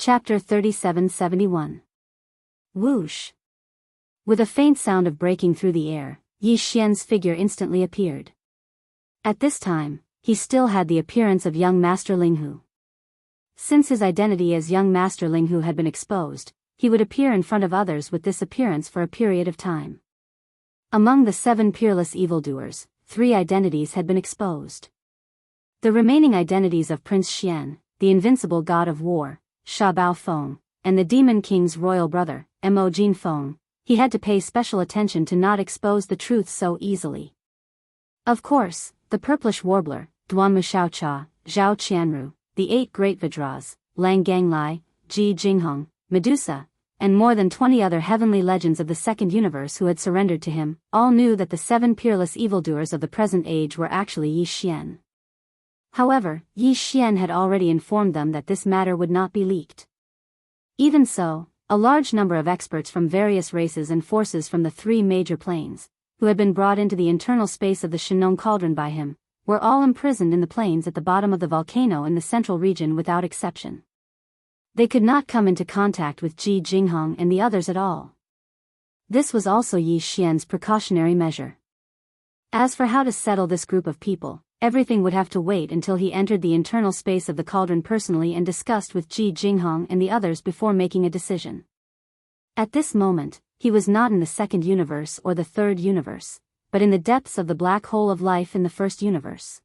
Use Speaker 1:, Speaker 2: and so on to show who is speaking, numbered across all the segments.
Speaker 1: Chapter 3771. Whoosh! With a faint sound of breaking through the air, Yi Xian's figure instantly appeared. At this time, he still had the appearance of young Master Linghu. Since his identity as young Master Linghu had been exposed, he would appear in front of others with this appearance for a period of time. Among the 7 peerless evildoers, 3 identities had been exposed. The remaining identities of Prince Xian, the invincible god of war, Sha Bao Feng, and the Demon King's royal brother, Mo Jin Feng, he had to pay special attention to not expose the truth so easily. Of course, the purplish warbler, Duanmu Xiaocha, Zhao Qianru, the 8 great Vidras, Lang Ganglai, Ji Jinghong, Medusa, and more than 20 other heavenly legends of the second universe who had surrendered to him, all knew that the 7 peerless evildoers of the present age were actually Yi Xian. However, Yi Xian had already informed them that this matter would not be leaked. Even so, a large number of experts from various races and forces from the 3 major planes, who had been brought into the internal space of the Shenong Cauldron by him, were all imprisoned in the plains at the bottom of the volcano in the central region without exception. They could not come into contact with Ji Jinghong and the others at all. This was also Yi Xian's precautionary measure. As for how to settle this group of people, everything would have to wait until he entered the internal space of the cauldron personally and discussed with Ji Jinghong and the others before making a decision. At this moment, he was not in the second universe or the third universe, but in the depths of the black hole of life in the first universe.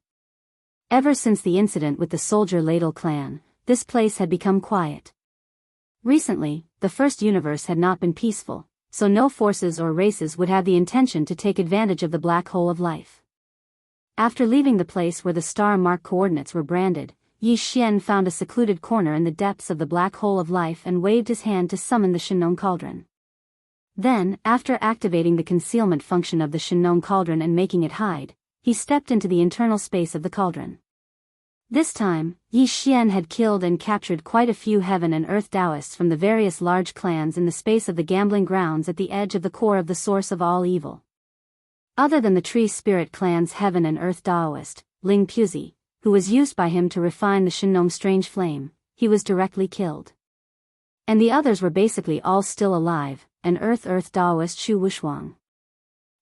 Speaker 1: Ever since the incident with the soldier ladle clan, this place had become quiet. Recently, the first universe had not been peaceful, so no forces or races would have the intention to take advantage of the black hole of life. After leaving the place where the star mark coordinates were branded, Yi Xian found a secluded corner in the depths of the black hole of life and waved his hand to summon the Shenong Cauldron. Then, after activating the concealment function of the Shenong Cauldron and making it hide, he stepped into the internal space of the cauldron. This time, Yi Xian had killed and captured quite a few heaven and earth Taoists from the various large clans in the space of the gambling grounds at the edge of the core of the source of all evil. Other than the Tree Spirit clan's heaven and earth Taoist, Ling Puzi, who was used by him to refine the Shenong strange flame, he was directly killed. And the others were basically all still alive, and earth Taoist Shu Wushuang.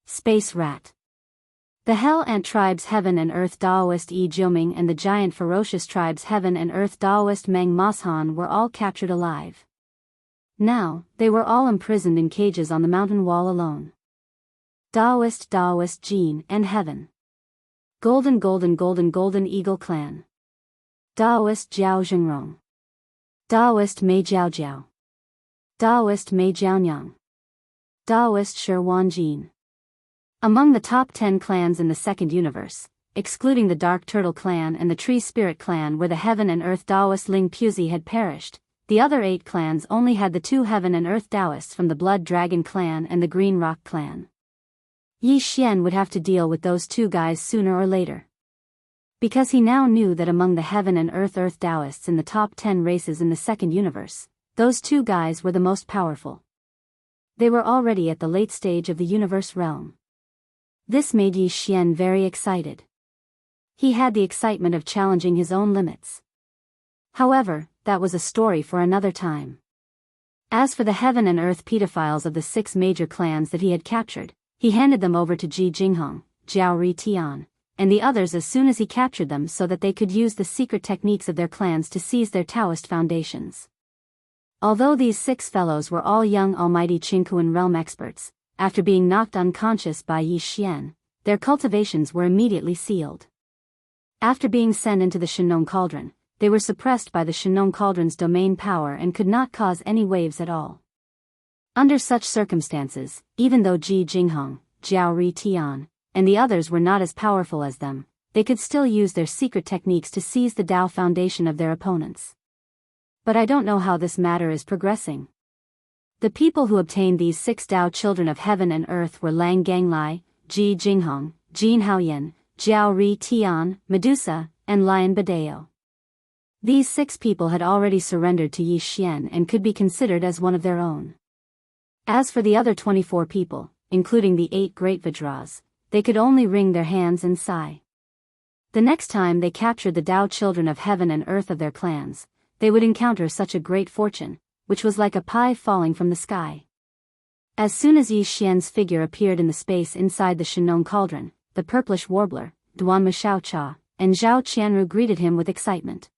Speaker 1: Space Rat. The Hell Ant Tribe's Heaven and Earth Taoist Yi Jiuming and the Giant Ferocious Tribe's Heaven and Earth Taoist Meng Moshan were all captured alive. Now, they were all imprisoned in cages on the mountain wall alone. Taoist Jin and Heaven. Golden Eagle Clan. Taoist Jiao Zhengrong. Taoist Mei Jiao. Taoist Mei Jiaonyang. Taoist Shi Wanjin. Among the top 10 clans in the second universe, excluding the Dark Turtle clan and the Tree Spirit clan where the Heaven and Earth Taoist Ling Puzi had perished, the other 8 clans only had the 2 Heaven and Earth Taoists from the Blood Dragon clan and the Green Rock clan. Yi Xian would have to deal with those 2 guys sooner or later. Because he now knew that among the Heaven and Earth Taoists in the top 10 races in the second universe, those 2 guys were the most powerful. They were already at the late stage of the universe realm. This made Yi Xian very excited. He had the excitement of challenging his own limits. However, that was a story for another time. As for the Heaven and Earth pedophiles of the 6 major clans that he had captured, he handed them over to Ji Jinghong, Jiao Ri Tian, and the others as soon as he captured them so that they could use the secret techniques of their clans to seize their Taoist foundations. Although these 6 fellows were all young almighty Qingkuan realm experts, after being knocked unconscious by Yi Xian, their cultivations were immediately sealed. After being sent into the Shenong Cauldron, they were suppressed by the Shenong Cauldron's domain power and could not cause any waves at all. Under such circumstances, even though Ji Jinghong, Jiao Ri Tian, and the others were not as powerful as them, they could still use their secret techniques to seize the Tao foundation of their opponents. But I don't know how this matter is progressing. The people who obtained these 6 Tao children of heaven and earth were Lang Ganglai, Ji Jinghong, Jin Haoyan, Jiao Ri Tian, Medusa, and Lion Badeo. These 6 people had already surrendered to Yi Xian and could be considered as one of their own. As for the other 24 people, including the 8 great Vidras, they could only wring their hands and sigh. The next time they captured the Tao children of heaven and earth of their clans, they would encounter such a great fortune, which was like a pie falling from the sky. As soon as Yi Xian's figure appeared in the space inside the Shenong cauldron, the purplish warbler, Duan Xiaocha, and Zhao Qianru greeted him with excitement.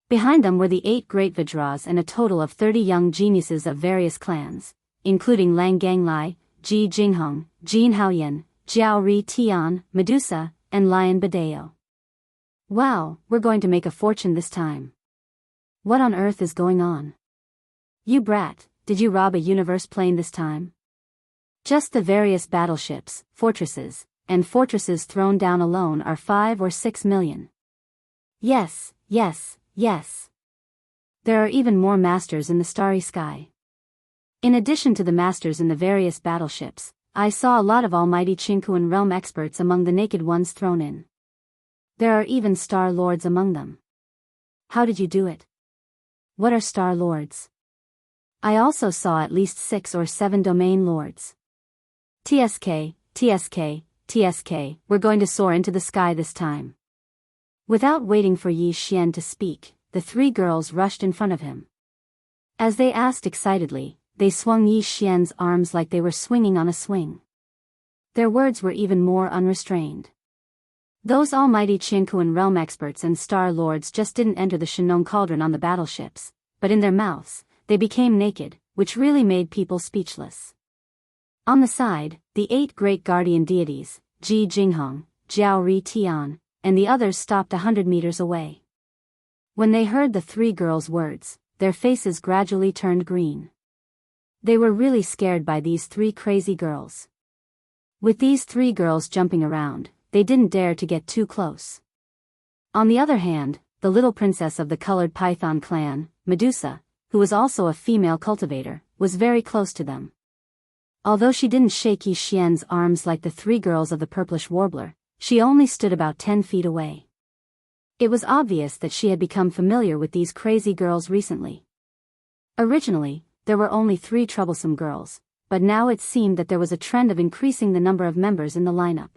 Speaker 1: Behind them were the 8 great Vajras and a total of 30 young geniuses of various clans, including Lang Ganglai, Ji Jinghong, Jin Haoyan, Jiao Ri Tian, Medusa, and Lion Badeo. Wow, we're going to make a fortune this time. What on earth is going on? You brat, did you rob a universe plane this time? Just the various battleships, fortresses, and fortresses thrown down alone are 5 or 6 million. Yes, yes, yes. There are even more masters in the starry sky. In addition to the masters in the various battleships, I saw a lot of almighty Qingkuan realm experts among the naked ones thrown in. There are even star lords among them. How did you do it? What are star lords? I also saw at least 6 or 7 domain lords. TSK, TSK, TSK, we're going to soar into the sky this time. Without waiting for Yi Xian to speak, the 3 girls rushed in front of him. As they asked excitedly, they swung Yi Xian's arms like they were swinging on a swing. Their words were even more unrestrained. Those almighty Qingkuan realm experts and star lords just didn't enter the Shenong cauldron on the battleships, but in their mouths, they became naked, which really made people speechless. On the side, the 8 great guardian deities, Ji Jinghong, Jiao Ri Tian, and the others stopped 100 meters away. When they heard the 3 girls' words, their faces gradually turned green. They were really scared by these 3 crazy girls. With these 3 girls jumping around, they didn't dare to get too close. On the other hand, the little princess of the colored python clan, Medusa, who was also a female cultivator, was very close to them. Although she didn't shake Yi Xian's arms like the 3 girls of the purplish warbler, she only stood about 10 feet away. It was obvious that she had become familiar with these crazy girls recently. Originally, there were only 3 troublesome girls, but now it seemed that there was a trend of increasing the number of members in the lineup.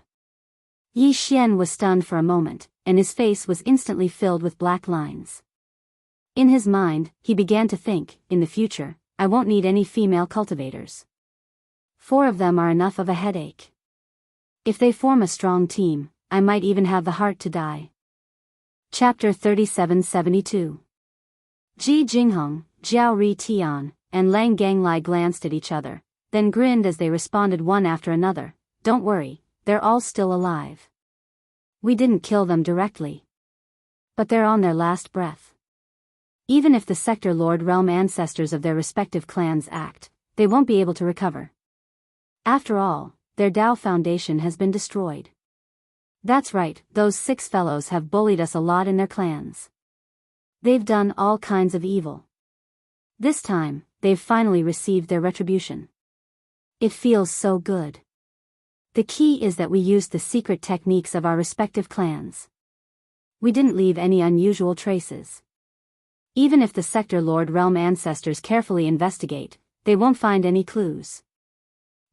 Speaker 1: Yi Xian was stunned for a moment, and his face was instantly filled with black lines. In his mind, he began to think, in the future, I won't need any female cultivators. 4 of them are enough of a headache. If they form a strong team, I might even have the heart to die. Chapter 3772. Ji Jinghong, Jiao Ri Tian, and Lang Ganglai glanced at each other, then grinned as they responded one after another, don't worry, they're all still alive. We didn't kill them directly. But they're on their last breath. Even if the Sector Lord realm ancestors of their respective clans act, they won't be able to recover. After all, their Dao foundation has been destroyed. That's right, those 6 fellows have bullied us a lot in their clans. They've done all kinds of evil. This time, they've finally received their retribution. It feels so good. The key is that we used the secret techniques of our respective clans. We didn't leave any unusual traces. Even if the Sector Lord realm ancestors carefully investigate, they won't find any clues.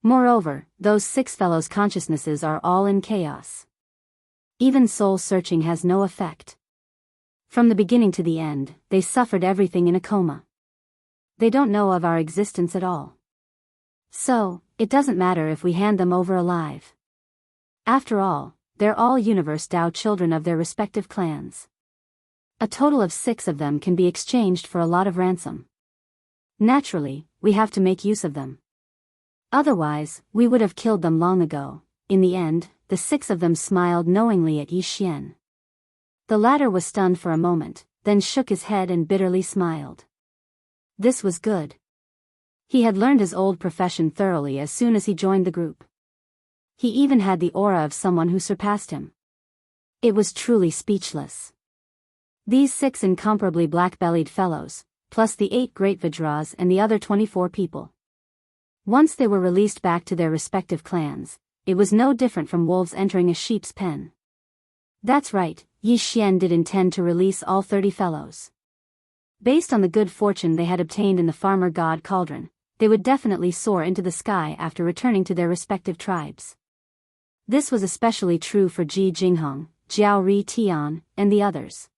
Speaker 1: Moreover, those 6 fellows' consciousnesses are all in chaos. Even soul-searching has no effect. From the beginning to the end, they suffered everything in a coma. They don't know of our existence at all. So, it doesn't matter if we hand them over alive. After all, they're all Universe Dao children of their respective clans. A total of 6 of them can be exchanged for a lot of ransom. Naturally, we have to make use of them. Otherwise, we would have killed them long ago. In the end, the 6 of them smiled knowingly at Yi Xian. The latter was stunned for a moment, then shook his head and bitterly smiled. This was good. He had learned his old profession thoroughly as soon as he joined the group. He even had the aura of someone who surpassed him. It was truly speechless. These 6 incomparably black-bellied fellows, plus the 8 great Vajras and the other 24 people. Once they were released back to their respective clans, it was no different from wolves entering a sheep's pen. That's right, Yi Xian did intend to release all 30 fellows. Based on the good fortune they had obtained in the farmer god cauldron, they would definitely soar into the sky after returning to their respective tribes. This was especially true for Ji Jinghong, Jiao Ri Tian, and the others.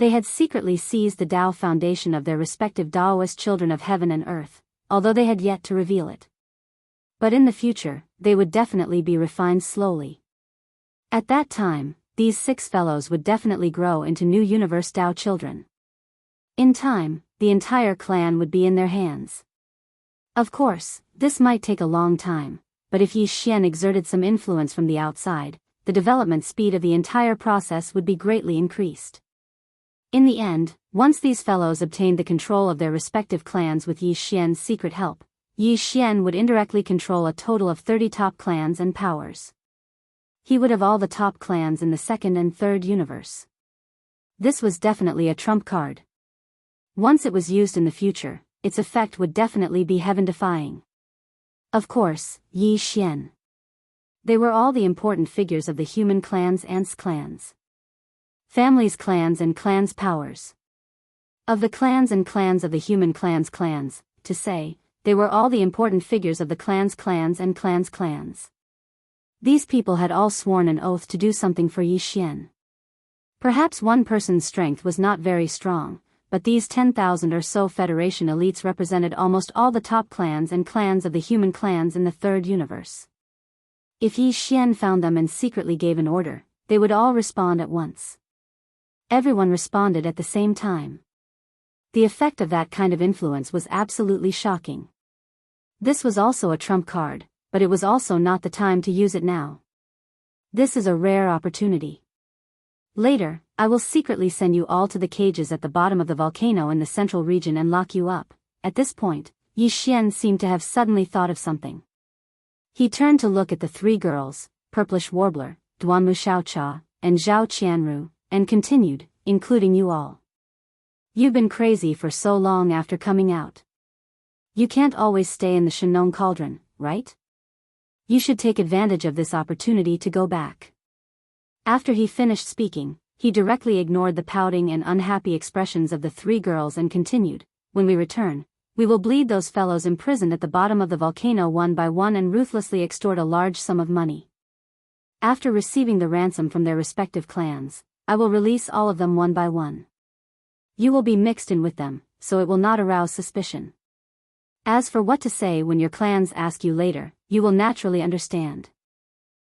Speaker 1: They had secretly seized the Tao foundation of their respective Taoist children of heaven and earth, although they had yet to reveal it. But in the future, they would definitely be refined slowly. At that time, these 6 fellows would definitely grow into new universe Tao children. In time, the entire clan would be in their hands. Of course, this might take a long time, but if Yi Xian exerted some influence from the outside, the development speed of the entire process would be greatly increased. In the end, once these fellows obtained the control of their respective clans with Yi Xian's secret help, Yi Xian would indirectly control a total of 30 top clans and powers. He would have all the top clans in the second and third universe. This was definitely a trump card. Once it was used in the future, its effect would definitely be heaven-defying. Of course, Yi Xian. They were all the important figures of the human clans and clans. Families, clans and clans powers. Of the clans and clans of the human clans, to say, they were all the important figures of the clans and clans. These people had all sworn an oath to do something for Yi Xian. Perhaps one person's strength was not very strong, but these 10,000 or so Federation elites represented almost all the top clans and clans of the human clans in the third universe. If Yi Xian found them and secretly gave an order, they would all respond at once. Everyone responded at the same time. The effect of that kind of influence was absolutely shocking. This was also a trump card, but it was also not the time to use it now. This is a rare opportunity. Later, I will secretly send you all to the cages at the bottom of the volcano in the central region and lock you up. At this point, Yi Xian seemed to have suddenly thought of something. He turned to look at the 3 girls, Purplish Warbler, Duanmu Xiaocha, and Zhao Qianru, and continued, including you all. You've been crazy for so long after coming out. You can't always stay in the Shenong cauldron, right? You should take advantage of this opportunity to go back. After he finished speaking, he directly ignored the pouting and unhappy expressions of the 3 girls and continued, when we return, we will bleed those fellows imprisoned at the bottom of the volcano one by one and ruthlessly extort a large sum of money. After receiving the ransom from their respective clans, I will release all of them one by one. You will be mixed in with them, so it will not arouse suspicion. As for what to say when your clans ask you later, you will naturally understand.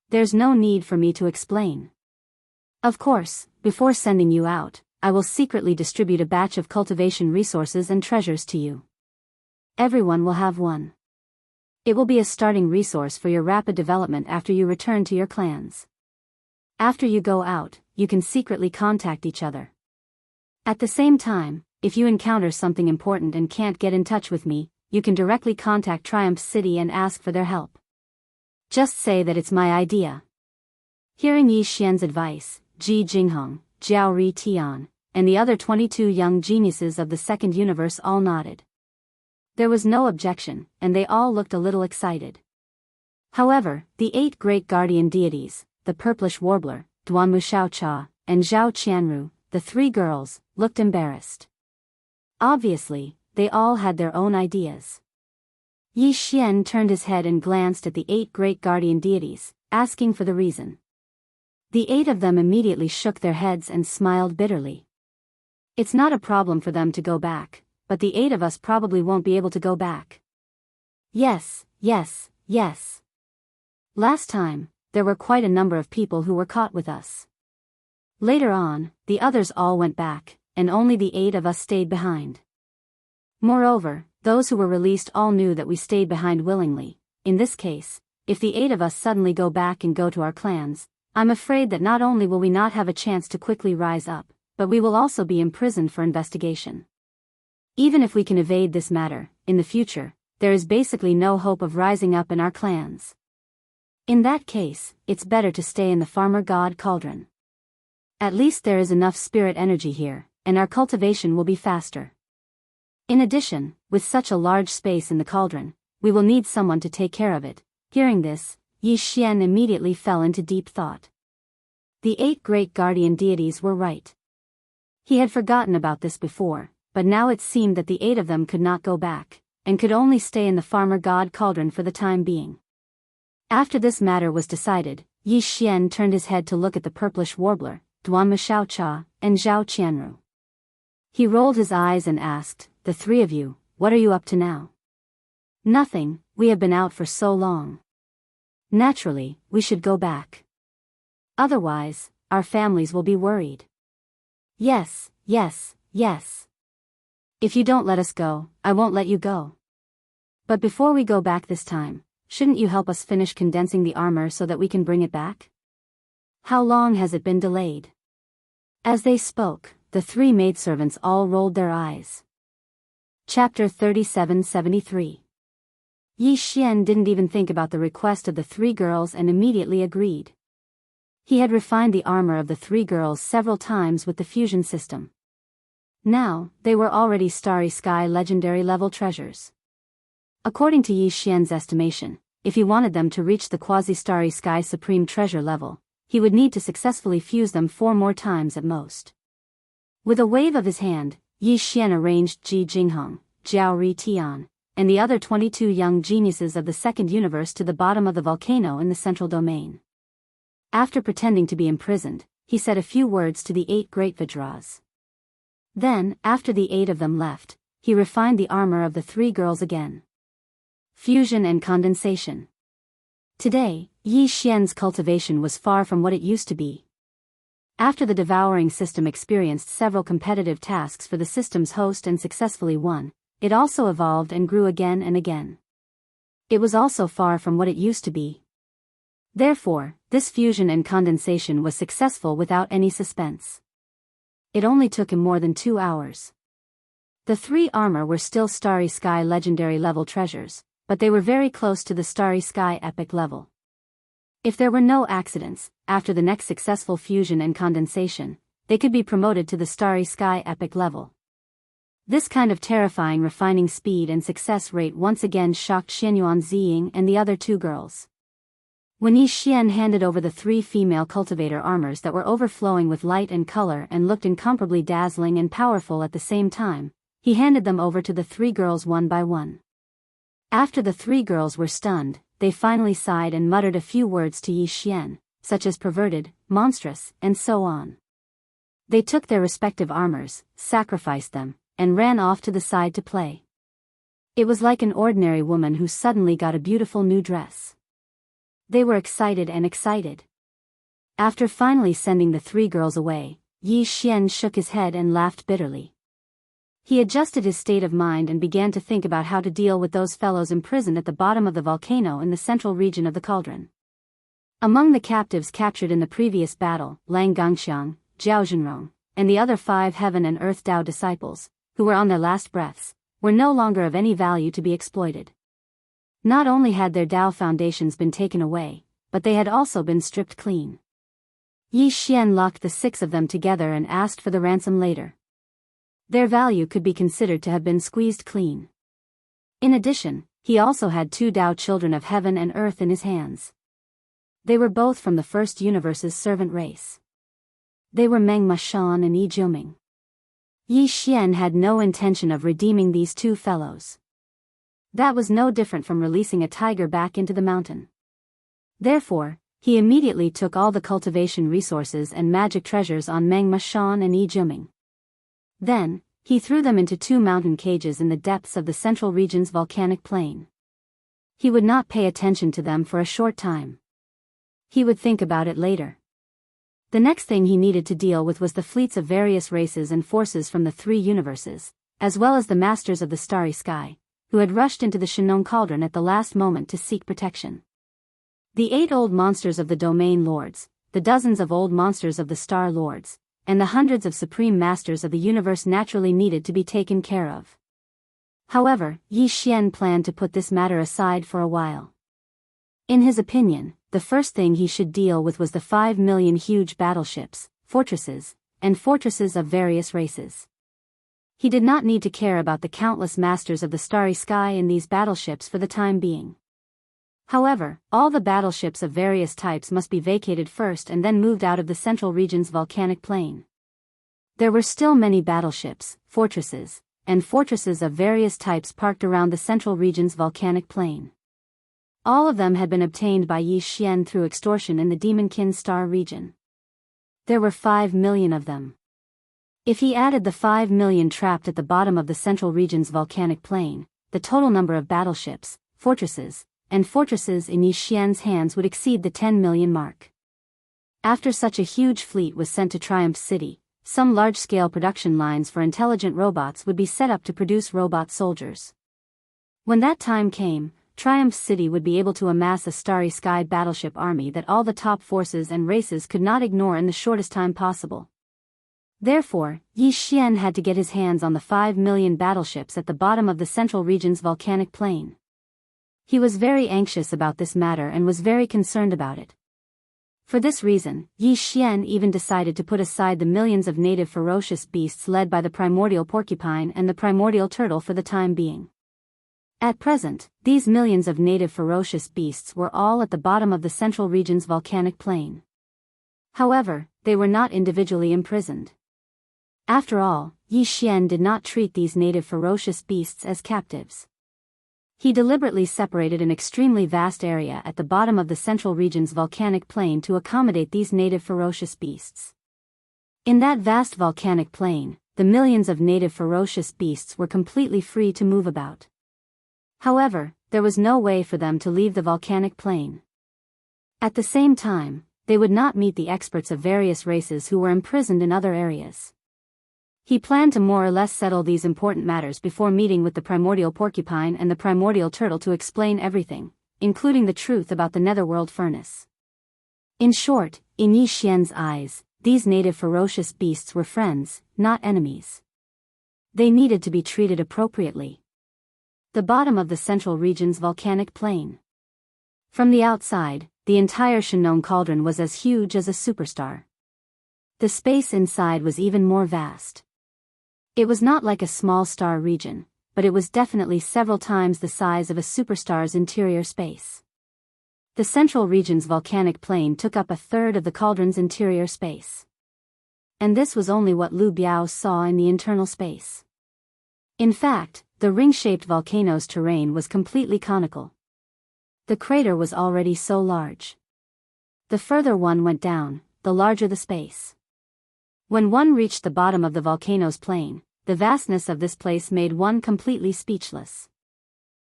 Speaker 1: There's no need for me to explain. Of course, before sending you out, I will secretly distribute a batch of cultivation resources and treasures to you. Everyone will have one. It will be a starting resource for your rapid development after you return to your clans. After you go out, you can secretly contact each other. At the same time, if you encounter something important and can't get in touch with me, you can directly contact Triumph City and ask for their help. Just say that it's my idea. Hearing Yi Xian's advice, Ji Jinghong, Jiao Ri Tian, and the other 22 young geniuses of the second universe all nodded. There was no objection, and they all looked a little excited. However, the 8 great guardian deities, the Purplish Warbler, Duanmu Xiaocha, and Zhao Qianru, the 3 girls, looked embarrassed. Obviously, they all had their own ideas. Yi Xian turned his head and glanced at the 8 great guardian deities, asking for the reason. The 8 of them immediately shook their heads and smiled bitterly. It's not a problem for them to go back, but the 8 of us probably won't be able to go back. Yes. Last time, there were quite a number of people who were caught with us. Later on, the others all went back, and only the 8 of us stayed behind. Moreover, those who were released all knew that we stayed behind willingly. In this case, if the 8 of us suddenly go back and go to our clans, I'm afraid that not only will we not have a chance to quickly rise up, but we will also be imprisoned for investigation. Even if we can evade this matter, in the future, there is basically no hope of rising up in our clans. In that case, it's better to stay in the Farmer God Cauldron. At least there is enough spirit energy here, and our cultivation will be faster. In addition, with such a large space in the cauldron, we will need someone to take care of it. Hearing this, Yi Xian immediately fell into deep thought. The 8 great guardian deities were right. He had forgotten about this before, but now it seemed that the 8 of them could not go back, and could only stay in the Farmer God Cauldron for the time being. After this matter was decided, Yi Xian turned his head to look at the Purplish Warbler, Duanmu Xiaocha, and Zhao Qianru. He rolled his eyes and asked, "The three of you, what are you up to now?" "Nothing, we have been out for so long. Naturally, we should go back. Otherwise, our families will be worried." "Yes, yes, yes. If you don't let us go, I won't let you go. But before we go back this time, shouldn't you help us finish condensing the armor so that we can bring it back? How long has it been delayed?" As they spoke, the three maidservants all rolled their eyes. Chapter 3773. Yi Xian didn't even think about the request of the three girls and immediately agreed. He had refined the armor of the three girls several times with the fusion system. Now, they were already Starry Sky legendary level treasures. According to Yi Xian's estimation, if he wanted them to reach the quasi-Starry Sky Supreme Treasure level, he would need to successfully fuse them 4 more times at most. With a wave of his hand, Yi Xian arranged Ji Jinghong, Jiao Ri Tian, and the other 22 young geniuses of the second universe to the bottom of the volcano in the central domain. After pretending to be imprisoned, he said a few words to the 8 great Vajras. Then, after the 8 of them left, he refined the armor of the 3 girls again. Fusion and condensation. Today, Yi Xian's cultivation was far from what it used to be. After the devouring system experienced several competitive tasks for the system's host and successfully won, it also evolved and grew again and again. It was also far from what it used to be. Therefore, this fusion and condensation was successful without any suspense. It only took him more than 2 hours. The 3 armor were still Starry Sky legendary level treasures, but they were very close to the Starry Sky epic level. If there were no accidents, after the next successful fusion and condensation, they could be promoted to the Starry Sky epic level. This kind of terrifying refining speed and success rate once again shocked Xianyuan Ziying and the other 2 girls. When Yi Xian handed over the 3 female cultivator armors that were overflowing with light and color and looked incomparably dazzling and powerful at the same time, he handed them over to the 3 girls one by one. After the 3 girls were stunned, they finally sighed and muttered a few words to Yi Xian, such as perverted, monstrous, and so on. They took their respective armors, sacrificed them, and ran off to the side to play. It was like an ordinary woman who suddenly got a beautiful new dress. They were excited and excited. After finally sending the 3 girls away, Yi Xian shook his head and laughed bitterly. He adjusted his state of mind and began to think about how to deal with those fellows imprisoned at the bottom of the volcano in the central region of the cauldron. Among the captives captured in the previous battle, Lang Gangxiang, Zhao Zhenrong, and the other 5 heaven and earth Tao disciples, who were on their last breaths, were no longer of any value to be exploited. Not only had their Tao foundations been taken away, but they had also been stripped clean. Yi Xian locked the 6 of them together and asked for the ransom later. Their value could be considered to have been squeezed clean. In addition, he also had 2 Tao children of heaven and earth in his hands. They were both from the first universe's servant race. They were Meng Mashan and Yi Jiuming. Yi Xian had no intention of redeeming these 2 fellows. That was no different from releasing a tiger back into the mountain. Therefore, he immediately took all the cultivation resources and magic treasures on Meng Mashan and Yi Jiuming. Then, he threw them into 2 mountain cages in the depths of the central region's volcanic plain. He would not pay attention to them for a short time. He would think about it later. The next thing he needed to deal with was the fleets of various races and forces from the 3 universes, as well as the masters of the Starry Sky, who had rushed into the Shenong Cauldron at the last moment to seek protection. The 8 old monsters of the Domain Lords, the dozens of old monsters of the Star Lords, and the hundreds of supreme masters of the universe naturally needed to be taken care of. However, Yi Xian planned to put this matter aside for a while. In his opinion, the first thing he should deal with was the 5 million huge battleships, fortresses, and fortresses of various races. He did not need to care about the countless masters of the Starry Sky in these battleships for the time being. However, all the battleships of various types must be vacated first and then moved out of the central region's volcanic plain. There were still many battleships, fortresses, and fortresses of various types parked around the central region's volcanic plain. All of them had been obtained by Yi Xian through extortion in the Demonkin Star region. There were 5 million of them. If he added the 5 million trapped at the bottom of the central region's volcanic plain, the total number of battleships, fortresses in Yi Xian's hands would exceed the 10 million mark. After such a huge fleet was sent to Triumph City, some large-scale production lines for intelligent robots would be set up to produce robot soldiers. When that time came, Triumph City would be able to amass a starry-skied battleship army that all the top forces and races could not ignore in the shortest time possible. Therefore, Yi Xian had to get his hands on the 5 million battleships at the bottom of the central region's volcanic plain. He was very anxious about this matter and was very concerned about it. For this reason, Yi Xian even decided to put aside the millions of native ferocious beasts led by the primordial porcupine and the primordial turtle for the time being. At present, these millions of native ferocious beasts were all at the bottom of the central region's volcanic plain. However, they were not individually imprisoned. After all, Yi Xian did not treat these native ferocious beasts as captives. He deliberately separated an extremely vast area at the bottom of the central region's volcanic plain to accommodate these native ferocious beasts. In that vast volcanic plain, the millions of native ferocious beasts were completely free to move about. However, there was no way for them to leave the volcanic plain. At the same time, they would not meet the experts of various races who were imprisoned in other areas. He planned to more or less settle these important matters before meeting with the primordial porcupine and the primordial turtle to explain everything, including the truth about the netherworld furnace. In short, in Yi Xian's eyes, these native ferocious beasts were friends, not enemies. They needed to be treated appropriately. The bottom of the central region's volcanic plain. From the outside, the entire Shinong cauldron was as huge as a superstar. The space inside was even more vast. It was not like a small star region, but it was definitely several times the size of a superstar's interior space. The central region's volcanic plain took up a third of the cauldron's interior space. And this was only what Lu Biao saw in the internal space. In fact, the ring-shaped volcano's terrain was completely conical. The crater was already so large. The further one went down, the larger the space. When one reached the bottom of the volcano's plain, the vastness of this place made one completely speechless.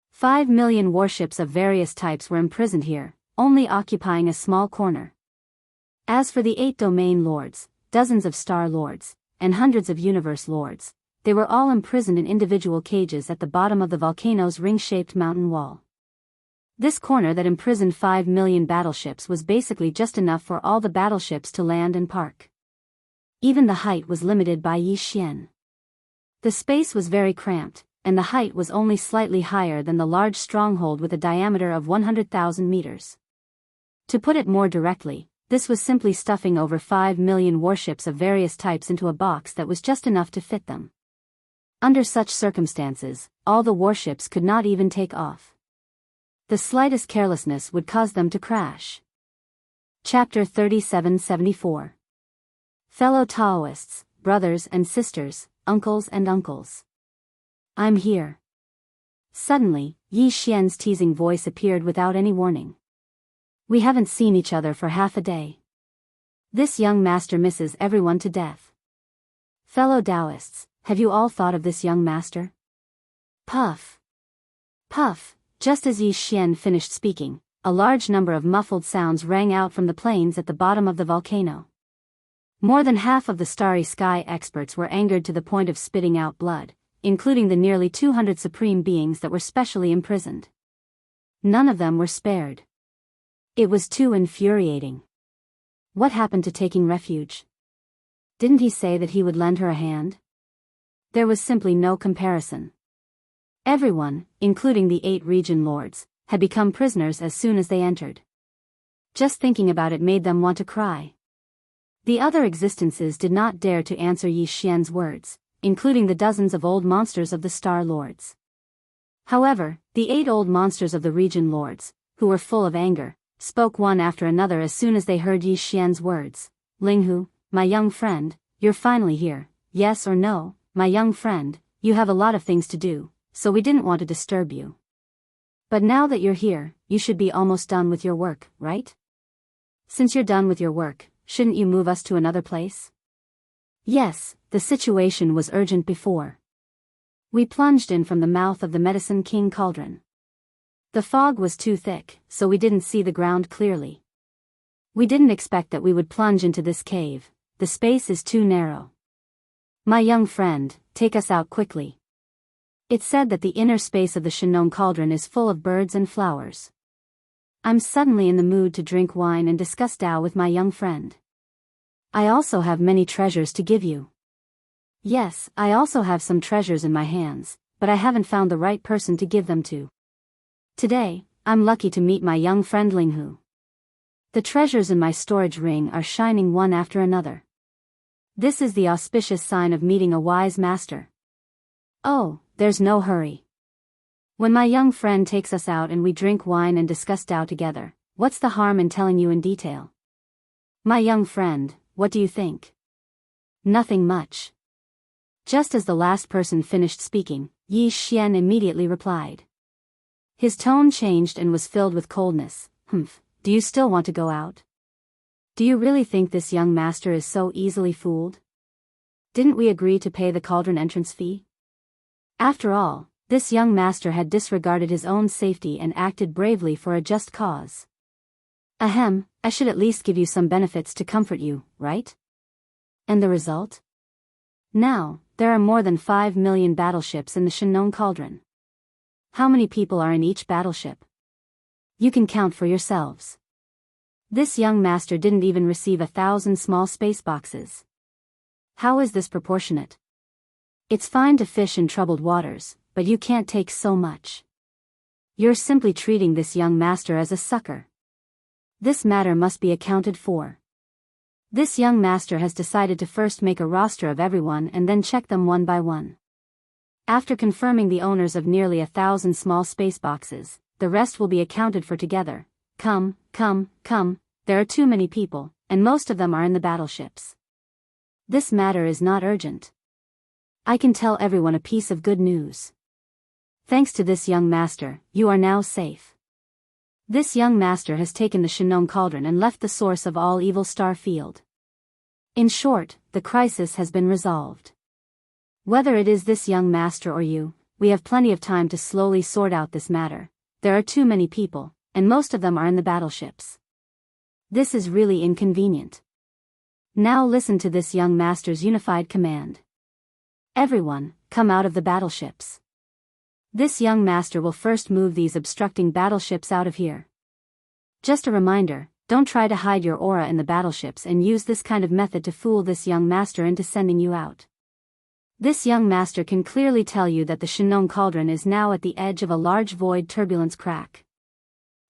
Speaker 1: 5 million warships of various types were imprisoned here, only occupying a small corner. As for the 8 domain lords, dozens of star lords, and hundreds of universe lords, they were all imprisoned in individual cages at the bottom of the volcano's ring-shaped mountain wall. This corner that imprisoned 5 million battleships was basically just enough for all the battleships to land and park. Even the height was limited by Yi Xian. The space was very cramped, and the height was only slightly higher than the large stronghold with a diameter of 100,000 meters. To put it more directly, this was simply stuffing over 5 million warships of various types into a box that was just enough to fit them. Under such circumstances, all the warships could not even take off. The slightest carelessness would cause them to crash. Chapter 3774. Fellow Taoists, brothers and sisters, uncles and uncles. I'm here. Suddenly, Yi Xian's teasing voice appeared without any warning. We haven't seen each other for half a day. This young master misses everyone to death. Fellow Taoists, have you all thought of this young master? Puff. Puff. Just as Yi Xian finished speaking, a large number of muffled sounds rang out from the plains at the bottom of the volcano. More than half of the starry sky experts were angered to the point of spitting out blood, including the nearly 200 supreme beings that were specially imprisoned. None of them were spared. It was too infuriating. What happened to taking refuge? Didn't he say that he would lend her a hand? There was simply no comparison. Everyone, including the 8 region lords, had become prisoners as soon as they entered. Just thinking about it made them want to cry. The other existences did not dare to answer Yi Xian's words, including the dozens of old monsters of the Star Lords. However, the 8 old monsters of the region lords, who were full of anger, spoke one after another as soon as they heard Yi Xian's words. Linghu, my young friend, you're finally here. Yes or no, my young friend, you have a lot of things to do, so we didn't want to disturb you. But now that you're here, you should be almost done with your work, right? Since you're done with your work, shouldn't you move us to another place? Yes, the situation was urgent before. We plunged in from the mouth of the Medicine King cauldron. The fog was too thick, so we didn't see the ground clearly. We didn't expect that we would plunge into this cave. The space is too narrow. My young friend, take us out quickly. It's said that the inner space of the Shinnon cauldron is full of birds and flowers. I'm suddenly in the mood to drink wine and discuss Tao with my young friend. I also have many treasures to give you. Yes, I also have some treasures in my hands, but I haven't found the right person to give them to. Today, I'm lucky to meet my young friend Linghu. The treasures in my storage ring are shining one after another. This is the auspicious sign of meeting a wise master. Oh, there's no hurry. When my young friend takes us out and we drink wine and discuss Tao together, what's the harm in telling you in detail? My young friend, what do you think? Nothing much. Just as the last person finished speaking, Yi Xian immediately replied. His tone changed and was filled with coldness. Do you still want to go out? Do you really think this young master is so easily fooled? Didn't we agree to pay the cauldron entrance fee? After all, this young master had disregarded his own safety and acted bravely for a just cause. Ahem, I should at least give you some benefits to comfort you, right? And the result? Now, there are more than 5 million battleships in the Shinnon cauldron. How many people are in each battleship? You can count for yourselves. This young master didn't even receive 1,000 small space boxes. How is this proportionate? It's fine to fish in troubled waters, but you can't take so much. You're simply treating this young master as a sucker. This matter must be accounted for. This young master has decided to first make a roster of everyone and then check them one by one. After confirming the owners of nearly 1,000 small space boxes, the rest will be accounted for together. Come, there are too many people, and most of them are in the battleships. This matter is not urgent. I can tell everyone a piece of good news. Thanks to this young master, you are now safe. This young master has taken the Shinnon cauldron and left the source of all evil Star Field. In short, the crisis has been resolved. Whether it is this young master or you, we have plenty of time to slowly sort out this matter. There are too many people, and most of them are in the battleships. This is really inconvenient. Now listen to this young master's unified command. Everyone, come out of the battleships. This young master will first move these obstructing battleships out of here. Just a reminder, don't try to hide your aura in the battleships and use this kind of method to fool this young master into sending you out. This young master can clearly tell you that the Shinnon cauldron is now at the edge of a large void turbulence crack.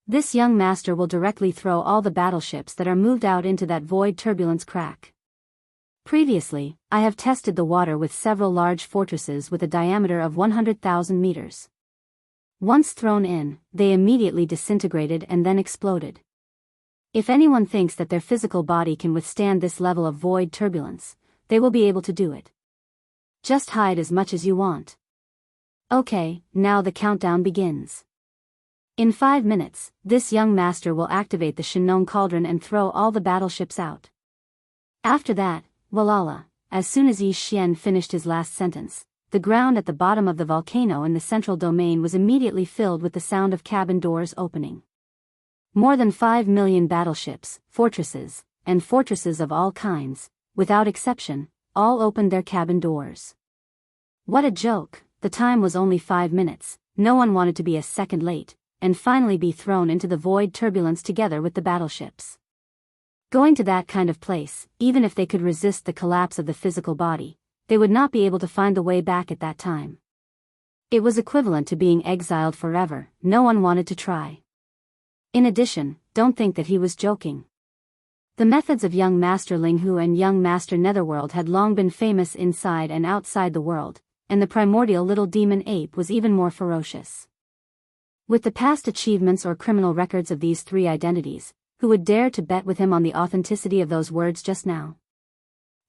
Speaker 1: This young master will directly throw all the battleships that are moved out into that void turbulence crack. Previously, I have tested the water with several large fortresses with a diameter of 100,000 meters. Once thrown in, they immediately disintegrated and then exploded. If anyone thinks that their physical body can withstand this level of void turbulence, they will be able to do it. Just hide as much as you want. Okay, now the countdown begins. In 5 minutes, this young master will activate the Shinnon cauldron and throw all the battleships out. After that, Walala, as soon as Yi Xian finished his last sentence, the ground at the bottom of the volcano in the central domain was immediately filled with the sound of cabin doors opening. More than 5 million battleships, fortresses, and fortresses of all kinds, without exception, all opened their cabin doors. What a joke, the time was only 5 minutes, no one wanted to be a second late, and finally be thrown into the void turbulence together with the battleships. Going to that kind of place, even if they could resist the collapse of the physical body, they would not be able to find the way back at that time. It was equivalent to being exiled forever, no one wanted to try. In addition, don't think that he was joking. The methods of young Master Linghu and young Master Netherworld had long been famous inside and outside the world, and the primordial little demon ape was even more ferocious. With the past achievements or criminal records of these 3 identities, who would dare to bet with him on the authenticity of those words just now?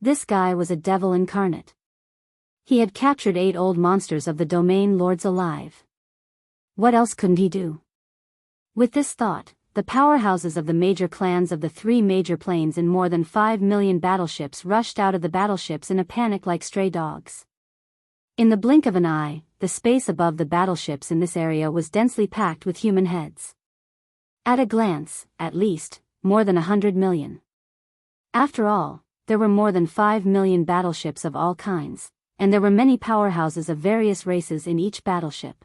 Speaker 1: This guy was a devil incarnate. He had captured 8 old monsters of the domain lords alive. What else couldn't he do? With this thought, the powerhouses of the major clans of the three major planes in more than 5 million battleships rushed out of the battleships in a panic like stray dogs. In the blink of an eye, the space above the battleships in this area was densely packed with human heads. At a glance, at least, more than 100 million. After all, there were more than 5 million battleships of all kinds, and there were many powerhouses of various races in each battleship.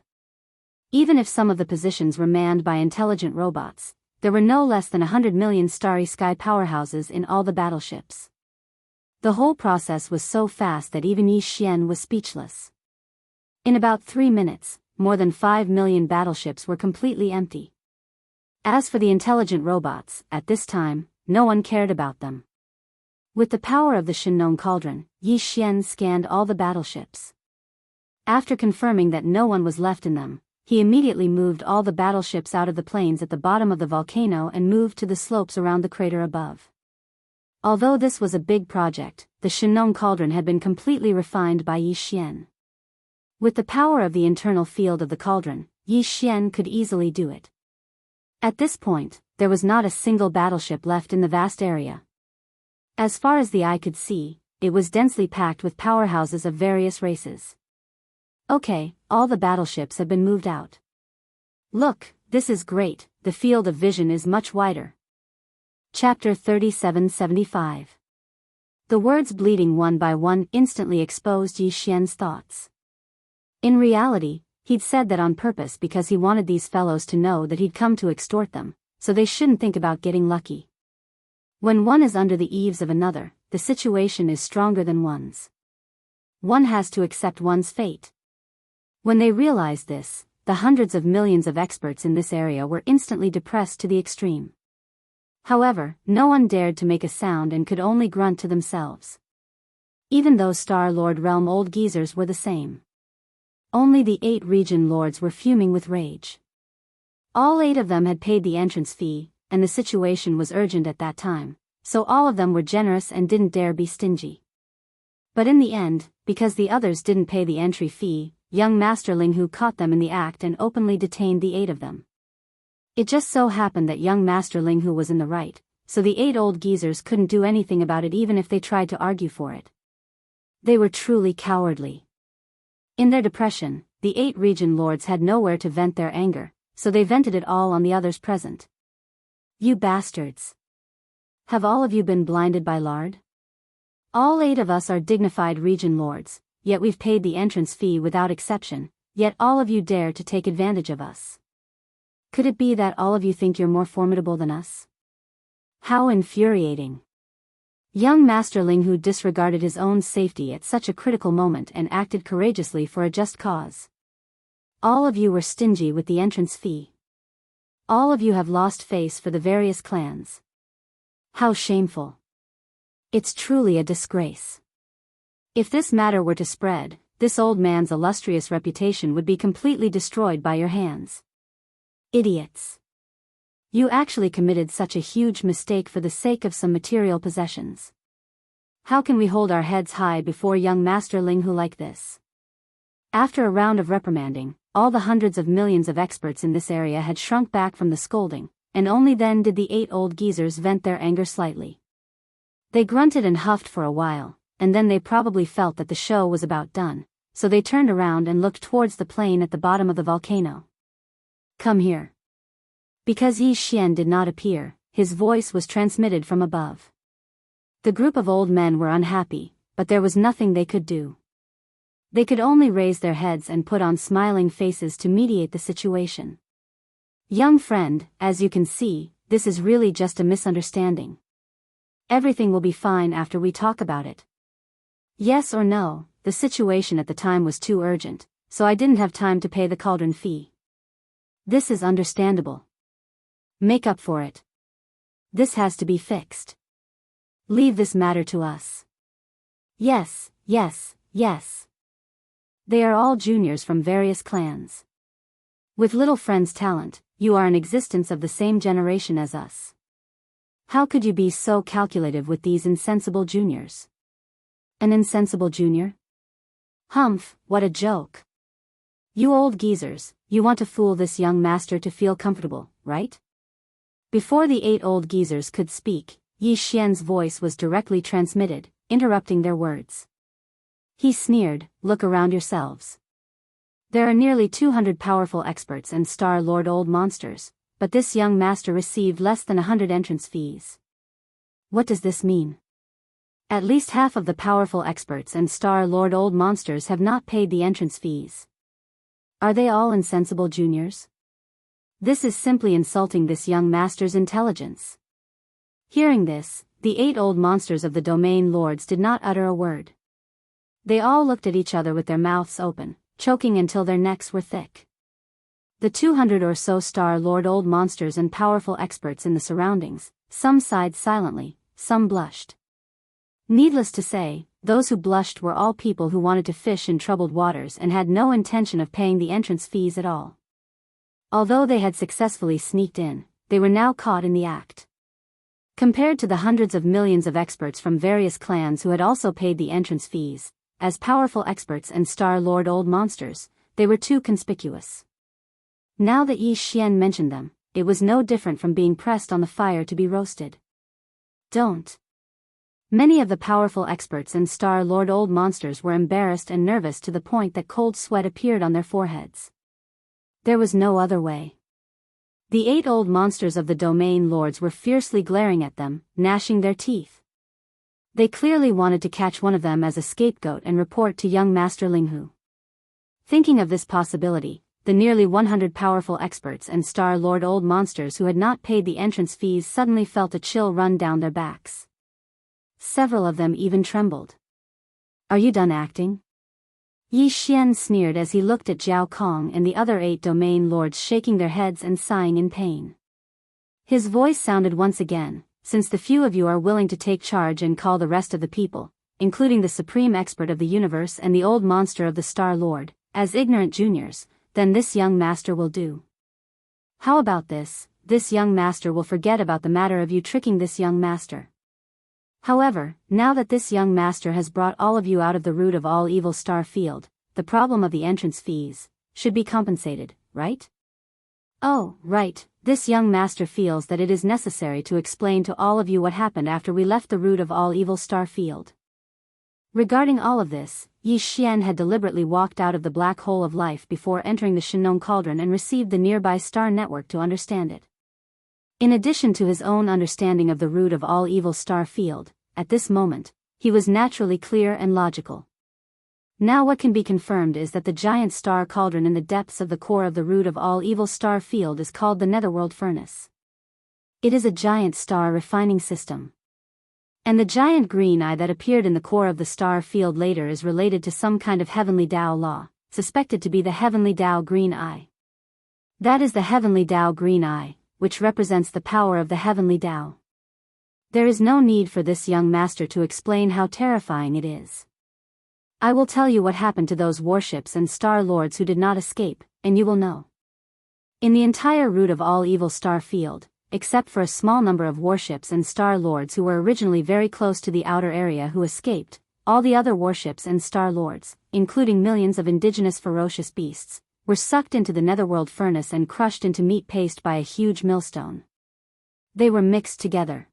Speaker 1: Even if some of the positions were manned by intelligent robots, there were no less than 100 million starry sky powerhouses in all the battleships. The whole process was so fast that even Yi Xian was speechless. In about 3 minutes, more than 5 million battleships were completely empty. As for the intelligent robots, at this time, no one cared about them. With the power of the Shinnon Cauldron, Yi Xian scanned all the battleships. After confirming that no one was left in them, he immediately moved all the battleships out of the plains at the bottom of the volcano and moved to the slopes around the crater above. Although this was a big project, the Shinnon Cauldron had been completely refined by Yi Xian. With the power of the internal field of the cauldron, Yi Xian could easily do it. At this point, there was not a single battleship left in the vast area. As far as the eye could see, it was densely packed with powerhouses of various races. Okay, all the battleships have been moved out. Look, this is great, the field of vision is much wider. Chapter 3775. The words bleeding one by one instantly exposed Yi Xian's thoughts. In reality, he'd said that on purpose because he wanted these fellows to know that he'd come to extort them, so they shouldn't think about getting lucky. When one is under the eaves of another, the situation is stronger than one's. One has to accept one's fate. When they realized this, the hundreds of millions of experts in this area were instantly depressed to the extreme. However, no one dared to make a sound and could only grunt to themselves. Even those Star-Lord realm old geezers were the same. Only the 8 region lords were fuming with rage. All 8 of them had paid the entrance fee, and the situation was urgent at that time, so all of them were generous and didn't dare be stingy. But in the end, because the others didn't pay the entry fee, young Master Ling Hu caught them in the act and openly detained the 8 of them. It just so happened that young Master Ling Hu was in the right, so the 8 old geezers couldn't do anything about it even if they tried to argue for it. They were truly cowardly. In their depression, the 8 region lords had nowhere to vent their anger, so they vented it all on the others present. You bastards! Have all of you been blinded by lard? All 8 of us are dignified region lords, yet we've paid the entrance fee without exception, yet all of you dare to take advantage of us. Could it be that all of you think you're more formidable than us? How infuriating! Young Master Ling Hu disregarded his own safety at such a critical moment and acted courageously for a just cause. All of you were stingy with the entrance fee. All of you have lost face for the various clans. How shameful! It's truly a disgrace. If this matter were to spread, this old man's illustrious reputation would be completely destroyed by your hands. Idiots! You actually committed such a huge mistake for the sake of some material possessions. How can we hold our heads high before young Master Ling Hu like this? After a round of reprimanding, all the hundreds of millions of experts in this area had shrunk back from the scolding, and only then did the 8 old geezers vent their anger slightly. They grunted and huffed for a while, and then they probably felt that the show was about done, so they turned around and looked towards the plain at the bottom of the volcano. Come here. Because Yi Xian did not appear, his voice was transmitted from above. The group of old men were unhappy, but there was nothing they could do. They could only raise their heads and put on smiling faces to mediate the situation. Young friend, as you can see, this is really just a misunderstanding. Everything will be fine after we talk about it. Yes or no, the situation at the time was too urgent, so I didn't have time to pay the cauldron fee. This is understandable. Make up for it. This has to be fixed. Leave this matter to us. Yes, yes, yes. They are all juniors from various clans. With little friend's talent, you are an existence of the same generation as us. How could you be so calculative with these insensible juniors? An insensible junior? Humph, what a joke. You old geezers, you want to fool this young master to feel comfortable, right? Before the 8 old geezers could speak, Yi Xian's voice was directly transmitted, interrupting their words. He sneered, "Look around yourselves. There are nearly 200 powerful experts and Star Lord old monsters, but this young master received less than 100 entrance fees. What does this mean? At least half of the powerful experts and Star Lord old monsters have not paid the entrance fees. Are they all insensible juniors? This is simply insulting this young master's intelligence." Hearing this, the 8 old monsters of the domain lords did not utter a word. They all looked at each other with their mouths open, choking until their necks were thick. The 200 or so Star Lord old monsters and powerful experts in the surroundings, some sighed silently, some blushed. Needless to say, those who blushed were all people who wanted to fish in troubled waters and had no intention of paying the entrance fees at all. Although they had successfully sneaked in, they were now caught in the act. Compared to the hundreds of millions of experts from various clans who had also paid the entrance fees, as powerful experts and Star Lord old monsters, they were too conspicuous. Now that Yi Xian mentioned them, it was no different from being pressed on the fire to be roasted. Don't. Many of the powerful experts and Star Lord old monsters were embarrassed and nervous to the point that cold sweat appeared on their foreheads. There was no other way. The 8 old monsters of the domain lords were fiercely glaring at them, gnashing their teeth. They clearly wanted to catch one of them as a scapegoat and report to young Master Linghu. Thinking of this possibility, the nearly 100 powerful experts and Star Lord old monsters who had not paid the entrance fees suddenly felt a chill run down their backs. Several of them even trembled. "Are you done acting?" Yi Xian sneered as he looked at Zhao Kong and the other 8 domain lords shaking their heads and sighing in pain. His voice sounded once again, "Since the few of you are willing to take charge and call the rest of the people, including the supreme expert of the universe and the old monster of the Star Lord, as ignorant juniors, then this young master will do. How about this? This young master will forget about the matter of you tricking this young master. However, now that this young master has brought all of you out of the root of all evil star field, the problem of the entrance fees should be compensated, right? Oh, right, this young master feels that it is necessary to explain to all of you what happened after we left the root of all evil star field." Regarding all of this, Yi Xian had deliberately walked out of the black hole of life before entering the Shinong Cauldron and received the nearby star network to understand it. In addition to his own understanding of the root of all evil star field, at this moment, he was naturally clear and logical. Now what can be confirmed is that the giant star cauldron in the depths of the core of the root of all evil star field is called the Netherworld Furnace. It is a giant star refining system. And the giant green eye that appeared in the core of the star field later is related to some kind of heavenly Tao law, suspected to be the heavenly Tao green eye. That is the heavenly Tao green eye, which represents the power of the heavenly Tao. There is no need for this young master to explain how terrifying it is. I will tell you what happened to those warships and star lords who did not escape, and you will know. In the entire root of all evil star field, except for a small number of warships and star lords who were originally very close to the outer area who escaped, all the other warships and star lords, including millions of indigenous ferocious beasts, were sucked into the netherworld furnace and crushed into meat paste by a huge millstone. They were mixed together.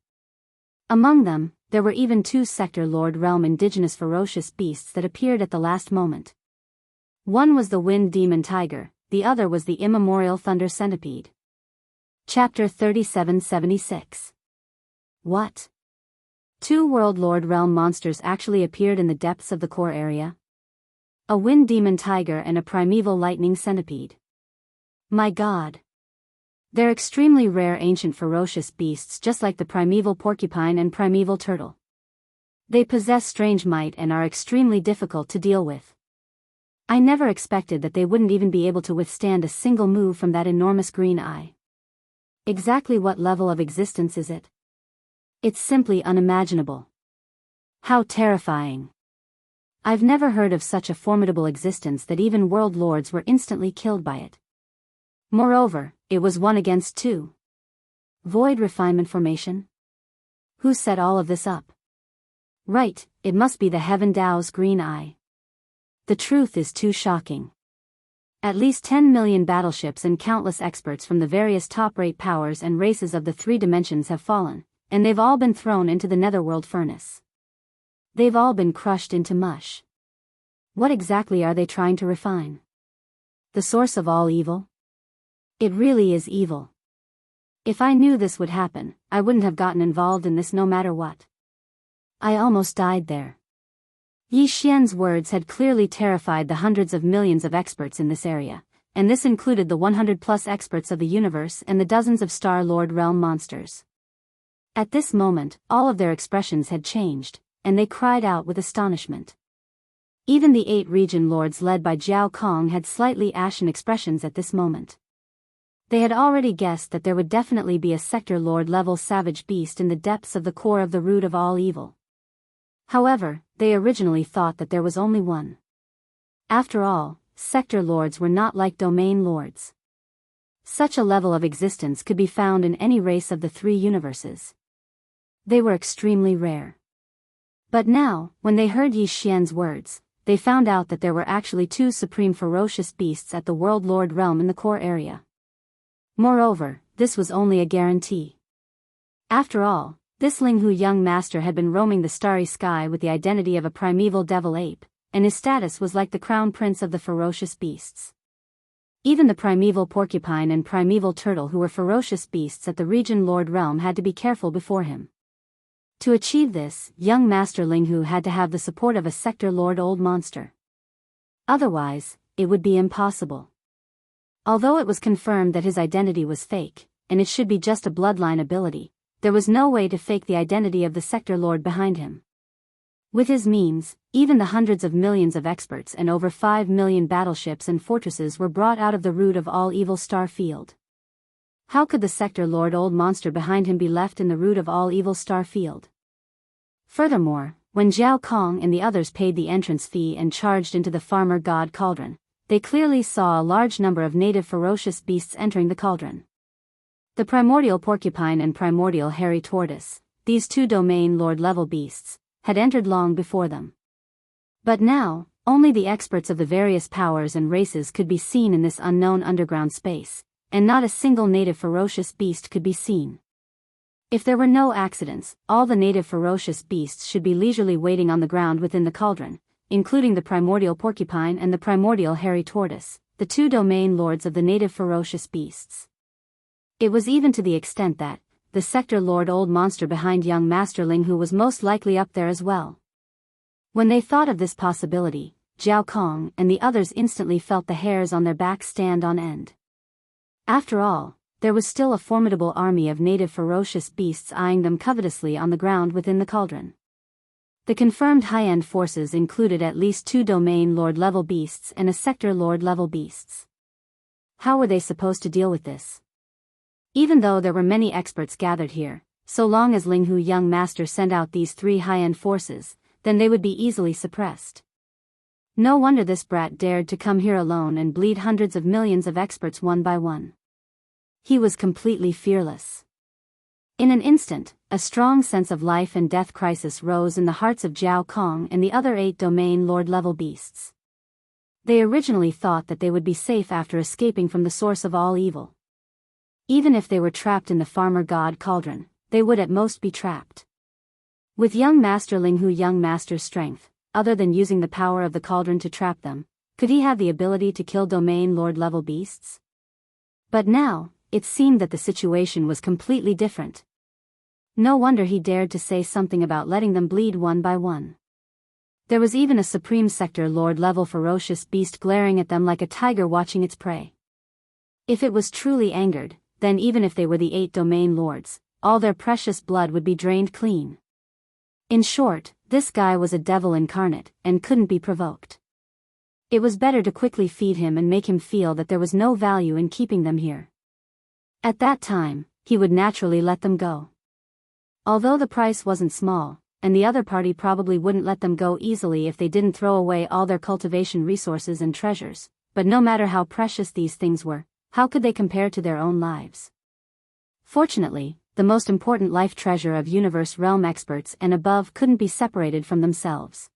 Speaker 1: Among them, there were even 2 Sector Lord Realm indigenous ferocious beasts that appeared at the last moment. One was the Wind Demon Tiger, the other was the Immemorial Thunder Centipede. Chapter 3776. What? 2 World Lord Realm monsters actually appeared in the depths of the core area? A Wind Demon Tiger and a Primeval Lightning Centipede. My God! They're extremely rare ancient ferocious beasts just like the primeval porcupine and primeval turtle. They possess strange might and are extremely difficult to deal with. I never expected that they wouldn't even be able to withstand a single move from that enormous green eye. Exactly what level of existence is it? It's simply unimaginable. How terrifying. I've never heard of such a formidable existence that even world lords were instantly killed by it. Moreover, it was 1 against 2. Void refinement formation? Who set all of this up? Right, it must be the Heaven Tao's green eye. The truth is too shocking. At least 10 million battleships and countless experts from the various top-rate powers and races of the three dimensions have fallen, and they've all been thrown into the netherworld furnace. They've all been crushed into mush. What exactly are they trying to refine? The source of all evil? It really is evil. If I knew this would happen, I wouldn't have gotten involved in this no matter what. I almost died there. Yi Xian's words had clearly terrified the hundreds of millions of experts in this area, and this included the 100-plus experts of the universe and the dozens of Star-Lord realm monsters. At this moment, all of their expressions had changed, and they cried out with astonishment. Even the 8 region lords led by Jiao Kong had slightly ashen expressions at this moment. They had already guessed that there would definitely be a sector lord-level savage beast in the depths of the core of the root of all evil. However, they originally thought that there was only one. After all, sector lords were not like domain lords. Such a level of existence could be found in any race of the 3 universes. They were extremely rare. But now, when they heard Yi Xian's words, they found out that there were actually 2 supreme ferocious beasts at the World Lord realm in the core area. Moreover, this was only a guarantee. After all, this Linghu young master had been roaming the starry sky with the identity of a primeval devil ape, and his status was like the crown prince of the ferocious beasts. Even the primeval porcupine and primeval turtle who were ferocious beasts at the region lord realm had to be careful before him. To achieve this, young Master Linghu had to have the support of a sector lord old monster. Otherwise, it would be impossible. Although it was confirmed that his identity was fake, and it should be just a bloodline ability, there was no way to fake the identity of the sector lord behind him. With his means, even the hundreds of millions of experts and over 5 million battleships and fortresses were brought out of the root of all evil star field. How could the sector lord old monster behind him be left in the root of all evil star field? Furthermore, when Jiao Kong and the others paid the entrance fee and charged into the farmer god cauldron, they clearly saw a large number of native ferocious beasts entering the cauldron. The primordial porcupine and primordial hairy tortoise, these 2 domain lord level beasts, had entered long before them. But now, only the experts of the various powers and races could be seen in this unknown underground space, and not a single native ferocious beast could be seen. If there were no accidents, all the native ferocious beasts should be leisurely waiting on the ground within the cauldron, including the primordial porcupine and the primordial hairy tortoise, the 2 domain lords of the native ferocious beasts. It was even to the extent that the sector lord old monster behind young Master Linghu was most likely up there as well. When they thought of this possibility, Jiao Kong and the others instantly felt the hairs on their backs stand on end. After all, there was still a formidable army of native ferocious beasts eyeing them covetously on the ground within the cauldron. The confirmed high-end forces included at least 2 domain lord-level beasts and a sector lord-level beasts. How were they supposed to deal with this? Even though there were many experts gathered here, so long as Linghu young master sent out these 3 high-end forces, then they would be easily suppressed. No wonder this brat dared to come here alone and bleed hundreds of millions of experts one by one. He was completely fearless. In an instant, a strong sense of life and death crisis rose in the hearts of Jiao Kong and the other 8 domain lord-level beasts. They originally thought that they would be safe after escaping from the source of all evil. Even if they were trapped in the farmer god cauldron, they would at most be trapped. With young Master Linghu young master's strength, other than using the power of the cauldron to trap them, could he have the ability to kill domain lord-level beasts? But now, it seemed that the situation was completely different. No wonder he dared to say something about letting them bleed one by one. There was even a supreme sector lord-level ferocious beast glaring at them like a tiger watching its prey. If it was truly angered, then even if they were the 8 domain lords, all their precious blood would be drained clean. In short, this guy was a devil incarnate, and couldn't be provoked. It was better to quickly feed him and make him feel that there was no value in keeping them here. At that time, he would naturally let them go. Although the price wasn't small, and the other party probably wouldn't let them go easily if they didn't throw away all their cultivation resources and treasures, but no matter how precious these things were, how could they compare to their own lives? Fortunately, the most important life treasure of universe realm experts and above couldn't be separated from themselves.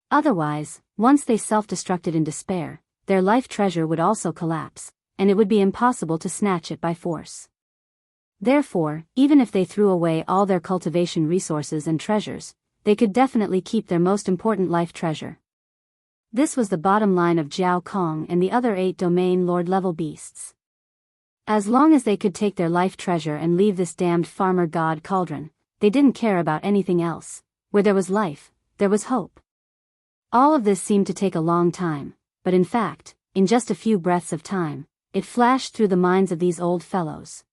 Speaker 1: Otherwise, once they self-destructed in despair, their life treasure would also collapse, and it would be impossible to snatch it by force. Therefore, even if they threw away all their cultivation resources and treasures, they could definitely keep their most important life treasure. This was the bottom line of Zhao Kong and the other 8 domain lord-level beasts. As long as they could take their life treasure and leave this damned farmer god cauldron, they didn't care about anything else. Where there was life, there was hope. All of this seemed to take a long time, but in fact, in just a few breaths of time, it flashed through the minds of these old fellows.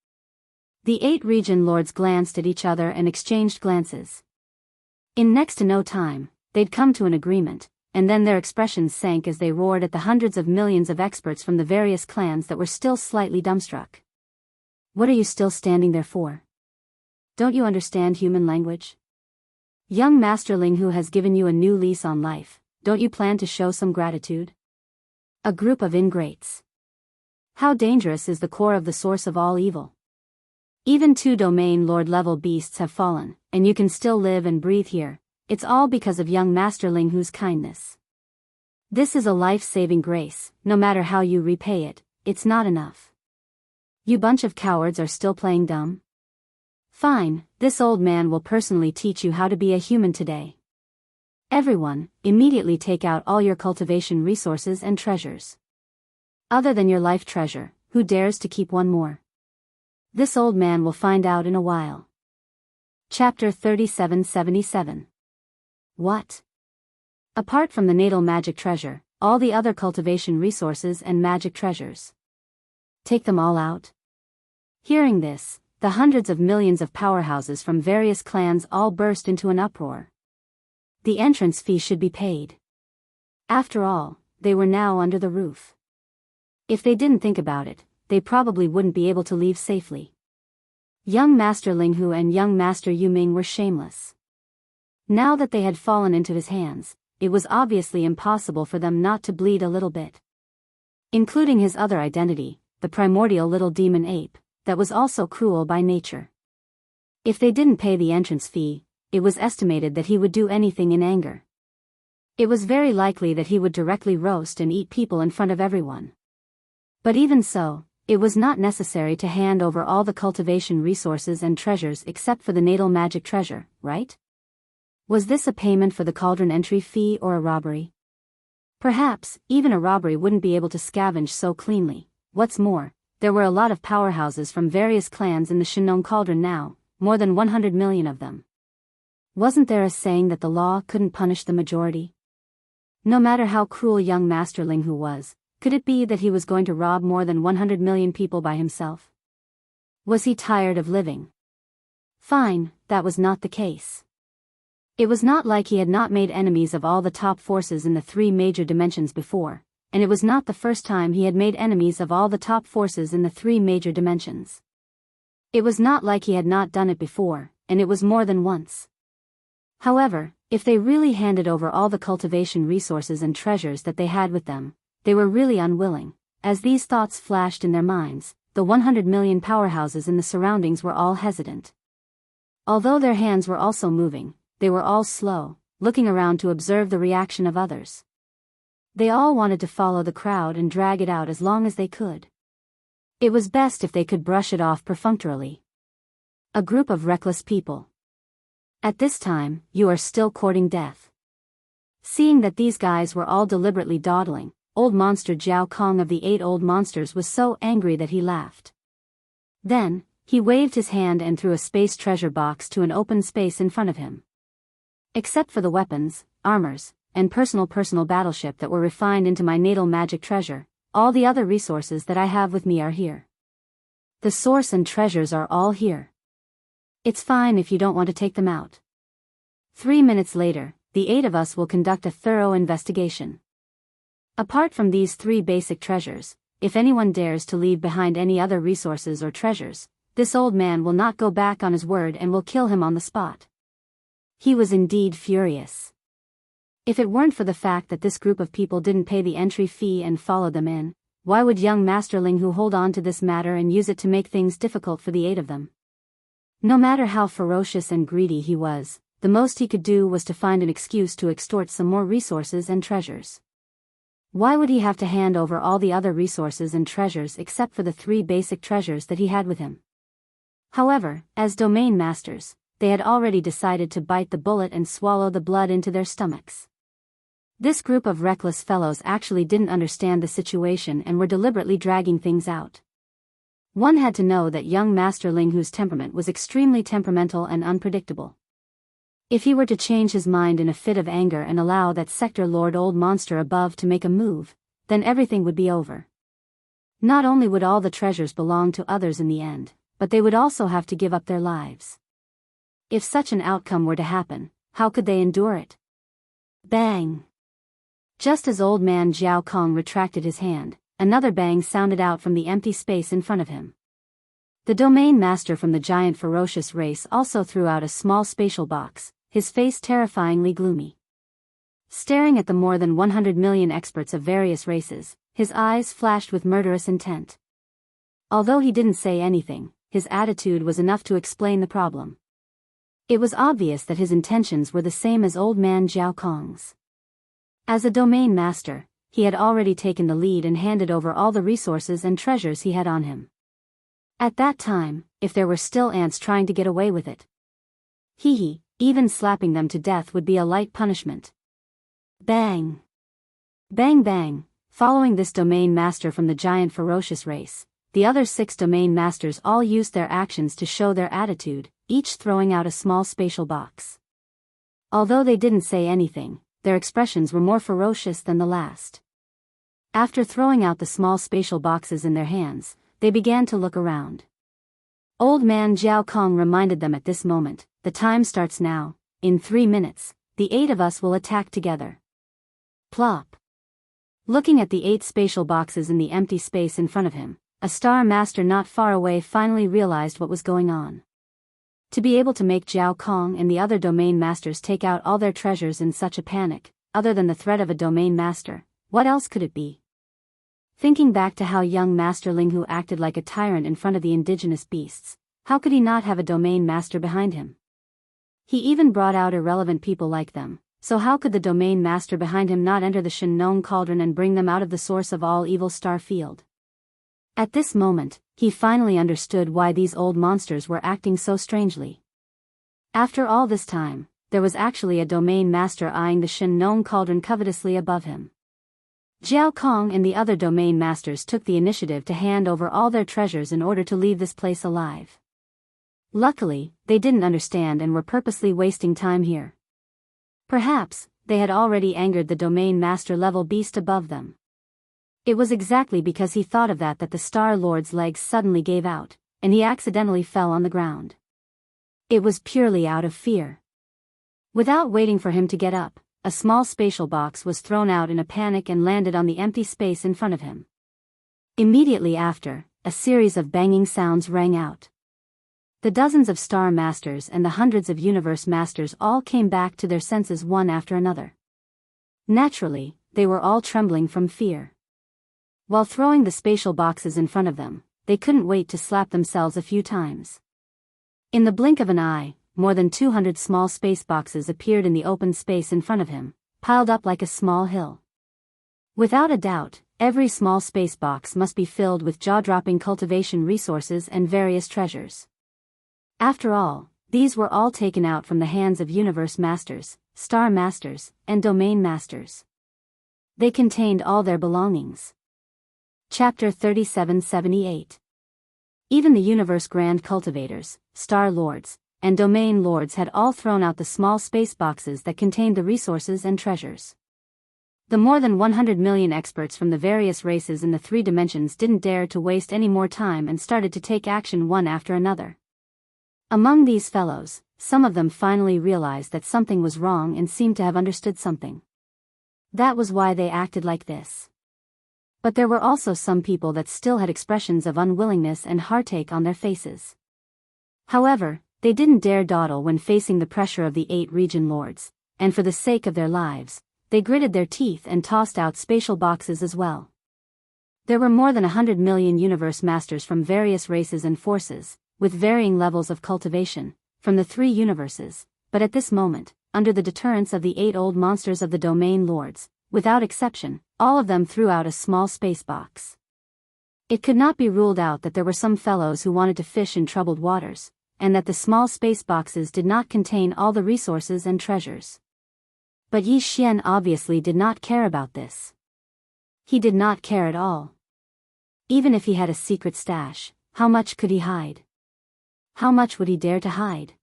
Speaker 1: The 8 region lords glanced at each other and exchanged glances. In next to no time, they'd come to an agreement, and then their expressions sank as they roared at the hundreds of millions of experts from the various clans that were still slightly dumbstruck. What are you still standing there for? Don't you understand human language? Young Master Ling Hu has given you a new lease on life, don't you plan to show some gratitude? A group of ingrates. How dangerous is the core of the source of all evil? Even 2 domain lord-level beasts have fallen, and you can still live and breathe here. It's all because of young Master Ling Hu's kindness. This is a life-saving grace, no matter how you repay it, it's not enough. You bunch of cowards are still playing dumb? Fine, this old man will personally teach you how to be a human today. Everyone, immediately take out all your cultivation resources and treasures. Other than your life treasure, who dares to keep one more? This old man will find out in a while. Chapter 3777. What? Apart from the natal magic treasure, all the other cultivation resources and magic treasures. Take them all out? Hearing this, the hundreds of millions of powerhouses from various clans all burst into an uproar. The entrance fee should be paid. After all, they were now under the roof. If they didn't think about it, they probably wouldn't be able to leave safely. Young Master Ling Hu and young Master Yu Ming were shameless. Now that they had fallen into his hands, it was obviously impossible for them not to bleed a little bit. Including his other identity, the primordial little demon ape, that was also cruel by nature. If they didn't pay the entrance fee, it was estimated that he would do anything in anger. It was very likely that he would directly roast and eat people in front of everyone. But even so, it was not necessary to hand over all the cultivation resources and treasures except for the natal magic treasure, right? Was this a payment for the cauldron entry fee or a robbery? Perhaps, even a robbery wouldn't be able to scavenge so cleanly. What's more, there were a lot of powerhouses from various clans in the Shinong cauldron now, more than 100 million of them. Wasn't there a saying that the law couldn't punish the majority? No matter how cruel young Master Ling Hu was, could it be that he was going to rob more than 100 million people by himself? Was he tired of living? Fine, that was not the case. It was not like he had not made enemies of all the top forces in the 3 major dimensions before, and it was not the first time he had made enemies of all the top forces in the 3 major dimensions. It was not like he had not done it before, and it was more than once. However, if they really handed over all the cultivation resources and treasures that they had with them, they were really unwilling. As these thoughts flashed in their minds, the 100 million powerhouses in the surroundings were all hesitant. Although their hands were also moving, they were all slow, looking around to observe the reaction of others. They all wanted to follow the crowd and drag it out as long as they could. It was best if they could brush it off perfunctorily. A group of reckless people. At this time, you are still courting death. Seeing that these guys were all deliberately dawdling, old monster Zhao Kong of the 8 old monsters was so angry that he laughed. Then, he waved his hand and threw a space treasure box to an open space in front of him. Except for the weapons, armors, and personal battleship that were refined into my natal magic treasure, all the other resources that I have with me are here. The source and treasures are all here. It's fine if you don't want to take them out. 3 minutes later, the 8 of us will conduct a thorough investigation. Apart from these 3 basic treasures, if anyone dares to leave behind any other resources or treasures, this old man will not go back on his word and will kill him on the spot. He was indeed furious. If it weren't for the fact that this group of people didn't pay the entry fee and followed them in, why would young Master Ling Hu hold on to this matter and use it to make things difficult for the 8 of them? No matter how ferocious and greedy he was, the most he could do was to find an excuse to extort some more resources and treasures. Why would he have to hand over all the other resources and treasures except for the 3 basic treasures that he had with him? However, as domain masters, they had already decided to bite the bullet and swallow the blood into their stomachs. This group of reckless fellows actually didn't understand the situation and were deliberately dragging things out. One had to know that young Master Ling Hu's temperament was extremely temperamental and unpredictable. If he were to change his mind in a fit of anger and allow that sector lord old monster above to make a move, then everything would be over. Not only would all the treasures belong to others in the end, but they would also have to give up their lives. If such an outcome were to happen, how could they endure it? Bang! Just as old man Jiao Kong retracted his hand, another bang sounded out from the empty space in front of him. The domain master from the giant ferocious race also threw out a small spatial box, his face terrifyingly gloomy. Staring at the more than 100 million experts of various races, his eyes flashed with murderous intent. Although he didn't say anything, his attitude was enough to explain the problem. It was obvious that his intentions were the same as old man Jiao Kong's. As a domain master, he had already taken the lead and handed over all the resources and treasures he had on him. At that time, if there were still ants trying to get away with it, even slapping them to death would be a light punishment. Bang! Bang bang! Following this domain master from the giant ferocious race, the other 6 domain masters all used their actions to show their attitude, each throwing out a small spatial box. Although they didn't say anything, their expressions were more ferocious than the last. After throwing out the small spatial boxes in their hands, they began to look around. Old man Jiao Kong reminded them at this moment, "The time starts now. In 3 minutes, the 8 of us will attack together." Plop! Looking at the 8 spatial boxes in the empty space in front of him, a star master not far away finally realized what was going on. To be able to make Jiao Kong and the other domain masters take out all their treasures in such a panic, other than the threat of a domain master, what else could it be? Thinking back to how young Master Ling Hu acted like a tyrant in front of the indigenous beasts, how could he not have a domain master behind him? He even brought out irrelevant people like them, so how could the domain master behind him not enter the Shen Nong cauldron and bring them out of the source of all evil star field? At this moment, he finally understood why these old monsters were acting so strangely. After all this time, there was actually a domain master eyeing the Shen Nong cauldron covetously above him. Jiao Kong and the other domain masters took the initiative to hand over all their treasures in order to leave this place alive. Luckily, they didn't understand and were purposely wasting time here. Perhaps, they had already angered the domain master level beast above them. It was exactly because he thought of that the Star Lord's legs suddenly gave out, and he accidentally fell on the ground. It was purely out of fear. Without waiting for him to get up, a small spatial box was thrown out in a panic and landed on the empty space in front of him. Immediately after, a series of banging sounds rang out. The dozens of Star Masters and the hundreds of Universe Masters all came back to their senses one after another. Naturally, they were all trembling from fear. While throwing the spatial boxes in front of them, they couldn't wait to slap themselves a few times. In the blink of an eye, more than 200 small space boxes appeared in the open space in front of him, piled up like a small hill. Without a doubt, every small space box must be filled with jaw-dropping cultivation resources and various treasures. After all, these were all taken out from the hands of Universe Masters, Star Masters, and Domain Masters. They contained all their belongings. Chapter 3778. Even the Universe Grand Cultivators, Star Lords, and Domain Lords had all thrown out the small space boxes that contained the resources and treasures. The more than 100 million experts from the various races in the 3 dimensions didn't dare to waste any more time and started to take action one after another. Among these fellows, some of them finally realized that something was wrong and seemed to have understood something. That was why they acted like this. But there were also some people that still had expressions of unwillingness and heartache on their faces. However, they didn't dare dawdle when facing the pressure of the 8 region lords, and for the sake of their lives, they gritted their teeth and tossed out spatial boxes as well. There were more than 100 million Universe Masters from various races and forces, with varying levels of cultivation, from the 3 universes, but at this moment, under the deterrence of the 8 old monsters of the Domain Lords, without exception, all of them threw out a small space box. It could not be ruled out that there were some fellows who wanted to fish in troubled waters, and that the small space boxes did not contain all the resources and treasures. But Yi Xian obviously did not care about this. He did not care at all. Even if he had a secret stash, how much could he hide? How much would he dare to hide?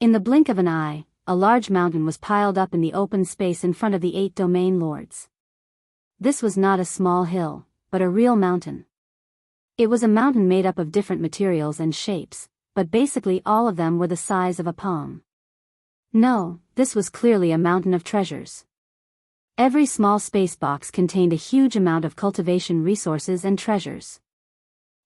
Speaker 1: In the blink of an eye, a large mountain was piled up in the open space in front of the 8 domain lords. This was not a small hill, but a real mountain. It was a mountain made up of different materials and shapes, but basically all of them were the size of a palm. No, this was clearly a mountain of treasures. Every small space box contained a huge amount of cultivation resources and treasures.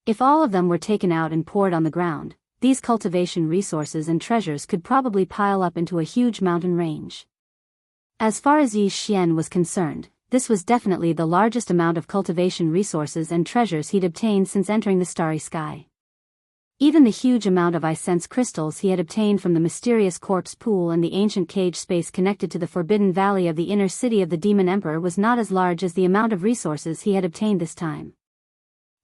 Speaker 1: If all of them were taken out and poured on the ground, these cultivation resources and treasures could probably pile up into a huge mountain range. As far as Yi Xian was concerned, this was definitely the largest amount of cultivation resources and treasures he'd obtained since entering the starry sky. Even the huge amount of ice crystals he had obtained from the mysterious corpse pool and the ancient cage space connected to the forbidden valley of the inner city of the Demon Emperor was not as large as the amount of resources he had obtained this time.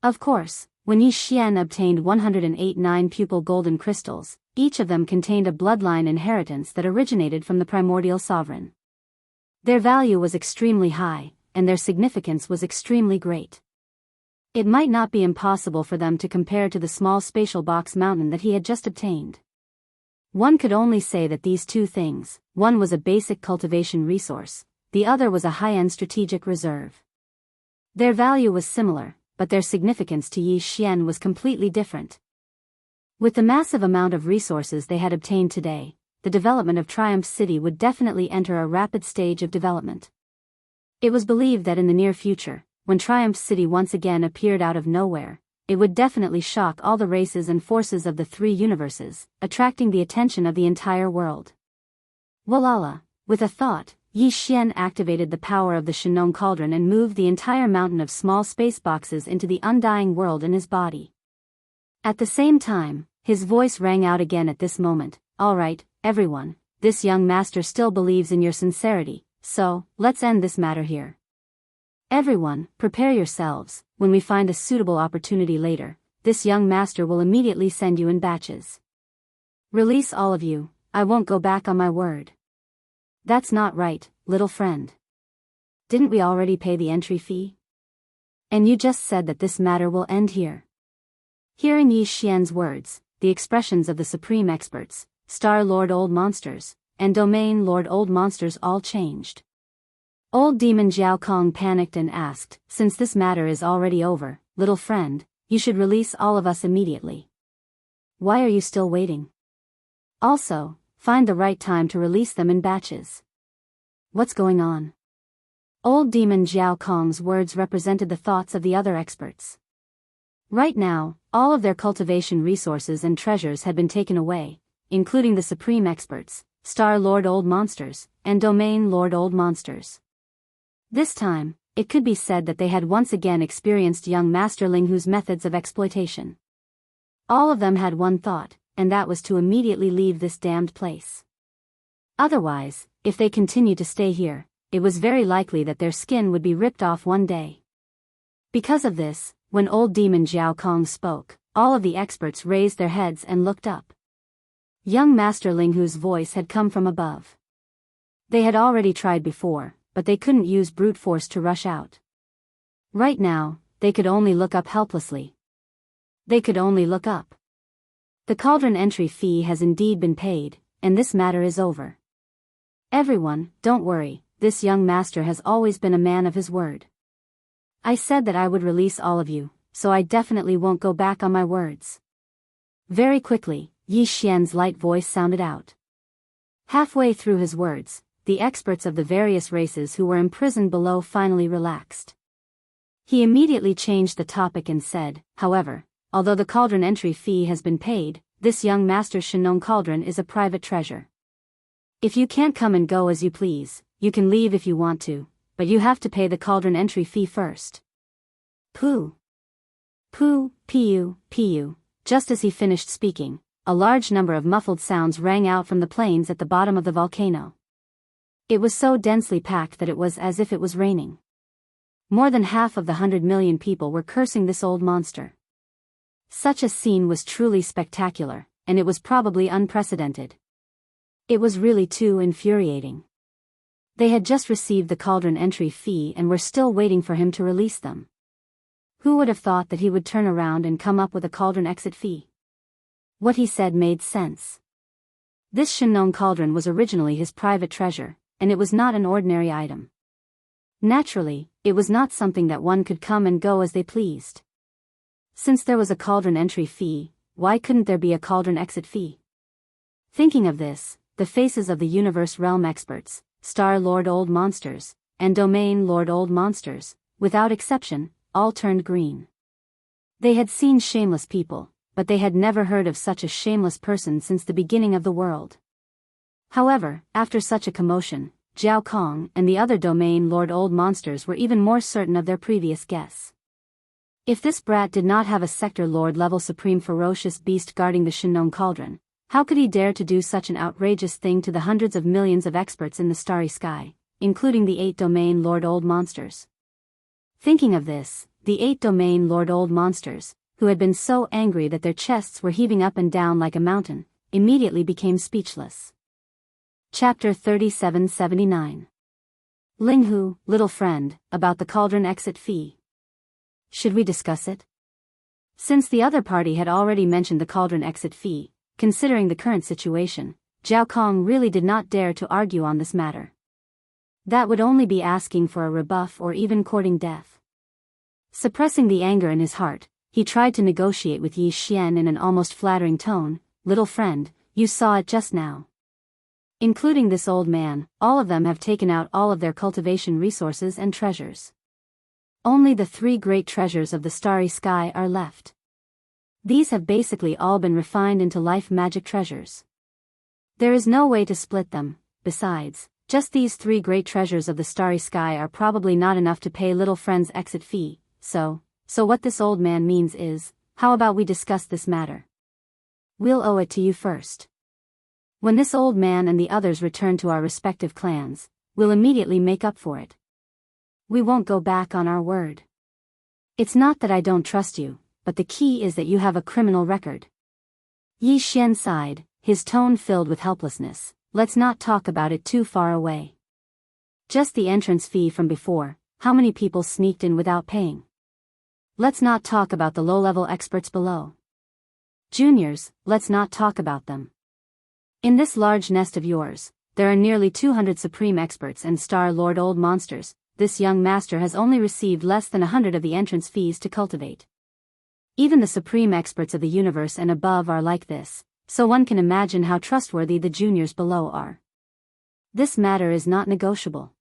Speaker 1: Of course, when Yi Xian obtained 108 9-pupil golden crystals, each of them contained a bloodline inheritance that originated from the primordial sovereign. Their value was extremely high, and their significance was extremely great. It might not be impossible for them to compare to the small spatial box mountain that he had just obtained. One could only say that these two things, one was a basic cultivation resource, the other was a high-end strategic reserve. Their value was similar, but their significance to Yi Xian was completely different. With the massive amount of resources they had obtained today, the development of Triumph City would definitely enter a rapid stage of development. It was believed that in the near future, when Triumph City once again appeared out of nowhere, it would definitely shock all the races and forces of the 3 universes, attracting the attention of the entire world. Walala, with a thought, Yi Xian activated the power of the Shenong Cauldron and moved the entire mountain of small space boxes into the undying world in his body. At the same time, his voice rang out again at this moment. All right, everyone, this young master still believes in your sincerity, so, let's end this matter here. Everyone, prepare yourselves. When we find a suitable opportunity later, this young master will immediately send you in batches. Release all of you, I won't go back on my word. That's not right, little friend. Didn't we already pay the entry fee? And you just said that this matter will end here. Hearing Yi Xian's words, the expressions of the supreme experts, Star Lord Old Monsters, and Domain Lord Old Monsters all changed. Old Demon Jiao Kong panicked and asked, since this matter is already over, little friend, you should release all of us immediately. Why are you still waiting? Also, find the right time to release them in batches. What's going on? Old Demon Jiao Kong's words represented the thoughts of the other experts. Right now, all of their cultivation resources and treasures had been taken away, including the supreme experts, Star Lord Old Monsters, and Domain Lord Old Monsters. This time, it could be said that they had once again experienced young Master Ling Hu's methods of exploitation. All of them had one thought, and that was to immediately leave this damned place. Otherwise, if they continued to stay here, it was very likely that their skin would be ripped off one day. Because of this, when old Demon Jiao Kong spoke, all of the experts raised their heads and looked up. Young Master Ling Hu's voice had come from above. They had already tried before, but they couldn't use brute force to rush out. Right now, they could only look up helplessly. They could only look up. The cauldron entry fee has indeed been paid, and this matter is over. Everyone, don't worry, this young master has always been a man of his word. I said that I would release all of you, so I definitely won't go back on my words. Very quickly, Yi Xian's light voice sounded out. Halfway through his words, the experts of the various races who were imprisoned below finally relaxed. He immediately changed the topic and said, however, although the cauldron entry fee has been paid, this young master's Shenong cauldron is a private treasure. If you can't come and go as you please, you can leave if you want to, but you have to pay the cauldron entry fee first. Pooh. Pooh, pu. Just as he finished speaking, a large number of muffled sounds rang out from the plains at the bottom of the volcano. It was so densely packed that it was as if it was raining. More than half of the 100 million people were cursing this old monster. Such a scene was truly spectacular, and it was probably unprecedented. It was really too infuriating. They had just received the cauldron entry fee and were still waiting for him to release them. Who would have thought that he would turn around and come up with a cauldron exit fee? What he said made sense. This Shinnon cauldron was originally his private treasure, and it was not an ordinary item. Naturally, it was not something that one could come and go as they pleased. Since there was a cauldron entry fee, why couldn't there be a cauldron exit fee? Thinking of this, the faces of the Universe Realm experts, Star Lord Old Monsters, and Domain Lord Old Monsters, without exception, all turned green. They had seen shameless people, but they had never heard of such a shameless person since the beginning of the world. However, after such a commotion, Jiao Kong and the other Domain Lord Old Monsters were even more certain of their previous guess. If this brat did not have a Sector Lord level supreme ferocious beast guarding the Shinnon Cauldron, how could he dare to do such an outrageous thing to the hundreds of millions of experts in the starry sky, including the 8 Domain Lord Old Monsters? Thinking of this, the 8 Domain Lord Old Monsters, who had been so angry that their chests were heaving up and down like a mountain, immediately became speechless. Chapter 3779. Linghu, little friend, about the cauldron exit fee. Should we discuss it? Since the other party had already mentioned the cauldron exit fee, considering the current situation, Jiao Kong really did not dare to argue on this matter. That would only be asking for a rebuff or even courting death. Suppressing the anger in his heart, he tried to negotiate with Yi Xian in an almost flattering tone. Little friend, you saw it just now. Including this old man, all of them have taken out all of their cultivation resources and treasures. Only the 3 great treasures of the starry sky are left. These have basically all been refined into life magic treasures. There is no way to split them. Besides, just these 3 great treasures of the starry sky are probably not enough to pay little friend's exit fee, so what this old man means is, how about we discuss this matter? We'll owe it to you first. When this old man and the others return to our respective clans, we'll immediately make up for it. We won't go back on our word. It's not that I don't trust you, but the key is that you have a criminal record. Yi Xian sighed, his tone filled with helplessness. Let's not talk about it too far away. Just the entrance fee from before, how many people sneaked in without paying? Let's not talk about the low-level experts below. Juniors, let's not talk about them. In this large nest of yours, there are nearly 200 supreme experts and Star Lord Old Monsters. This young master has only received less than 100 of the entrance fees to cultivate. Even the supreme experts of the universe and above are like this, so one can imagine how trustworthy the juniors below are. This matter is not negotiable.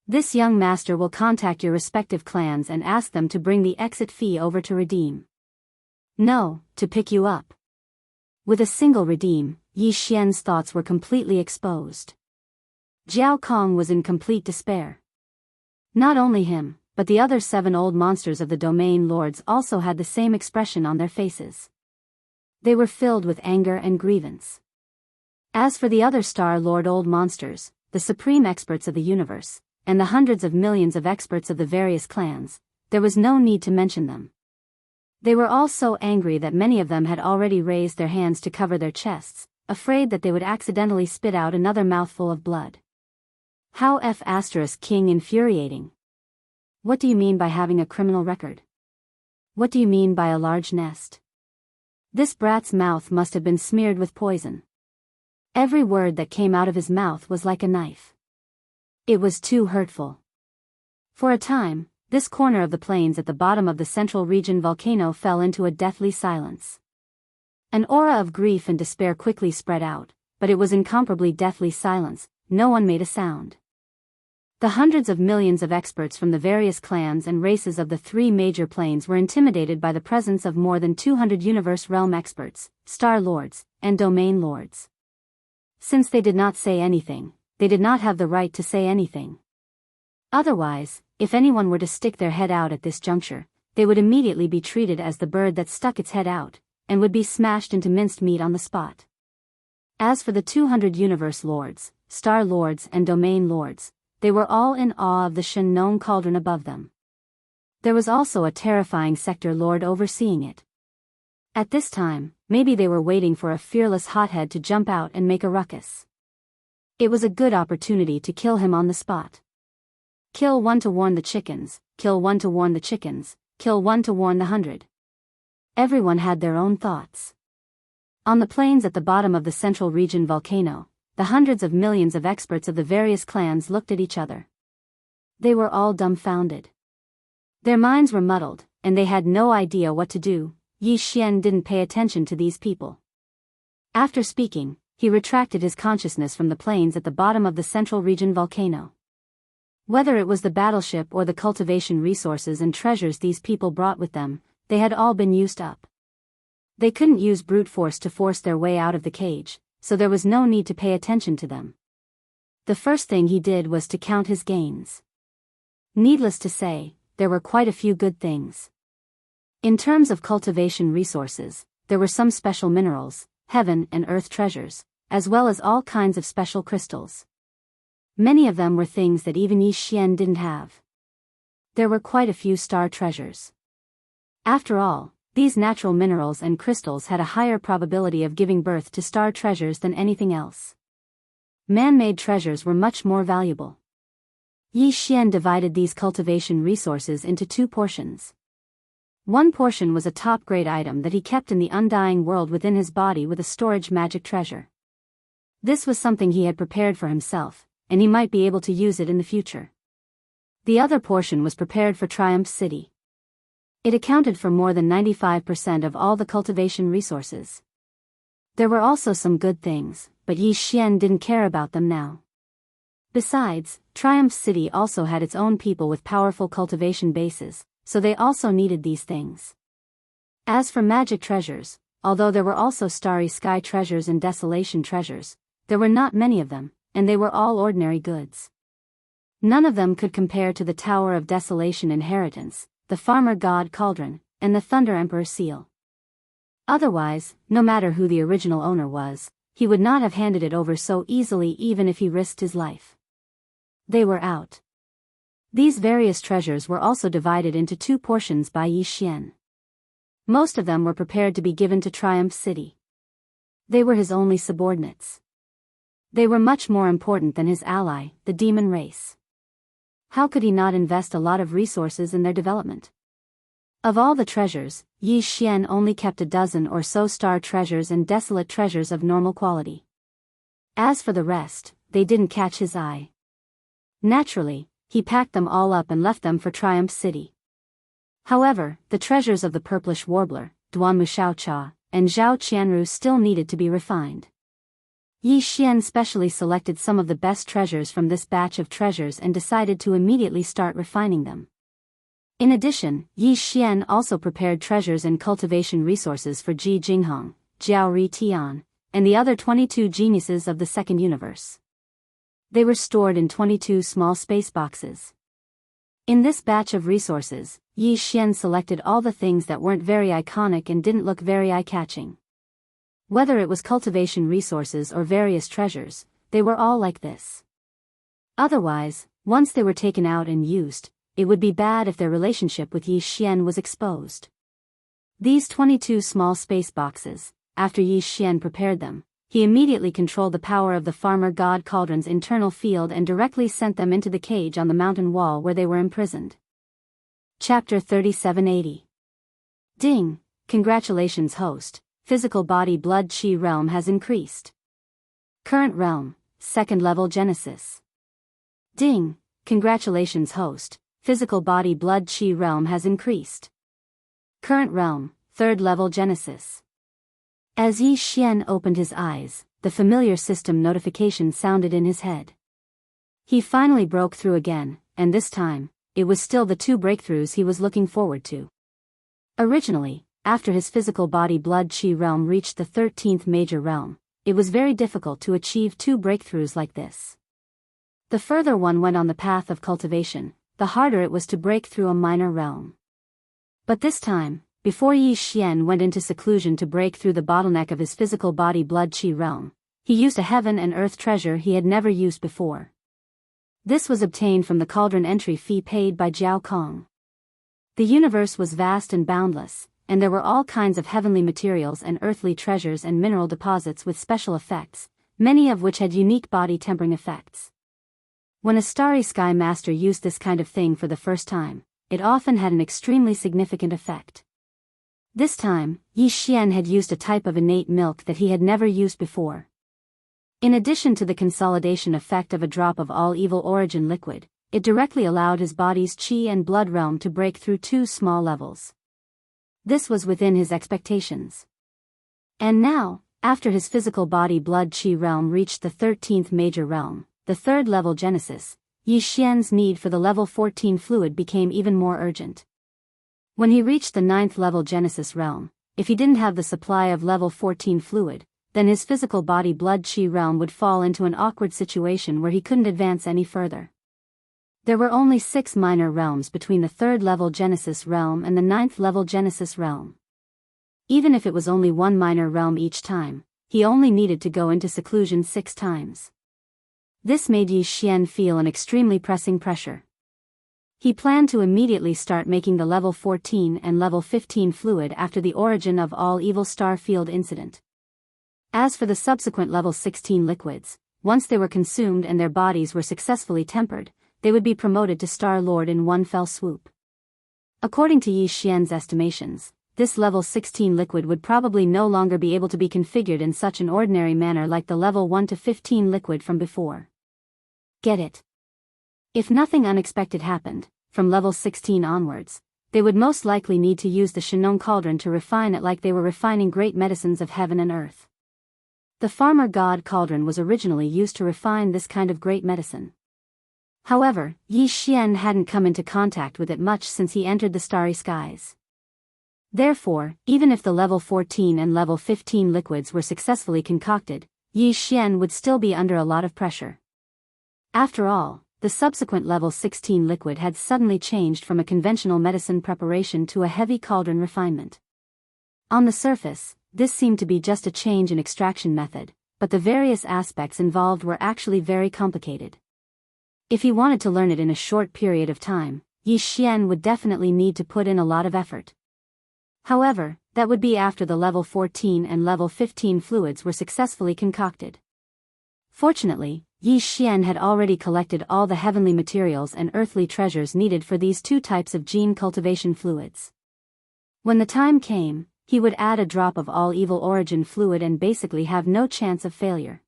Speaker 1: This young master will contact your respective clans and ask them to bring the exit fee over to redeem. No, to pick you up. With a single redeem, Yi Xian's thoughts were completely exposed. Jiao Kong was in complete despair. Not only him, but the other 7 old monsters of the domain lords also had the same expression on their faces. They were filled with anger and grievance. As for the other Star Lord Old Monsters, the supreme experts of the universe, and the hundreds of millions of experts of the various clans, there was no need to mention them. They were all so angry that many of them had already raised their hands to cover their chests, afraid that they would accidentally spit out another mouthful of blood. How King infuriating. What do you mean by having a criminal record? What do you mean by a large nest? This brat's mouth must have been smeared with poison. Every word that came out of his mouth was like a knife. It was too hurtful. For a time, this corner of the plains at the bottom of the central region volcano fell into a deathly silence. An aura of grief and despair quickly spread out, but it was incomparably deathly silence. No one made a sound. The hundreds of millions of experts from the various clans and races of the 3 major planes were intimidated by the presence of more than 200 universe realm experts, star lords, and domain lords. Since they did not say anything, they did not have the right to say anything. Otherwise, if anyone were to stick their head out at this juncture, they would immediately be treated as the bird that stuck its head out, and would be smashed into minced meat on the spot. As for the 200 universe lords, star lords and domain lords, they were all in awe of the Shen Nong cauldron above them. There was also a terrifying sector lord overseeing it. At this time, maybe they were waiting for a fearless hothead to jump out and make a ruckus. It was a good opportunity to kill him on the spot. Kill one to warn the chickens, kill one to warn the chickens, kill one to warn the 100. Everyone had their own thoughts. On the plains at the bottom of the central region volcano, the hundreds of millions of experts of the various clans looked at each other. They were all dumbfounded. Their minds were muddled, and they had no idea what to do. Yi Xian didn't pay attention to these people. After speaking, he retracted his consciousness from the plains at the bottom of the central region volcano. Whether it was the battleship or the cultivation resources and treasures these people brought with them, they had all been used up. They couldn't use brute force to force their way out of the cage, so there was no need to pay attention to them. The first thing he did was to count his gains. Needless to say, there were quite a few good things. In terms of cultivation resources, there were some special minerals, heaven and earth treasures, as well as all kinds of special crystals. Many of them were things that even Yi Xian didn't have. There were quite a few star treasures. After all, these natural minerals and crystals had a higher probability of giving birth to star treasures than anything else. Man-made treasures were much more valuable. Yi Xian divided these cultivation resources into two portions. One portion was a top-grade item that he kept in the undying world within his body with a storage magic treasure. This was something he had prepared for himself, and he might be able to use it in the future. The other portion was prepared for Triumph City. It accounted for more than 95% of all the cultivation resources. There were also some good things, but Yi Xian didn't care about them now. Besides, Triumph City also had its own people with powerful cultivation bases, so they also needed these things. As for magic treasures, although there were also starry sky treasures and desolation treasures, there were not many of them, and they were all ordinary goods. None of them could compare to the Tower of Desolation Inheritance, the Farmer God Cauldron, and the Thunder Emperor Seal. Otherwise, no matter who the original owner was, he would not have handed it over so easily even if he risked his life. They were out. These various treasures were also divided into two portions by Yi Xian. Most of them were prepared to be given to Triumph City. They were his only subordinates. They were much more important than his ally, the demon race. How could he not invest a lot of resources in their development? Of all the treasures, Yi Xian only kept a dozen or so star treasures and desolate treasures of normal quality. As for the rest, they didn't catch his eye. Naturally, he packed them all up and left them for Triumph City. However, the treasures of the purplish warbler, Duanmu Xiaocha, and Zhao Qianru still needed to be refined. Yi Xian specially selected some of the best treasures from this batch of treasures and decided to immediately start refining them. In addition, Yi Xian also prepared treasures and cultivation resources for Ji Jinghong, Jiao Ri Tian, and the other 22 geniuses of the second universe. They were stored in 22 small space boxes. In this batch of resources, Yi Xian selected all the things that weren't very iconic and didn't look very eye-catching. Whether it was cultivation resources or various treasures, they were all like this. Otherwise, once they were taken out and used, it would be bad if their relationship with Yi Xian was exposed. These 22 small space boxes, after Yi Xian prepared them, he immediately controlled the power of the Farmer God Cauldron's internal field and directly sent them into the cage on the mountain wall where they were imprisoned. Chapter 3780. Ding! Congratulations host, physical body blood chi realm has increased. Current realm, second level Genesis. Ding! Congratulations host, physical body blood chi realm has increased. Current realm, third level Genesis. As Yi Xian opened his eyes, the familiar system notification sounded in his head. He finally broke through again, and this time, it was still the two breakthroughs he was looking forward to. Originally, after his physical body blood chi realm reached the 13th major realm, it was very difficult to achieve two breakthroughs like this. The further one went on the path of cultivation, the harder it was to break through a minor realm. But this time, before Yi Xian went into seclusion to break through the bottleneck of his physical body blood chi realm, He used a heaven and earth treasure he had never used before. This was obtained from the cauldron entry fee paid by Jiao Kong. The universe was vast and boundless, and there were all kinds of heavenly materials and earthly treasures and mineral deposits with special effects, many of which had unique body-tempering effects. When a Starry Sky master used this kind of thing for the first time, it often had an extremely significant effect. This time, Yi Xian had used a type of innate milk that he had never used before. In addition to the consolidation effect of a drop of all-evil origin liquid, it directly allowed his body's qi and blood realm to break through 2 small levels. This was within his expectations. And now, after his physical body blood qi realm reached the 13th major realm, the 3rd level Genesis, Yi Xian's need for the level 14 fluid became even more urgent. When he reached the 9th level Genesis realm, if he didn't have the supply of level 14 fluid, then his physical body blood qi realm would fall into an awkward situation where he couldn't advance any further. There were only 6 minor realms between the 3rd level Genesis realm and the 9th level Genesis realm. Even if it was only 1 minor realm each time, he only needed to go into seclusion 6 times. This made Yi Xian feel an extremely pressing pressure. He planned to immediately start making the level 14 and level 15 fluid after the origin of all evil star field incident. As for the subsequent level 16 liquids, once they were consumed and their bodies were successfully tempered, they would be promoted to Star Lord in one fell swoop. According to Yi Xian's estimations, this level 16 liquid would probably no longer be able to be configured in such an ordinary manner like the level 1 to 15 liquid from before. Get it? If nothing unexpected happened, from level 16 onwards, they would most likely need to use the Shenong cauldron to refine it like they were refining great medicines of heaven and earth. The farmer god cauldron was originally used to refine this kind of great medicine. However, Yi Xian hadn't come into contact with it much since he entered the starry skies. Therefore, even if the level 14 and level 15 liquids were successfully concocted, Yi Xian would still be under a lot of pressure. After all, the subsequent level 16 liquid had suddenly changed from a conventional medicine preparation to a heavy cauldron refinement. On the surface, this seemed to be just a change in extraction method, but the various aspects involved were actually very complicated. If he wanted to learn it in a short period of time, Yi Xian would definitely need to put in a lot of effort. However, that would be after the level 14 and level 15 fluids were successfully concocted. Fortunately, Yi Xian had already collected all the heavenly materials and earthly treasures needed for these 2 types of gene cultivation fluids. When the time came, he would add a drop of all evil origin fluid and basically have no chance of failure.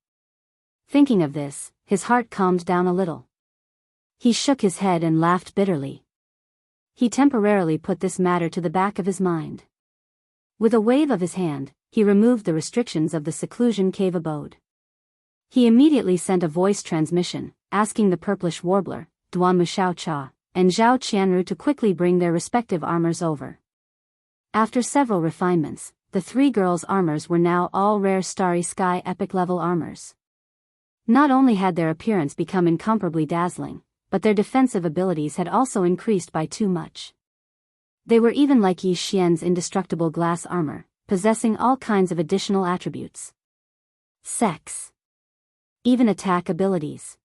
Speaker 1: Thinking of this, his heart calmed down a little. He shook his head and laughed bitterly. He temporarily put this matter to the back of his mind. With a wave of his hand, he removed the restrictions of the seclusion cave abode. He immediately sent a voice transmission, asking the purplish warbler, Duan Mushao Cha, and Zhao Qianru to quickly bring their respective armors over. After several refinements, the 3 girls' armors were now all rare Starry Sky epic level armors. Not only had their appearance become incomparably dazzling, but their defensive abilities had also increased by too much. They were even like Yi Xian's indestructible glass armor, possessing all kinds of additional attributes. Sex. Even attack abilities.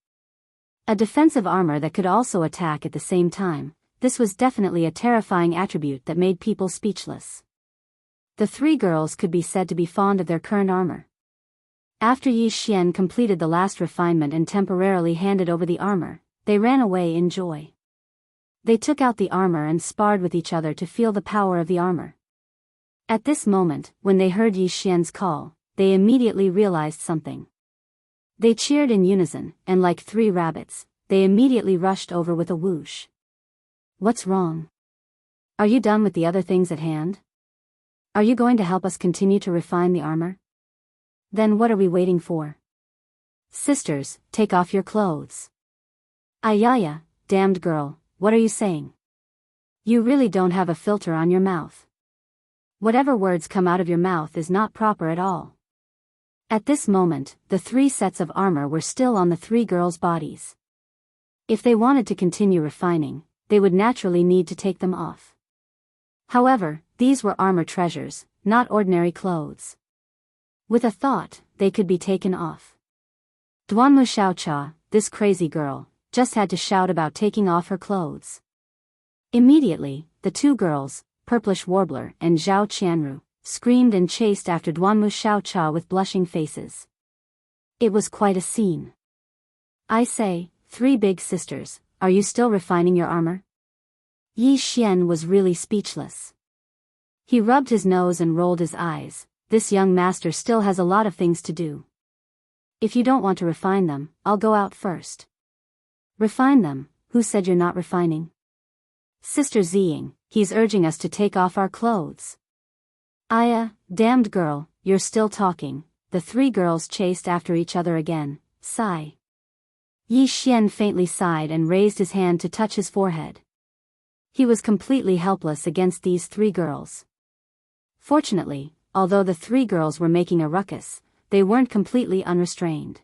Speaker 1: A defensive armor that could also attack at the same time, this was definitely a terrifying attribute that made people speechless. The 3 girls could be said to be fond of their current armor. After Yi Xian completed the last refinement and temporarily handed over the armor, they ran away in joy. They took out the armor and sparred with each other to feel the power of the armor. At this moment, when they heard Yi Xian's call, they immediately realized something. They cheered in unison, and like 3 rabbits, they immediately rushed over with a whoosh. What's wrong? Are you done with the other things at hand? Are you going to help us continue to refine the armor? Then what are we waiting for? Sisters, take off your clothes. Ayaya, damned girl, what are you saying? You really don't have a filter on your mouth. Whatever words come out of your mouth is not proper at all. At this moment, the 3 sets of armor were still on the 3 girls' bodies. If they wanted to continue refining, they would naturally need to take them off. However, these were armor treasures, not ordinary clothes. With a thought, they could be taken off. Duanmu Xiaocha, this crazy girl, just had to shout about taking off her clothes. Immediately, the two girls, Purplish Warbler and Zhao Qianru, screamed and chased after Duanmu Xiaocha with blushing faces. It was quite a scene. I say, three big sisters, are you still refining your armor? Yi Xian was really speechless. He rubbed his nose and rolled his eyes. This young master still has a lot of things to do. If you don't want to refine them, I'll go out first. Refine them? Who said you're not refining? Sister Ziying, he's urging us to take off our clothes. Aya, damned girl, you're still talking. The three girls chased after each other again. Sigh. Yi Xian faintly sighed and raised his hand to touch his forehead. He was completely helpless against these three girls. Fortunately, although the three girls were making a ruckus, they weren't completely unrestrained.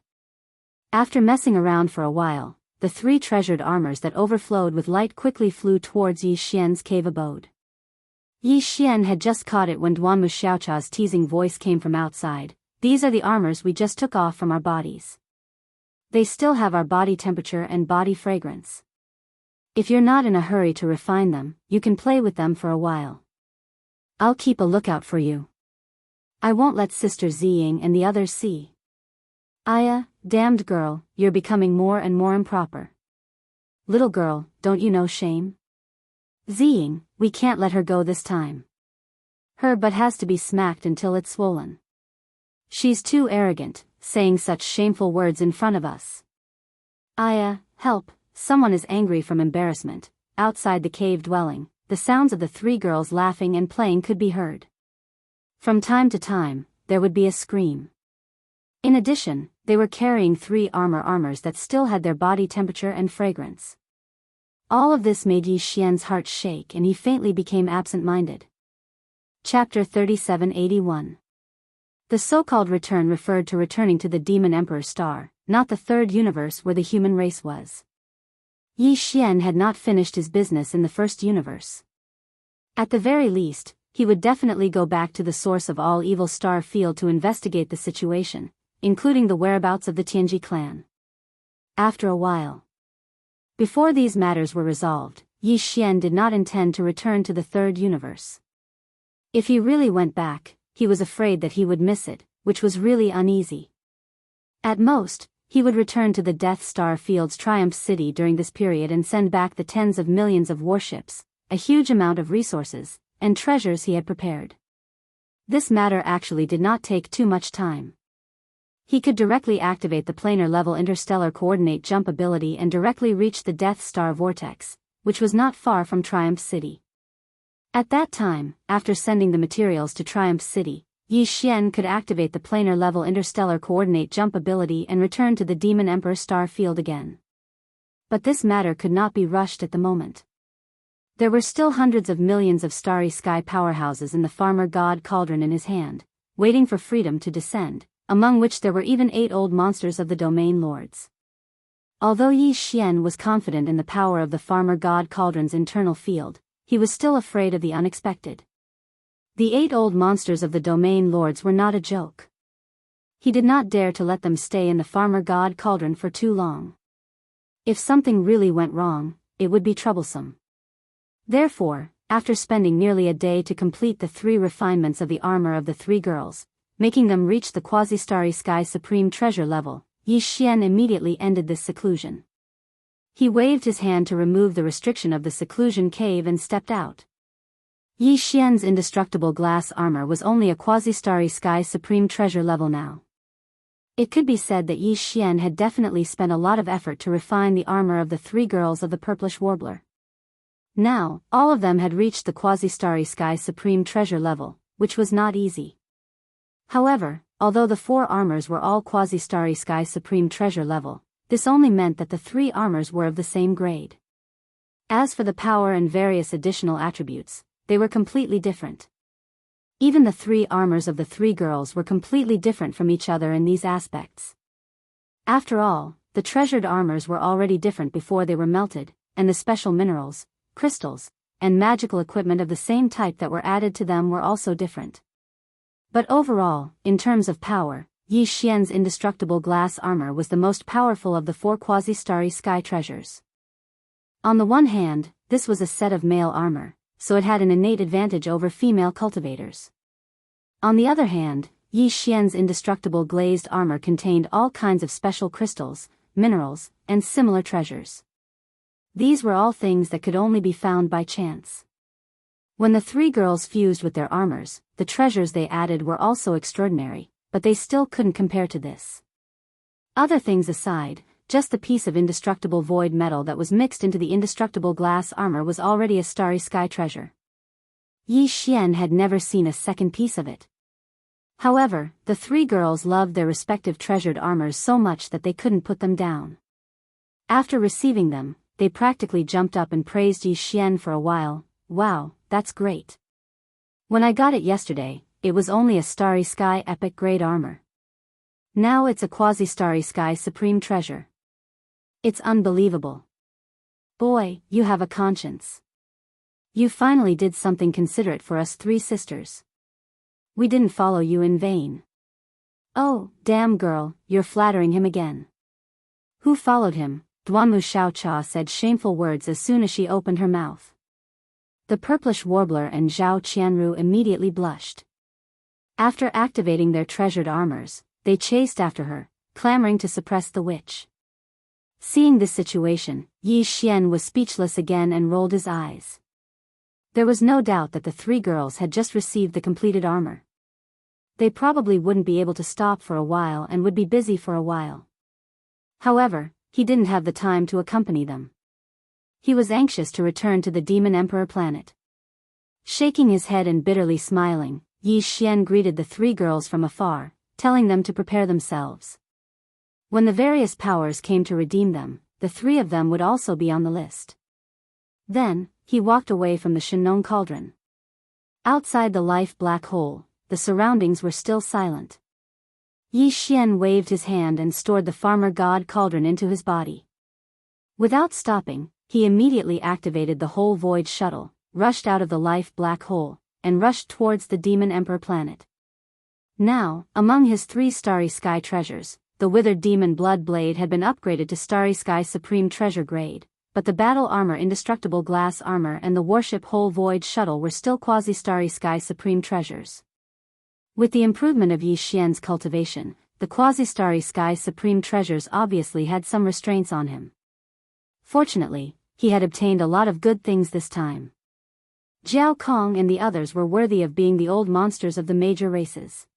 Speaker 1: After messing around for a while, the three treasured armors that overflowed with light quickly flew towards Yi Xian's cave abode. Yi Xian had just caught it when Duanmu Xiaocha's teasing voice came from outside. These are the armors we just took off from our bodies. They still have our body temperature and body fragrance. If you're not in a hurry to refine them, you can play with them for a while. I'll keep a lookout for you. I won't let Sister Ziying and the others see. Aya, damned girl, you're becoming more and more improper. Little girl, don't you know shame? Ziying, we can't let her go this time. Her butt has to be smacked until it's swollen. She's too arrogant, saying such shameful words in front of us. Aya, help, someone is angry from embarrassment. Outside the cave dwelling, the sounds of the three girls laughing and playing could be heard. From time to time, there would be a scream. In addition, they were carrying three armors that still had their body temperature and fragrance. All of this made Yi Xian's heart shake and he faintly became absent-minded. Chapter 3781. The so-called return referred to returning to the Demon Emperor's star, not the third universe where the human race was. Yi Xian had not finished his business in the first universe. At the very least, he would definitely go back to the source of all evil star field to investigate the situation, including the whereabouts of the Tianji clan. After a while. Before these matters were resolved, Yi Xian did not intend to return to the third universe. If he really went back, he was afraid that he would miss it, which was really uneasy. At most, he would return to the Death Star Field's Triumph City during this period and send back the tens of millions of warships, a huge amount of resources, and treasures he had prepared. This matter actually did not take too much time. He could directly activate the planar-level interstellar coordinate jump ability and directly reach the Death Star Vortex, which was not far from Triumph City. At that time, after sending the materials to Triumph City, Yi Xian could activate the planar-level interstellar coordinate jump ability and return to the Demon Emperor star field again. But this matter could not be rushed at the moment. There were still hundreds of millions of starry sky powerhouses in the Farmer God Cauldron in his hand, waiting for freedom to descend, among which there were even 8 old monsters of the Domain Lords. Although Yi Xian was confident in the power of the Farmer God Cauldron's internal field, he was still afraid of the unexpected. The 8 old monsters of the Domain Lords were not a joke. He did not dare to let them stay in the Farmer God Cauldron for too long. If something really went wrong, it would be troublesome. Therefore, after spending nearly a day to complete the 3 refinements of the armor of the 3 girls, making them reach the quasi-starry sky supreme treasure level, Yi Xian immediately ended this seclusion. He waved his hand to remove the restriction of the seclusion cave and stepped out. Yi Xian's indestructible glass armor was only a quasi-starry sky supreme treasure level now. It could be said that Yi Xian had definitely spent a lot of effort to refine the armor of the 3 girls of the Purplish Warbler. Now, all of them had reached the quasi-starry sky supreme treasure level, which was not easy. However, although the 4 armors were all quasi-starry sky supreme treasure level, this only meant that the 3 armors were of the same grade. As for the power and various additional attributes, they were completely different. Even the 3 armors of the 3 girls were completely different from each other in these aspects. After all, the treasured armors were already different before they were melted, and the special minerals, crystals, and magical equipment of the same type that were added to them were also different. But overall, in terms of power, Yi Xian's indestructible glass armor was the most powerful of the 4 quasi-starry sky treasures. On the one hand, this was a set of male armor, so it had an innate advantage over female cultivators. On the other hand, Yi Xian's indestructible glazed armor contained all kinds of special crystals, minerals, and similar treasures. These were all things that could only be found by chance. When the 3 girls fused with their armors, the treasures they added were also extraordinary, but they still couldn't compare to this. Other things aside, just the piece of indestructible void metal that was mixed into the indestructible glass armor was already a starry sky treasure. Yi Xian had never seen a second piece of it. However, the 3 girls loved their respective treasured armors so much that they couldn't put them down. After receiving them, they practically jumped up and praised Yi Xian for a while. "Wow, that's great. When I got it yesterday, it was only a starry sky epic grade armor. Now it's a quasi-starry sky supreme treasure. It's unbelievable. Boy, you have a conscience. You finally did something considerate for us 3 sisters. We didn't follow you in vain." "Oh, damn girl, you're flattering him again." "Who followed him?" Duanmu Xiaocha said shameful words as soon as she opened her mouth. The purplish warbler and Zhao Qianru immediately blushed. After activating their treasured armors, they chased after her, clamoring to suppress the witch. Seeing this situation, Yi Xian was speechless again and rolled his eyes. There was no doubt that the 3 girls had just received the completed armor. They probably wouldn't be able to stop for a while and would be busy for a while. However, he didn't have the time to accompany them. He was anxious to return to the Demon Emperor planet. Shaking his head and bitterly smiling, Yi Xian greeted the 3 girls from afar, telling them to prepare themselves. When the various powers came to redeem them, the 3 of them would also be on the list. Then, he walked away from the Shenong cauldron. Outside the life black hole, the surroundings were still silent. Yi Xian waved his hand and stored the farmer god cauldron into his body. Without stopping, he immediately activated the whole void shuttle, rushed out of the life black hole, and rushed towards the Demon Emperor planet. Now, among his 3 starry sky treasures, the withered demon blood blade had been upgraded to starry sky supreme treasure grade, but the battle armor indestructible glass armor and the warship whole void shuttle were still quasi-starry sky supreme treasures. With the improvement of Yi Xian's cultivation, the quasi-starry sky supreme treasures obviously had some restraints on him. Fortunately, he had obtained a lot of good things this time. Jiao Kong and the others were worthy of being the old monsters of the major races.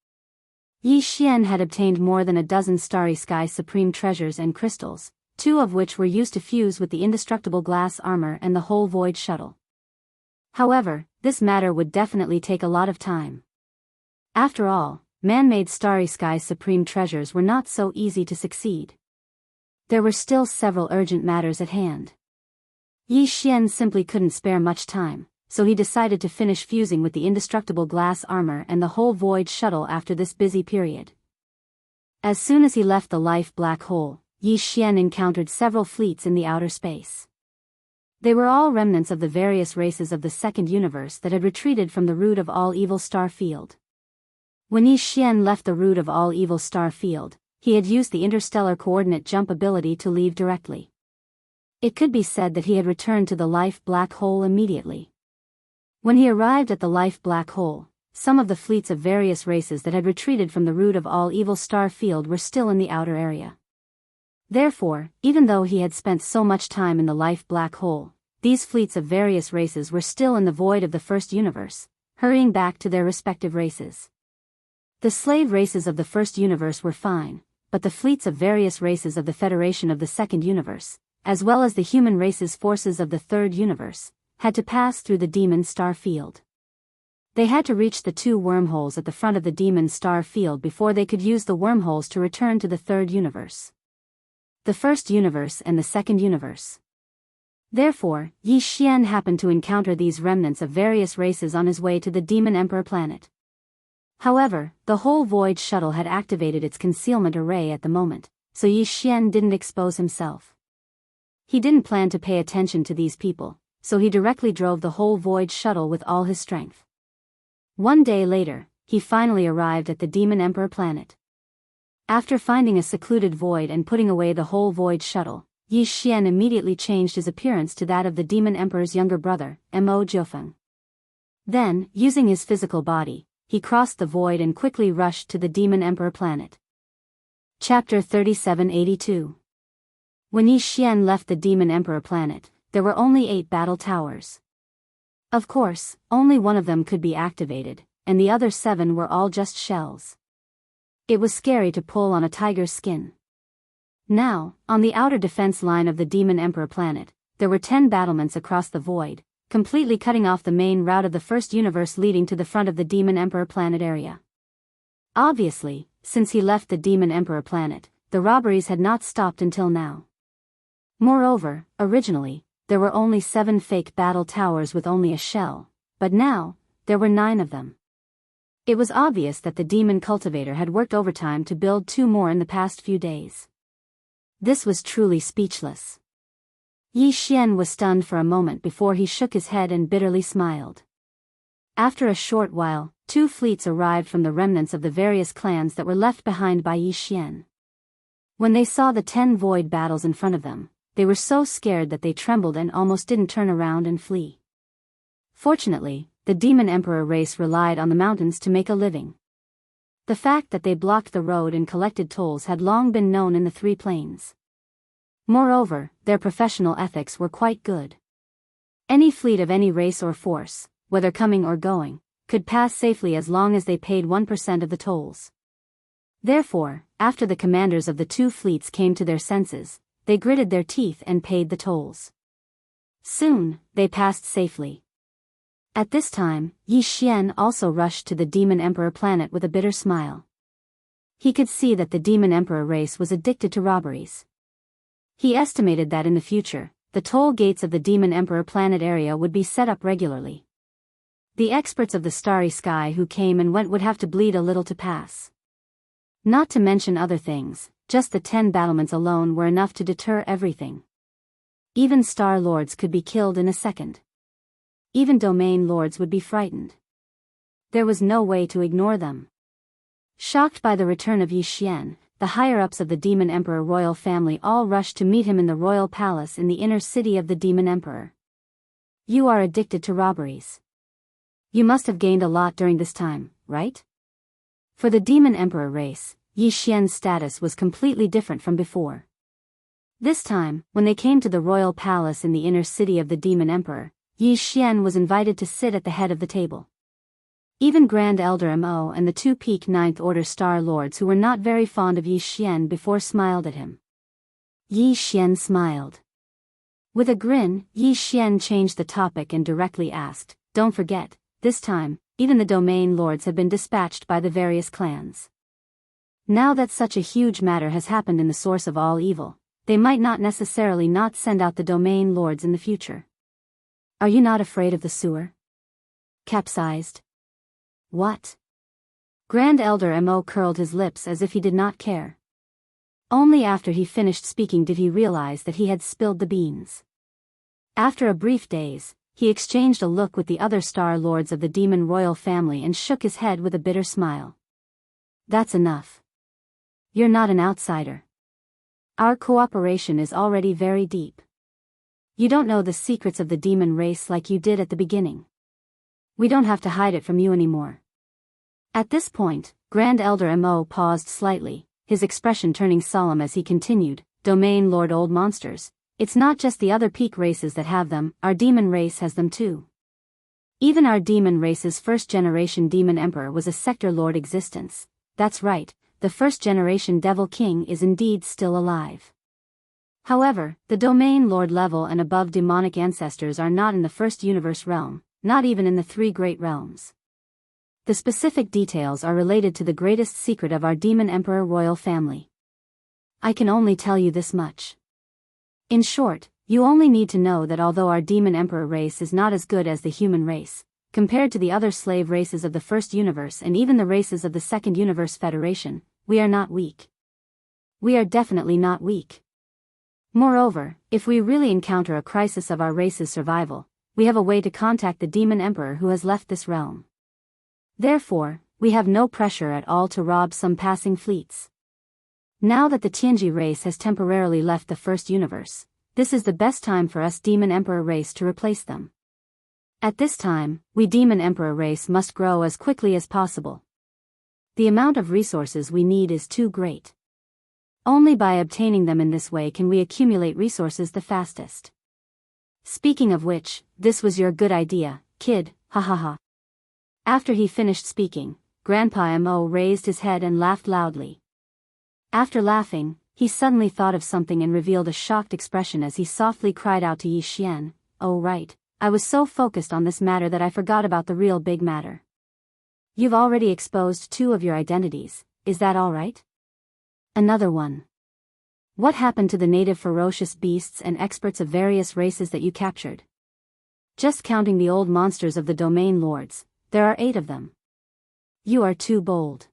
Speaker 1: Yi Xian had obtained more than a dozen starry sky supreme treasures and crystals, 2 of which were used to fuse with the indestructible glass armor and the whole void shuttle. However, this matter would definitely take a lot of time. After all, man-made starry sky supreme treasures were not so easy to succeed. There were still several urgent matters at hand. Yi Xian simply couldn't spare much time, so he decided to finish fusing with the indestructible glass armor and the whole void shuttle after this busy period. As soon as he left the life black hole, Yi Xian encountered several fleets in the outer space. They were all remnants of the various races of the second universe that had retreated from the root of all evil star field. When Yi Xian left the root of all evil star field, he had used the interstellar coordinate jump ability to leave directly. It could be said that he had returned to the life black hole immediately. When he arrived at the life black hole, some of the fleets of various races that had retreated from the root of all evil star field were still in the outer area. Therefore, even though he had spent so much time in the life black hole, these fleets of various races were still in the void of the first universe, hurrying back to their respective races. The slave races of the first universe were fine, but the fleets of various races of the Federation of the second universe, as well as the human race's forces of the third universe, had to pass through the demon star field. They had to reach the 2 wormholes at the front of the demon star field before they could use the wormholes to return to the third universe. The first universe and the second universe. Therefore, Yi Xian happened to encounter these remnants of various races on his way to the Demon Emperor planet. However, the whole void shuttle had activated its concealment array at the moment, so Yi Xian didn't expose himself. He didn't plan to pay attention to these people, so he directly drove the whole void shuttle with all his strength. One day later, he finally arrived at the Demon Emperor planet. After finding a secluded void and putting away the whole void shuttle, Yi Xian immediately changed his appearance to that of the Demon Emperor's younger brother, Mo Jiufeng. Then, using his physical body, he crossed the void and quickly rushed to the Demon Emperor planet. Chapter 3782. When Yi Xian left the Demon Emperor planet, there were only 8 battle towers. Of course, only one of them could be activated, and the other 7 were all just shells. It was scary to pull on a tiger's skin. Now, on the outer defense line of the Demon Emperor planet, there were 10 battlements across the void, completely cutting off the main route of the first universe leading to the front of the Demon Emperor planet area. Obviously, since he left the Demon Emperor planet, the robberies had not stopped until now. Moreover, originally, there were only 7 fake battle towers with only a shell, but now, there were 9 of them. It was obvious that the demon cultivator had worked overtime to build 2 more in the past few days. This was truly speechless. Yi Xian was stunned for a moment before he shook his head and bitterly smiled. After a short while, 2 fleets arrived from the remnants of the various clans that were left behind by Yi Xian. When they saw the 10 void battles in front of them, they were so scared that they trembled and almost didn't turn around and flee. Fortunately, the Demon Emperor race relied on the mountains to make a living. The fact that they blocked the road and collected tolls had long been known in the 3 plains. Moreover, their professional ethics were quite good. Any fleet of any race or force, whether coming or going, could pass safely as long as they paid 1% of the tolls. Therefore, after the commanders of the 2 fleets came to their senses, they gritted their teeth and paid the tolls. Soon, they passed safely. At this time, Yi Xian also rushed to the Demon Emperor planet with a bitter smile. He could see that the Demon Emperor race was addicted to robberies. He estimated that in the future, the toll gates of the Demon Emperor planet area would be set up regularly. The experts of the starry sky who came and went would have to bleed a little to pass. Not to mention other things, just the 10 battlements alone were enough to deter everything. Even Star Lords could be killed in a second. Even Domain Lords would be frightened. There was no way to ignore them. Shocked by the return of Yi Xian, the higher-ups of the Demon Emperor royal family all rushed to meet him in the royal palace in the inner city of the Demon Emperor. You are addicted to robberies. You must have gained a lot during this time, right? For the Demon Emperor race, Yi Xian's status was completely different from before. This time, when they came to the royal palace in the inner city of the Demon Emperor, Yi Xian was invited to sit at the head of the table. Even Grand Elder Mo and the 2 peak 9th Order Star Lords who were not very fond of Yi Xian before smiled at him. Yi Xian smiled. With a grin, Yi Xian changed the topic and directly asked, "Don't forget, this time, even the Domain Lords have been dispatched by the various clans. Now that such a huge matter has happened in the source of all evil, they might not necessarily not send out the Domain Lords in the future. Are you not afraid of the sewer? Capsized? What?" Grand Elder Mo curled his lips as if he did not care. Only after he finished speaking did he realize that he had spilled the beans. After a brief daze, he exchanged a look with the other Star Lords of the Demon Royal family and shook his head with a bitter smile. "That's enough. You're not an outsider. Our cooperation is already very deep. You don't know the secrets of the demon race like you did at the beginning. We don't have to hide it from you anymore." At this point, Grand Elder Mo paused slightly, his expression turning solemn as he continued, "Domain Lord Old Monsters, it's not just the other peak races that have them, our demon race has them too. Even our demon race's first-generation Demon Emperor was a Sector Lord existence. That's right, the first-generation Devil King is indeed still alive. However, the Domain Lord level and above demonic ancestors are not in the first universe realm, not even in the 3 great realms. The specific details are related to the greatest secret of our Demon Emperor royal family. I can only tell you this much. In short, you only need to know that although our Demon Emperor race is not as good as the human race, compared to the other slave races of the first universe and even the races of the second universe Federation, we are not weak. We are definitely not weak. Moreover, if we really encounter a crisis of our race's survival, we have a way to contact the Demon Emperor who has left this realm. Therefore, we have no pressure at all to rob some passing fleets. Now that the Tianji race has temporarily left the first universe, this is the best time for us Demon Emperor race to replace them. At this time, we Demon Emperor race must grow as quickly as possible. The amount of resources we need is too great. Only by obtaining them in this way can we accumulate resources the fastest. Speaking of which, this was your good idea, kid, ha ha ha. After he finished speaking, Grandpa Mo raised his head and laughed loudly. After laughing, he suddenly thought of something and revealed a shocked expression as he softly cried out to Yi Xian, "Oh right, I was so focused on this matter that I forgot about the real big matter. You've already exposed 2 of your identities, is that all right? Another one. What happened to the native ferocious beasts and experts of various races that you captured? Just counting the old monsters of the domain lords, there are 8 of them. You are too bold.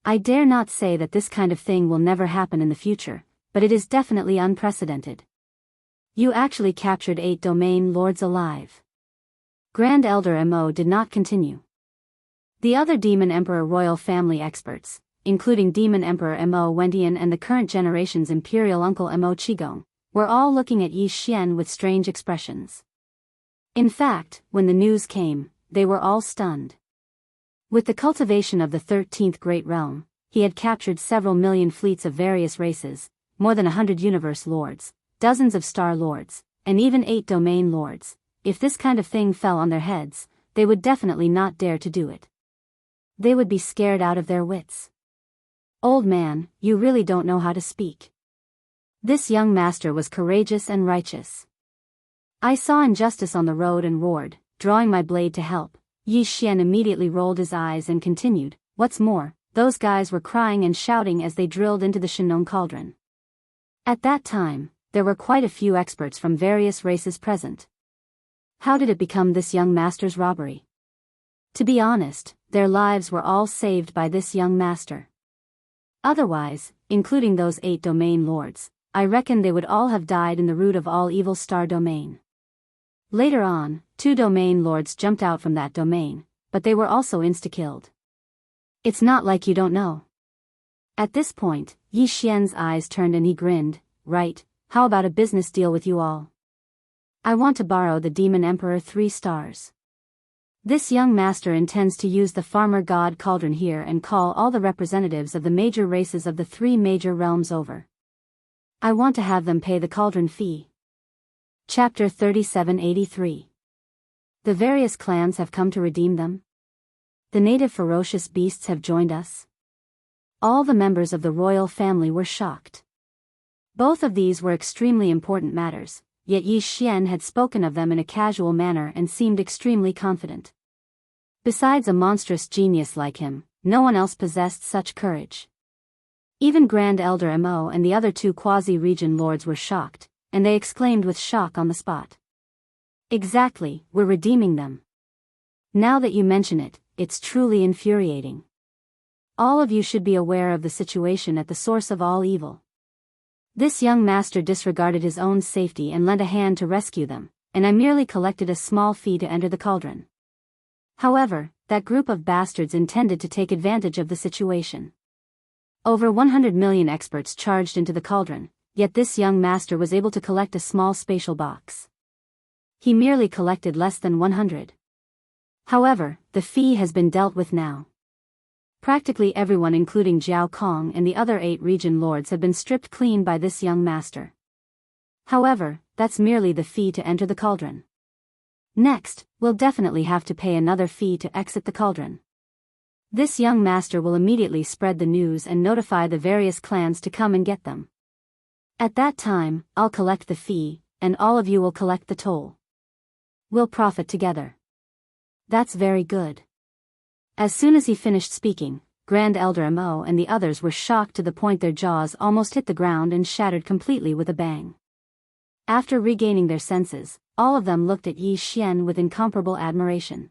Speaker 1: I dare not say that this kind of thing will never happen in the future, but it is definitely unprecedented. You actually captured 8 domain lords alive." Grand Elder Mo did not continue. The other Demon Emperor royal family experts, including Demon Emperor Mo Wentian and the current generation's imperial uncle Mo Qigong, were all looking at Yi Xian with strange expressions. In fact, when the news came, they were all stunned. With the cultivation of the 13th Great Realm, he had captured several million fleets of various races, more than 100 universe lords, dozens of star lords, and even 8 domain lords. If this kind of thing fell on their heads, they would definitely not dare to do it. They would be scared out of their wits. "Old man, you really don't know how to speak." This young master was courageous and righteous. "I saw injustice on the road and roared, drawing my blade to help." Yi Xian immediately rolled his eyes and continued, "What's more, those guys were crying and shouting as they drilled into the Shinong cauldron." At that time, there were quite a few experts from various races present. How did it become this young master's robbery? To be honest, their lives were all saved by this young master. Otherwise, including those 8 domain lords, I reckon they would all have died in the root of all evil star domain. Later on, 2 domain lords jumped out from that domain, but they were also insta-killed. It's not like you don't know. At this point, Yi Xian's eyes turned and he grinned, "Right, how about a business deal with you all? I want to borrow the Demon Emperor 3 stars. This young master intends to use the farmer god cauldron here and call all the representatives of the major races of the 3 major realms over. I want to have them pay the cauldron fee." Chapter 3783. The various clans have come to redeem them. The native ferocious beasts have joined us. All the members of the royal family were shocked. Both of these were extremely important matters, yet Yi Xian had spoken of them in a casual manner and seemed extremely confident. Besides a monstrous genius like him, no one else possessed such courage. Even Grand Elder Mo and the other 2 quasi-region lords were shocked, and they exclaimed with shock on the spot. "Exactly, we're redeeming them. Now that you mention it, it's truly infuriating. All of you should be aware of the situation at the source of all evil. This young master disregarded his own safety and lent a hand to rescue them, and I merely collected a small fee to enter the cauldron. However, that group of bastards intended to take advantage of the situation. Over 100 million experts charged into the cauldron, yet this young master was able to collect a small spatial box. He merely collected less than 100. However, the fee has been dealt with now. Practically everyone including Jiao Kong and the other 8 region lords have been stripped clean by this young master. However, that's merely the fee to enter the cauldron. Next, we'll definitely have to pay another fee to exit the cauldron. This young master will immediately spread the news and notify the various clans to come and get them. At that time, I'll collect the fee, and all of you will collect the toll. We'll profit together." "That's very good." As soon as he finished speaking, Grand Elder Mo and the others were shocked to the point their jaws almost hit the ground and shattered completely with a bang. After regaining their senses, all of them looked at Yi Xian with incomparable admiration.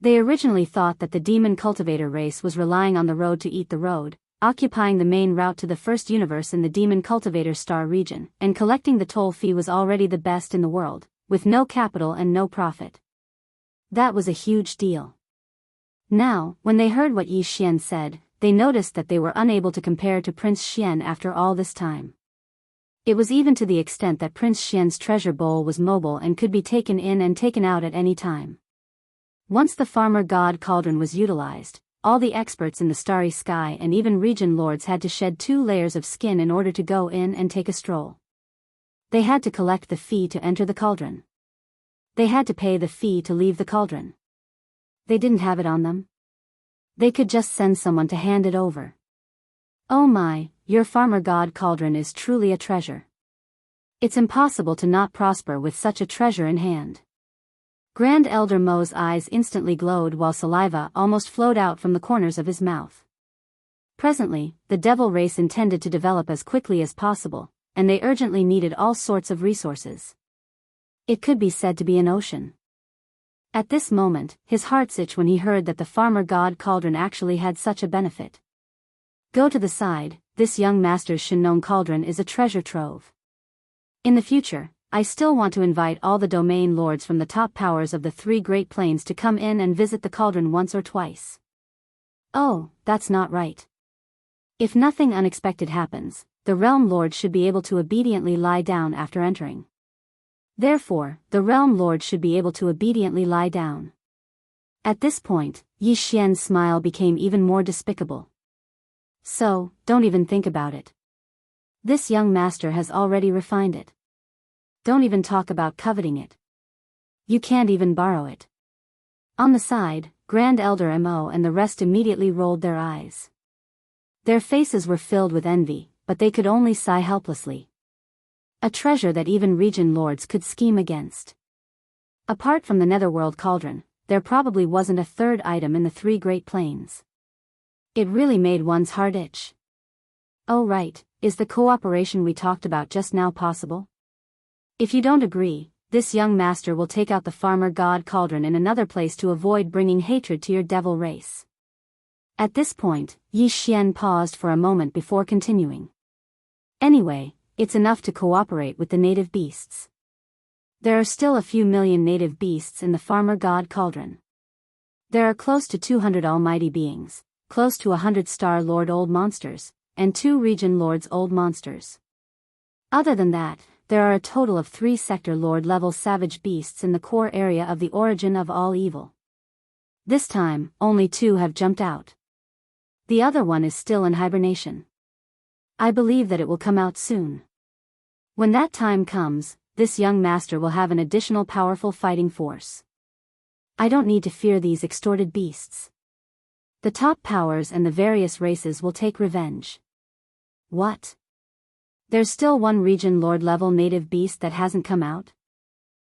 Speaker 1: They originally thought that the demon cultivator race was relying on the road to eat the road, occupying the main route to the first universe in the demon cultivator star region, and collecting the toll fee was already the best in the world, with no capital and no profit. That was a huge deal. Now, when they heard what Yi Xian said, they noticed that they were unable to compare to Prince Xian after all this time. It was even to the extent that Prince Xian's treasure bowl was mobile and could be taken in and taken out at any time. Once the farmer god cauldron was utilized, all the experts in the starry sky and even region lords had to shed 2 layers of skin in order to go in and take a stroll. They had to collect the fee to enter the cauldron. They had to pay the fee to leave the cauldron. They didn't have it on them. They could just send someone to hand it over. Oh my, your farmer god cauldron is truly a treasure. It's impossible to not prosper with such a treasure in hand. Grand Elder Mo's eyes instantly glowed while saliva almost flowed out from the corners of his mouth. Presently, the devil race intended to develop as quickly as possible, and they urgently needed all sorts of resources. It could be said to be an ocean. At this moment, his heart itched when he heard that the farmer god cauldron actually had such a benefit. Go to the side, this young master's Shinnon cauldron is a treasure trove. In the future, I still want to invite all the domain lords from the top powers of the 3 Great Plains to come in and visit the cauldron once or twice. Oh, that's not right. If nothing unexpected happens, the realm lord should be able to obediently lie down after entering. Therefore, the realm lord should be able to obediently lie down. At this point, Yi Xian's smile became even more despicable. So, don't even think about it. This young master has already refined it. Don't even talk about coveting it. You can't even borrow it. On the side, Grand Elder Mo and the rest immediately rolled their eyes. Their faces were filled with envy, but they could only sigh helplessly. A treasure that even region lords could scheme against. Apart from the Netherworld cauldron, there probably wasn't a third item in the 3 Great Plains. It really made one's heart itch. Oh right, is the cooperation we talked about just now possible? If you don't agree, this young master will take out the farmer god cauldron in another place to avoid bringing hatred to your devil race. At this point, Yi Xian paused for a moment before continuing. Anyway, it's enough to cooperate with the native beasts. There are still a few million native beasts in the farmer god cauldron. There are close to 200 almighty beings, close to 100 star lord old monsters, and 2 region lords old monsters. Other than that, there are a total of 3 sector lord level savage beasts in the core area of the origin of all evil. This time, only 2 have jumped out. The other one is still in hibernation. I believe that it will come out soon. When that time comes, this young master will have an additional powerful fighting force. I don't need to fear these extorted beasts. The top powers and the various races will take revenge. What? There's still 1 region lord level native beast that hasn't come out?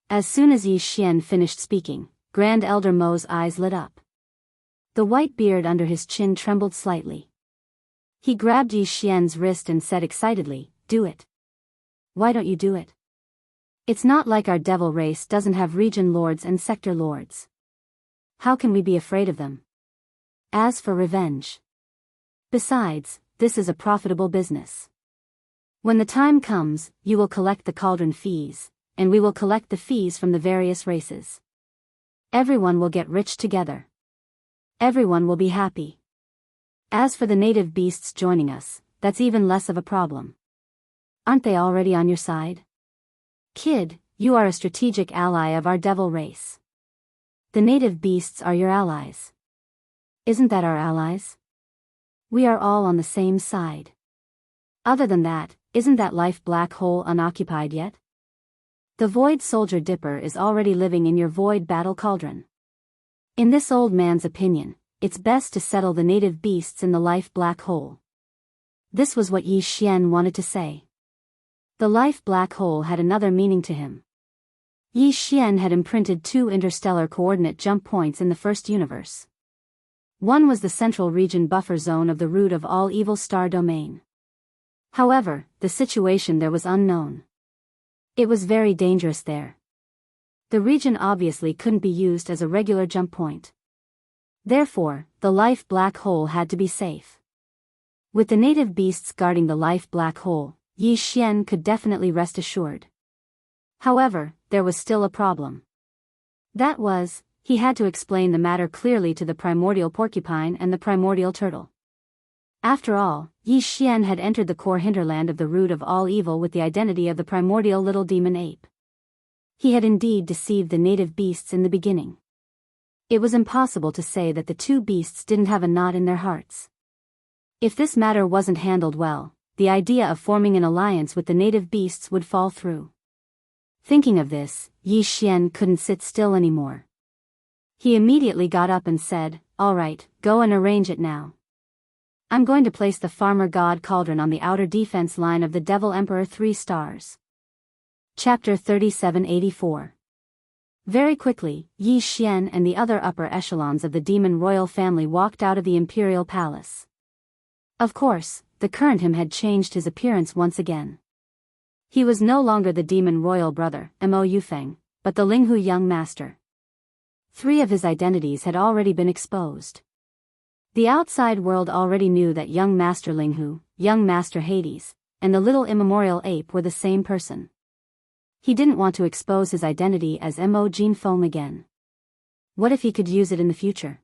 Speaker 1: As soon as Yi Xian finished speaking, Grand Elder Mo's eyes lit up. The white beard under his chin trembled slightly. He grabbed Yi Xian's wrist and said excitedly, "Do it. Why don't you do it? It's not like our devil race doesn't have region lords and sector lords. How can we be afraid of them? As for revenge. Besides, this is a profitable business. When the time comes, you will collect the cauldron fees, and we will collect the fees from the various races. Everyone will get rich together. Everyone will be happy. As for the native beasts joining us, that's even less of a problem. Aren't they already on your side? Kid, you are a strategic ally of our devil race. The native beasts are your allies. Isn't that our allies? We are all on the same side. Other than that, isn't that life black hole unoccupied yet? The Void Soldier Dipper is already living in your Void Battle Cauldron. In this old man's opinion, it's best to settle the native beasts in the life black hole. This was what Yi Xian wanted to say. The life black hole had another meaning to him. Yi Xian had imprinted 2 interstellar coordinate jump points in the first universe. One was the central region buffer zone of the root of all evil star domain. However, the situation there was unknown. It was very dangerous there. The region obviously couldn't be used as a regular jump point. Therefore, the life black hole had to be safe. With the native beasts guarding the life black hole, Yi Xian could definitely rest assured. However, there was still a problem. That was, he had to explain the matter clearly to the primordial porcupine and the primordial turtle. After all, Yi Xian had entered the core hinterland of the root of all evil with the identity of the primordial little demon ape. He had indeed deceived the native beasts in the beginning. It was impossible to say that the two beasts didn't have a knot in their hearts. If this matter wasn't handled well, the idea of forming an alliance with the native beasts would fall through. Thinking of this, Yi Xian couldn't sit still anymore. He immediately got up and said, "All right, go and arrange it now. I'm going to place the farmer god cauldron on the outer defense line of the Devil Emperor 3 stars." Chapter 3784. Very quickly, Yi Xian and the other upper echelons of the demon royal family walked out of the imperial palace. Of course, the current him had changed his appearance once again. He was no longer the demon royal brother, Mo Yufeng, but the Linghu young master. 3 of his identities had already been exposed. The outside world already knew that young master Linghu, young master Hades, and the little immemorial ape were the same person. He didn't want to expose his identity as Mo Jinfeng again. What if he could use it in the future?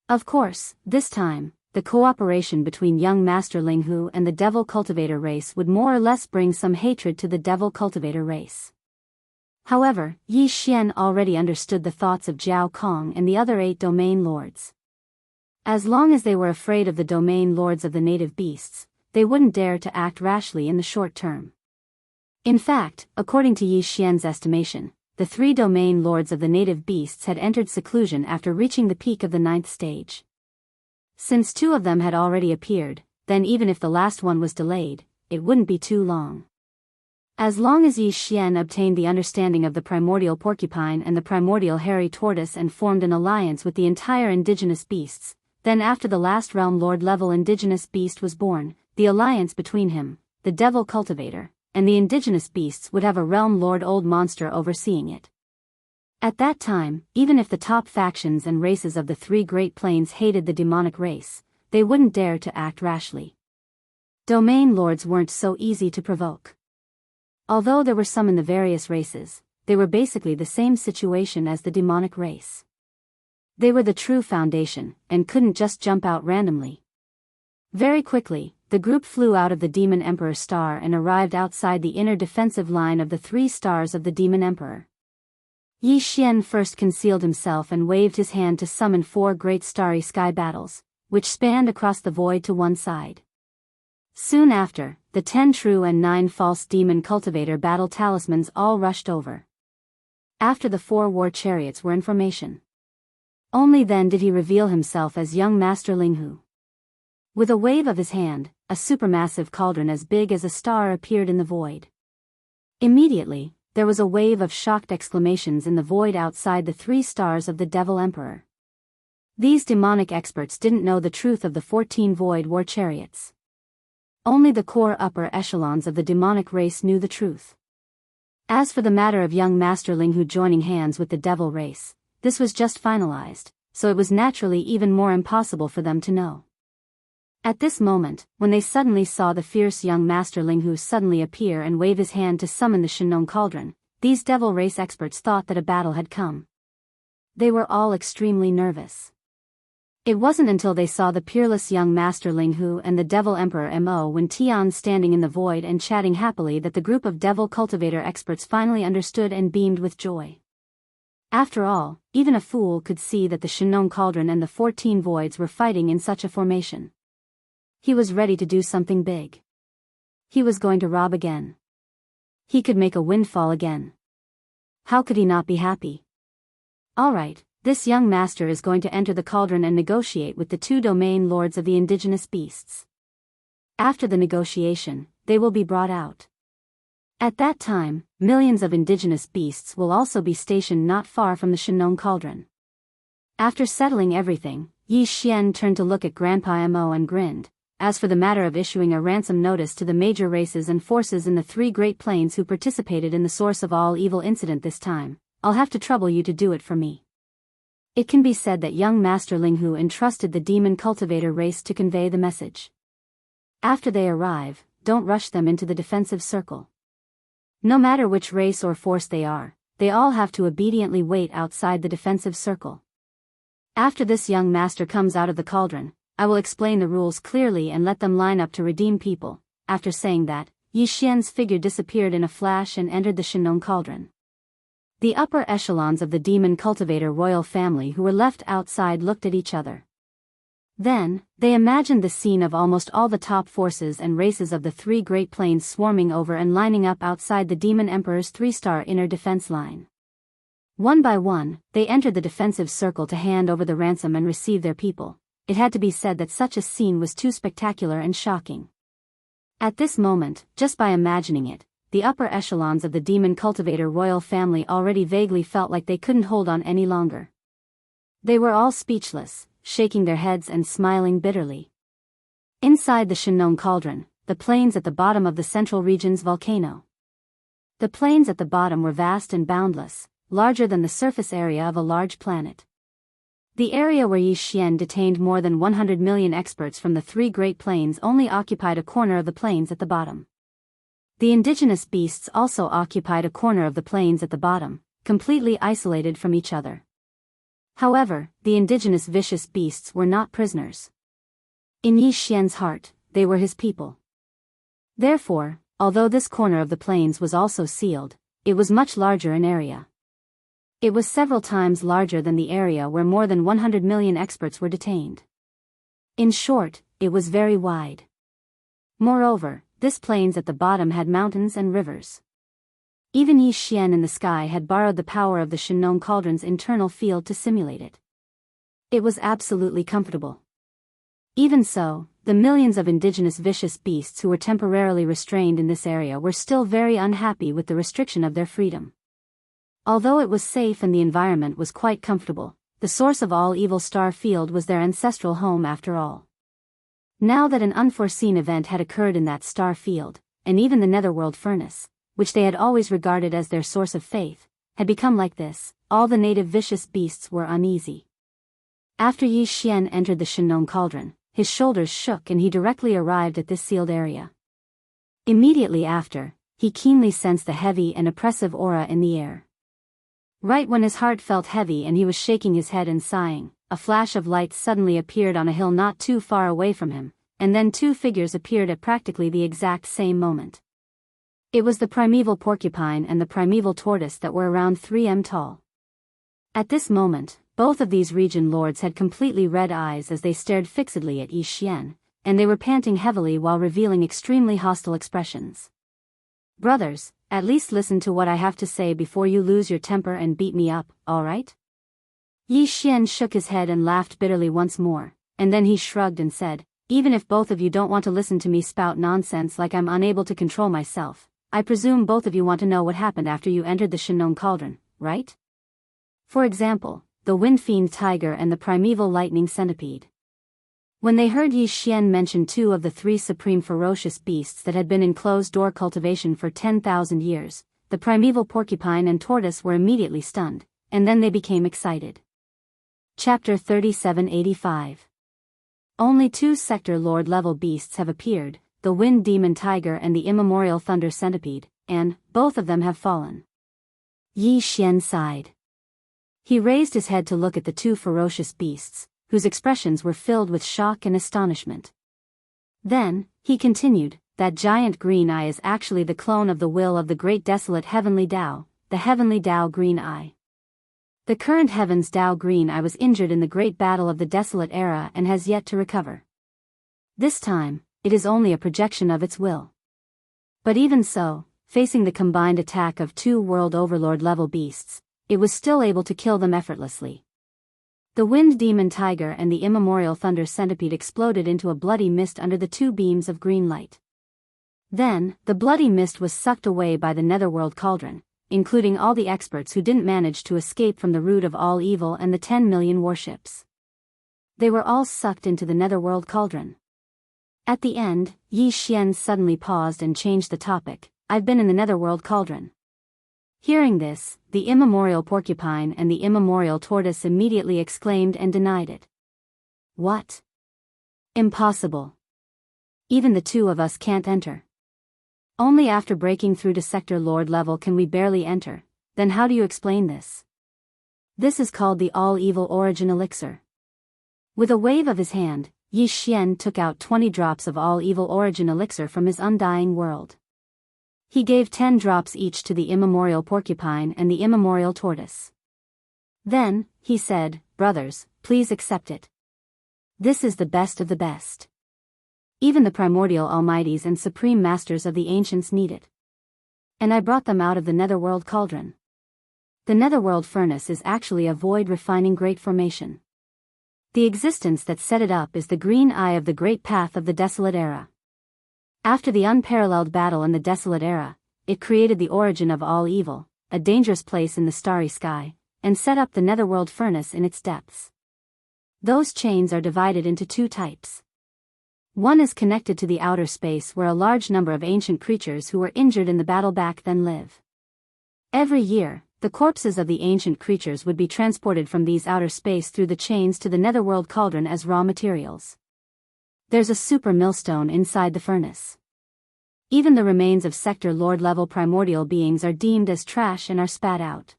Speaker 1: Of course, this time, the cooperation between young master Linghu and the devil cultivator race would more or less bring some hatred to the devil cultivator race. However, Yi Xian already understood the thoughts of Jiao Kong and the other 8 domain lords. As long as they were afraid of the domain lords of the native beasts, they wouldn't dare to act rashly in the short term. In fact, according to Yi Xian's estimation, the 3 domain lords of the native beasts had entered seclusion after reaching the peak of the 9th stage. Since 2 of them had already appeared, then even if the last one was delayed, it wouldn't be too long. As long as Yi Xian obtained the understanding of the primordial porcupine and the primordial hairy tortoise and formed an alliance with the entire indigenous beasts, then after the last realm lord level indigenous beast was born, the alliance between him, the devil cultivator, and the indigenous beasts would have a realm lord old monster overseeing it. At that time, even if the top factions and races of the 3 Great Plains hated the demonic race, they wouldn't dare to act rashly. Domain lords weren't so easy to provoke. Although there were some in the various races, they were basically the same situation as the demonic race. They were the true foundation, and couldn't just jump out randomly. Very quickly, the group flew out of the Demon Emperor star and arrived outside the inner defensive line of the 3 stars of the Demon Emperor. Yi Xian first concealed himself and waved his hand to summon 4 great starry sky battles, which spanned across the void to one side. Soon after, the 10 true and 9 false demon cultivator battle talismans all rushed over. After the 4 war chariots were in formation. Only then did he reveal himself as young master Linghu. With a wave of his hand, a supermassive cauldron as big as a star appeared in the void. Immediately, there was a wave of shocked exclamations in the void outside the 3 stars of the Devil Emperor. These demonic experts didn't know the truth of the 14 void war chariots. Only the core upper echelons of the demonic race knew the truth. As for the matter of young master Linghu joining hands with the devil race, this was just finalized, so it was naturally even more impossible for them to know. At this moment, when they suddenly saw the fierce young master Linghu suddenly appear and wave his hand to summon the Shinong cauldron, these devil race experts thought that a battle had come. They were all extremely nervous. It wasn't until they saw the peerless young master Linghu and the devil emperor Mo Wen Tian standing in the void and chatting happily that the group of devil cultivator experts finally understood and beamed with joy. After all, even a fool could see that the Shinong cauldron and the 14 voids were fighting in such a formation. He was ready to do something big. He was going to rob again. He could make a windfall again. How could he not be happy? All right. This young master is going to enter the cauldron and negotiate with the 2 domain lords of the indigenous beasts. After the negotiation, they will be brought out. At that time, millions of indigenous beasts will also be stationed not far from the Shinong cauldron. After settling everything, Yi Xian turned to look at Grandpa Mo and grinned. As for the matter of issuing a ransom notice to the major races and forces in the 3 Great Plains who participated in the source of all evil incident this time, I'll have to trouble you to do it for me. It can be said that young Master Linghu entrusted the demon cultivator race to convey the message. After they arrive, don't rush them into the defensive circle. No matter which race or force they are, they all have to obediently wait outside the defensive circle. After this young master comes out of the cauldron, I will explain the rules clearly and let them line up to redeem people." After saying that, Yi Xian's figure disappeared in a flash and entered the Shinong Cauldron. The upper echelons of the demon cultivator royal family who were left outside looked at each other. Then, they imagined the scene of almost all the top forces and races of the three great planes swarming over and lining up outside the demon emperor's three-star inner defense line. One by one, they entered the defensive circle to hand over the ransom and receive their people. It had to be said that such a scene was too spectacular and shocking. At this moment, just by imagining it, the upper echelons of the demon cultivator royal family already vaguely felt like they couldn't hold on any longer. They were all speechless, shaking their heads and smiling bitterly. Inside the Shinong Cauldron, the plains at the bottom of the central region's volcano. The plains at the bottom were vast and boundless, larger than the surface area of a large planet. The area where Yi Xian detained more than 100 million experts from the three great plains only occupied a corner of the plains at the bottom. The indigenous beasts also occupied a corner of the plains at the bottom, completely isolated from each other. However, the indigenous vicious beasts were not prisoners. In Yi Xian's heart, they were his people. Therefore, although this corner of the plains was also sealed, it was much larger in area. It was several times larger than the area where more than 100 million experts were detained. In short, it was very wide. Moreover, this plains at the bottom had mountains and rivers. Even Yi Xian in the sky had borrowed the power of the Shinong Cauldron's internal field to simulate it. It was absolutely comfortable. Even so, the millions of indigenous vicious beasts who were temporarily restrained in this area were still very unhappy with the restriction of their freedom. Although it was safe and the environment was quite comfortable, the source of all evil star field was their ancestral home after all. Now that an unforeseen event had occurred in that star field, and even the netherworld furnace, which they had always regarded as their source of faith, had become like this, all the native vicious beasts were uneasy. After Yi Xian entered the Shinong Cauldron, his shoulders shook and he directly arrived at this sealed area. Immediately after, he keenly sensed the heavy and oppressive aura in the air. Right when his heart felt heavy and he was shaking his head and sighing, a flash of light suddenly appeared on a hill not too far away from him, and then two figures appeared at practically the exact same moment. It was the primeval porcupine and the primeval tortoise that were around 3 m tall. At this moment, both of these region lords had completely red eyes as they stared fixedly at Yi Xian, and they were panting heavily while revealing extremely hostile expressions. "Brothers, at least listen to what I have to say before you lose your temper and beat me up, alright?" Yi Xian shook his head and laughed bitterly once more, and then he shrugged and said, "Even if both of you don't want to listen to me spout nonsense like I'm unable to control myself, I presume both of you want to know what happened after you entered the Shinong Cauldron, right? For example, the wind fiend tiger and the primeval lightning centipede." When they heard Yi Xian mention two of the three supreme ferocious beasts that had been in closed-door cultivation for 10,000 years, the primeval porcupine and tortoise were immediately stunned, and then they became excited. Chapter 3785. Only two sector lord-level beasts have appeared, the wind demon tiger and the immemorial thunder centipede, and both of them have fallen. Yi Xian sighed. He raised his head to look at the two ferocious beasts, whose expressions were filled with shock and astonishment. Then, he continued, "That giant green eye is actually the clone of the will of the great desolate heavenly Tao, the heavenly Tao green eye. The current heaven's Tao green eye was injured in the great battle of the desolate era and has yet to recover. This time, it is only a projection of its will. But even so, facing the combined attack of two world overlord level beasts, it was still able to kill them effortlessly." The wind demon tiger and the immemorial thunder centipede exploded into a bloody mist under the two beams of green light. Then, the bloody mist was sucked away by the netherworld cauldron, including all the experts who didn't manage to escape from the root of all evil and the 10 million warships. They were all sucked into the netherworld cauldron. At the end, Yi Xian suddenly paused and changed the topic. "I've been in the netherworld cauldron." Hearing this, the immemorial porcupine and the immemorial tortoise immediately exclaimed and denied it. "What? Impossible. Even the two of us can't enter. Only after breaking through to sector lord level can we barely enter. Then how do you explain this?" "This is called the all-evil origin elixir." With a wave of his hand, Yi Xian took out 20 drops of all evil origin elixir from his undying world. He gave 10 drops each to the immemorial porcupine and the immemorial tortoise. Then, he said, "Brothers, please accept it. This is the best of the best. Even the primordial almighties and supreme masters of the ancients need it." And I brought them out of the netherworld cauldron. The netherworld furnace is actually a void refining great formation. The existence that set it up is the green eye of the great path of the desolate era. After the unparalleled battle in the desolate era, it created the origin of all evil, a dangerous place in the starry sky, and set up the netherworld furnace in its depths. Those chains are divided into two types. One is connected to the outer space where a large number of ancient creatures who were injured in the battle back then live. Every year, the corpses of the ancient creatures would be transported from these outer space through the chains to the netherworld cauldron as raw materials. There's a super millstone inside the furnace. Even the remains of sector lord level primordial beings are deemed as trash and are spat out.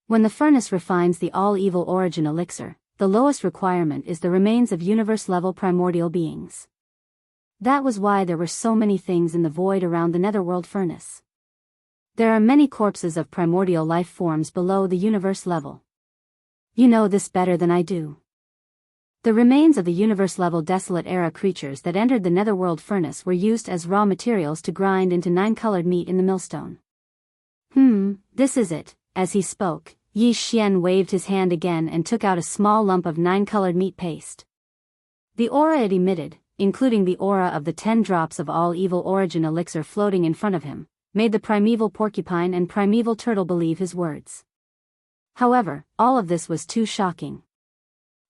Speaker 1: When the furnace refines the all-evil origin elixir, the lowest requirement is the remains of universe-level primordial beings. That was why there were so many things in the void around the netherworld furnace. There are many corpses of primordial life forms below the universe level. You know this better than I do. The remains of the universe-level desolate era creatures that entered the netherworld furnace were used as raw materials to grind into 9-colored meat in the millstone. This is it. As he spoke, Yi Xian waved his hand again and took out a small lump of 9-colored meat paste. The aura it emitted, including the aura of the 10 drops of all evil origin elixir floating in front of him, made the primeval porcupine and primeval turtle believe his words. However, all of this was too shocking.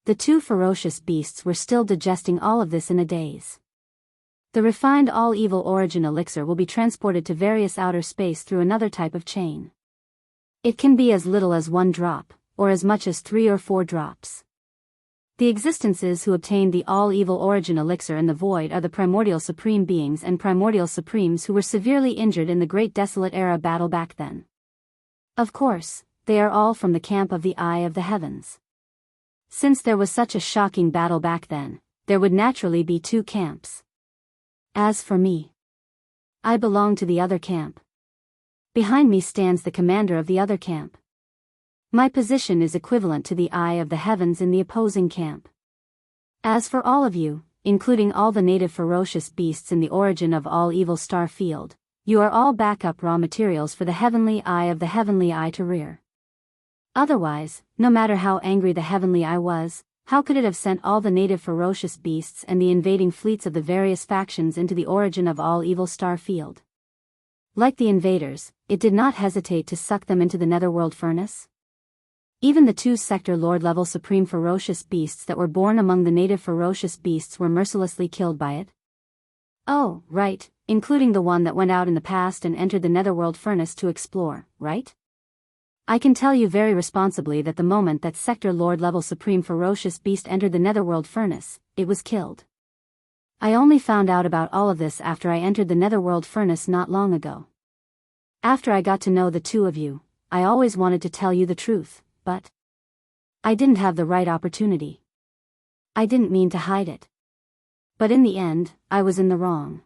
Speaker 1: The two ferocious beasts were still digesting all of this in a daze. The refined all-evil origin elixir will be transported to various outer space through another type of chain. It can be as little as 1 drop, or as much as 3 or 4 drops. The existences who obtained the all-evil origin elixir in the void are the primordial supreme beings and primordial supremes who were severely injured in the great desolate era battle back then. Of course, they are all from the camp of the Eye of the Heavens. Since there was such a shocking battle back then, there would naturally be 2 camps. As for me, I belong to the other camp. Behind me stands the commander of the other camp. My position is equivalent to the Eye of the Heavens in the opposing camp. As for all of you, including all the native ferocious beasts in the origin of all evil star field, you are all backup raw materials for the heavenly Eye of the heavenly Eye to rear. Otherwise, no matter how angry the heavenly Eye was, how could it have sent all the native ferocious beasts and the invading fleets of the various factions into the origin of all evil star field? Like the invaders, it did not hesitate to suck them into the netherworld furnace. Even the 2 sector lord level supreme ferocious beasts that were born among the native ferocious beasts were mercilessly killed by it. Oh, right, including the one that went out in the past and entered the netherworld furnace to explore, right? I can tell you very responsibly that the moment that sector lord level supreme ferocious beast entered the netherworld furnace, it was killed. I only found out about all of this after I entered the netherworld furnace not long ago. After I got to know the 2 of you, I always wanted to tell you the truth, but I didn't have the right opportunity. I didn't mean to hide it. But in the end, I was in the wrong.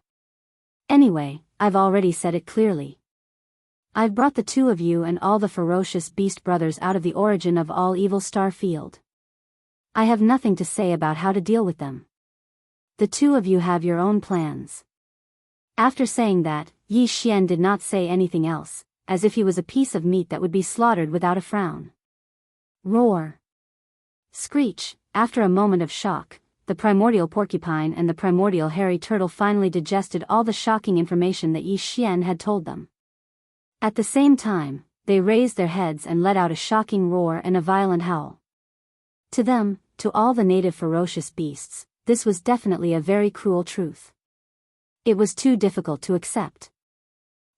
Speaker 1: Anyway, I've already said it clearly. I've brought the 2 of you and all the ferocious beast brothers out of the origin of all evil star field. I have nothing to say about how to deal with them. The 2 of you have your own plans. After saying that, Yi Xian did not say anything else, as if he was a piece of meat that would be slaughtered without a frown. Roar. Screech. After a moment of shock, the primordial porcupine and the primordial hairy turtle finally digested all the shocking information that Yi Xian had told them. At the same time, they raised their heads and let out a shocking roar and a violent howl. To them, to all the native ferocious beasts, this was definitely a very cruel truth. It was too difficult to accept.